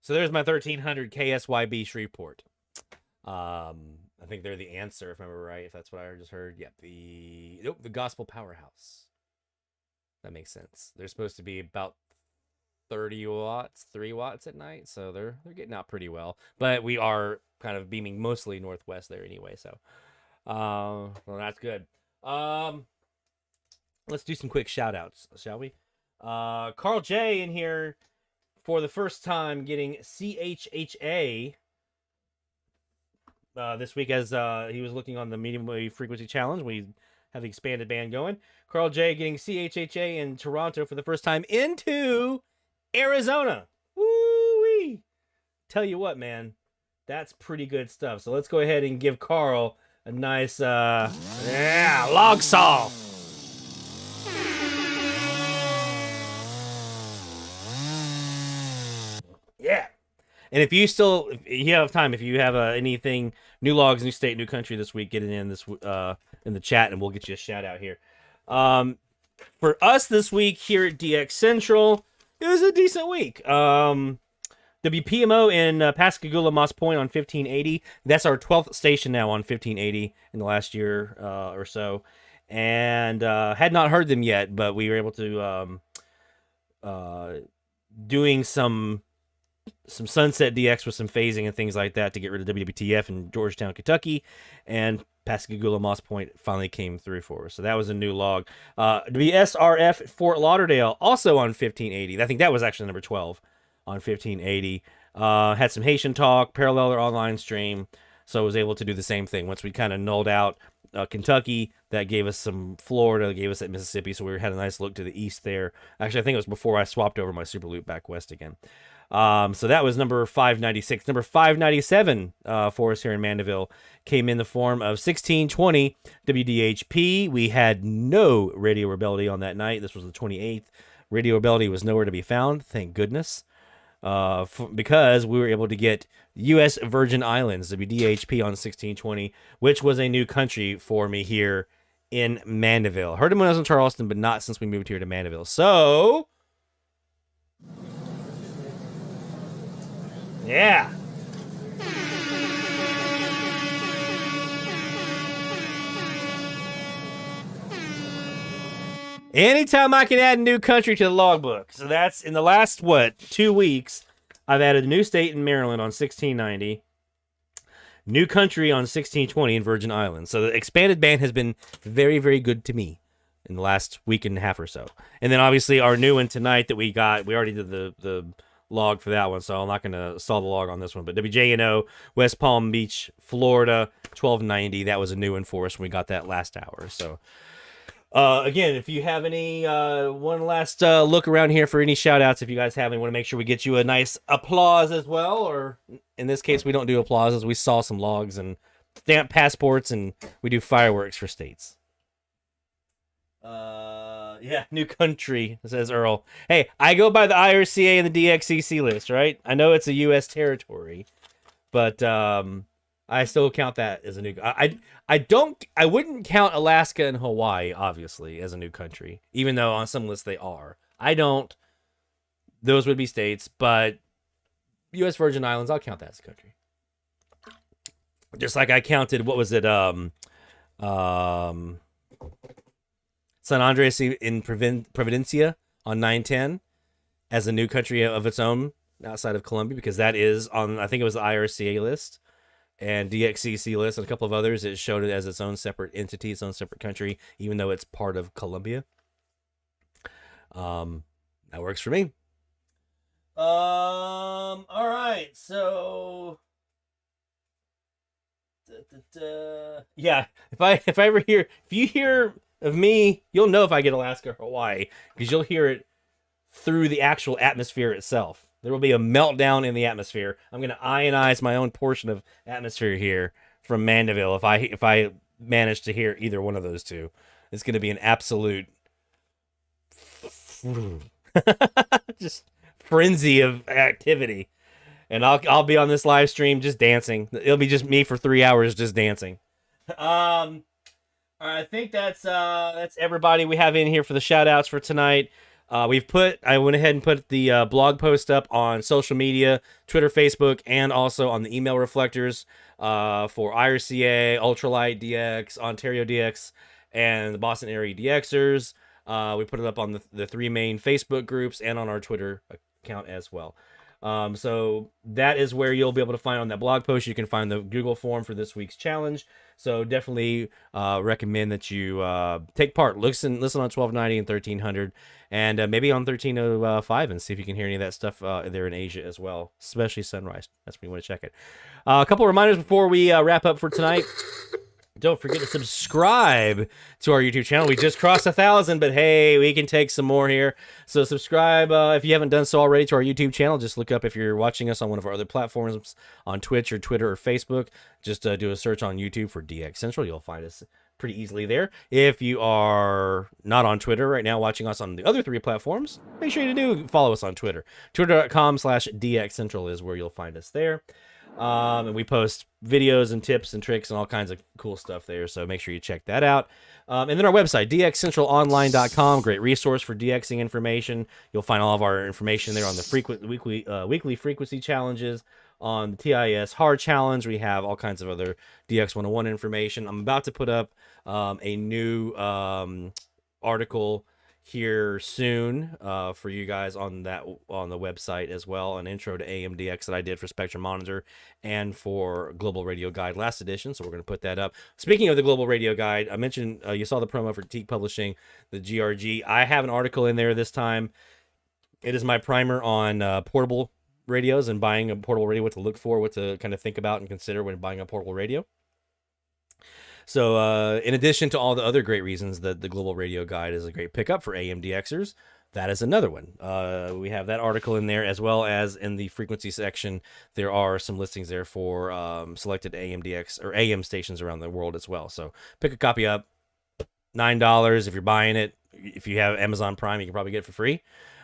So there's my 1300 KSYB Shreveport. I think they're the answer, if I remember right, if that's what I just heard. Yep, the Gospel Powerhouse. That makes sense. They're supposed to be about 30 watts, 3 watts at night, so they're getting out pretty well. But we are kind of beaming mostly northwest there anyway, so well, that's good. Let's do some quick shout outs, shall we? Carl J in here for the first time getting CHHA this week as he was looking on the medium wave frequency challenge. We have the expanded band going. Carl J getting CHHA in Toronto for the first time into Arizona. Woo-wee! Tell you what, man, that's pretty good stuff. So let's go ahead and give Carl a nice log saw. Yeah. And if you have time, if you have anything, new logs, new state, new country this week, get it in this in the chat, and we'll get you a shout out here. For us this week here at DX Central, it was a decent week. WPMO in Pascagoula, Moss Point on 1580. That's our 12th station now on 1580 in the last year or so. And had not heard them yet, but we were able to doing some Sunset DX with some phasing and things like that to get rid of WWTF in Georgetown, Kentucky, and Pascagoula Moss Point finally came through for us. So that was a new log. WSRF Fort Lauderdale also on 1580. I think that was actually number 12 on 1580. Had some Haitian talk, parallel their online stream, so I was able to do the same thing. Once we kind of nulled out Kentucky, that gave us some Florida, gave us that Mississippi, so we had a nice look to the east there. Actually, I think it was before I swapped over my Superloop back west again. So that was number 596. Number 597 for us here in Mandeville came in the form of 1620 WDHP. We had no radio rebellion on that night. This was the 28th. Radio rebellion was nowhere to be found, thank goodness, because we were able to get U.S. Virgin Islands, WDHP on 1620, which was a new country for me here in Mandeville. Heard him when I was in Charleston, but not since we moved here to Mandeville. So yeah. Anytime I can add a new country to the logbook. So that's in the last, 2 weeks, I've added a new state in Maryland on 1690, new country on 1620 in Virgin Islands. So the expanded band has been very, very good to me in the last week and a half or so. And then obviously our new one tonight that we got, we already did the log for that one, so I'm not going to solve the log on this one. But WJNO, West Palm Beach, Florida, 1290. That was a new one for us when we got that last hour. So again, if you have any one last look around here for any shout outs, if you guys have any, want to make sure we get you a nice applause as well, or in this case we don't do applauses, we saw some logs and stamp passports, and we do fireworks for states. Yeah, new country, says Earl. Hey, I go by the IRCA and the DXCC list, right? I know it's a U.S. territory, but I still count that as a new. I wouldn't count Alaska and Hawaii, obviously, as a new country, even though on some lists they are. I don't. Those would be states, but U.S. Virgin Islands, I'll count that as a country. Just like I counted, what was it? San Andres in Providencia on 910 as a new country of its own outside of Colombia, because that is on, I think it was the IRCA list and DXCC list and a couple of others. It showed it as its own separate entity, its own separate country, even though it's part of Colombia. That works for me. All right, so Yeah, if you hear of me, you'll know if I get Alaska or Hawaii, because you'll hear it through the actual atmosphere itself. There will be a meltdown in the atmosphere. I'm going to ionize my own portion of atmosphere here from Mandeville if I manage to hear either one of those two. It's going to be an absolute just frenzy of activity. And I'll be on this live stream just dancing. It'll be just me for 3 hours just dancing. I think that's everybody we have in here for the shout outs for tonight. I went ahead and put the blog post up on social media, Twitter, Facebook, and also on the email reflectors for IRCA, Ultralight DX, Ontario DX, and the Boston area DXers. We put it up on the three main Facebook groups and on our Twitter account as well. So that is where you'll be able to find on that blog post. You can find the Google form for this week's challenge. So definitely recommend that you take part. Listen on 1290 and 1300, and maybe on 1305, and see if you can hear any of that stuff there in Asia as well, especially Sunrise. That's where you want to check it. A couple of reminders before we wrap up for tonight. Don't forget to subscribe to our YouTube channel. We just crossed 1,000, but hey, we can take some more here. So subscribe if you haven't done so already to our YouTube channel. Just look up if you're watching us on one of our other platforms on Twitch or Twitter or Facebook. Just do a search on YouTube for DX Central. You'll find us pretty easily there. If you are not on Twitter right now, watching us on the other three platforms, make sure you do follow us on Twitter. Twitter.com/DX Central is where you'll find us there. And we post videos and tips and tricks and all kinds of cool stuff there, so make sure you check that out. And then our website, dxcentralonline.com, great resource for DXing information. You'll find all of our information there on the weekly frequency challenges, on the TIS hard challenge. We have all kinds of other DX 101 information. I'm about to put up a new article here soon for you guys on the website as well, an intro to AMDX that I did for Spectrum Monitor and for Global Radio Guide last edition, so we're going to put that up. Speaking of the Global Radio Guide, I mentioned you saw the promo for Teak Publishing, the GRG. I have an article in there this time. It is my primer on portable radios and buying a portable radio, what to look for, what to kind of think about and consider when buying a portable radio. So in addition to all the other great reasons that the Global Radio Guide is a great pickup for AMDXers, that is another one. We have that article in there, as well as in the frequency section, there are some listings there for selected AMDX or AM stations around the world as well. So pick a copy up, $9 if you're buying it. If you have Amazon Prime, you can probably get it for free.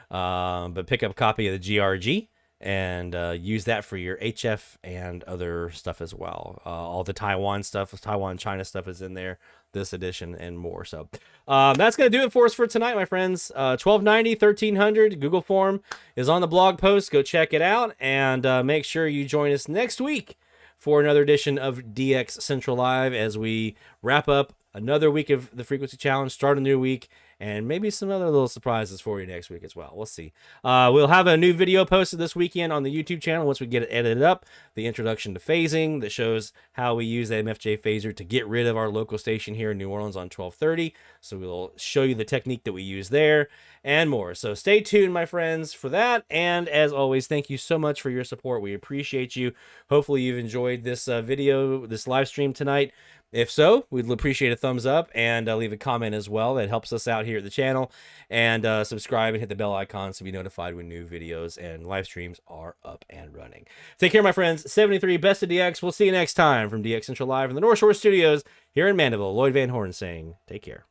But pick up a copy of the GRG and use that for your HF and other stuff as well. All the Taiwan stuff, China stuff is in there, this edition and more. So that's going to do it for us for tonight, my friends. 1290, 1300, Google form is on the blog post. Go check it out, and make sure you join us next week for another edition of DX Central Live as we wrap up another week of the Frequency Challenge, start a new week, and maybe some other little surprises for you next week as well. We'll see. We'll have a new video posted this weekend on the YouTube channel once we get it edited up. The introduction to phasing that shows how we use the MFJ phaser to get rid of our local station here in New Orleans on 1230. So we'll show you the technique that we use there and more. So stay tuned, my friends, for that. And as always, thank you so much for your support. We appreciate you. Hopefully you've enjoyed this video, this live stream tonight. If so, we'd appreciate a thumbs up and leave a comment as well. That helps us out here at the channel. And subscribe and hit the bell icon to be notified when new videos and live streams are up and running. Take care, my friends. 73 Best of DX. We'll see you next time from DX Central Live in the North Shore Studios here in Mandeville. Lloyd Van Horn saying, take care.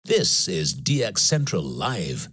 This is DX Central Live.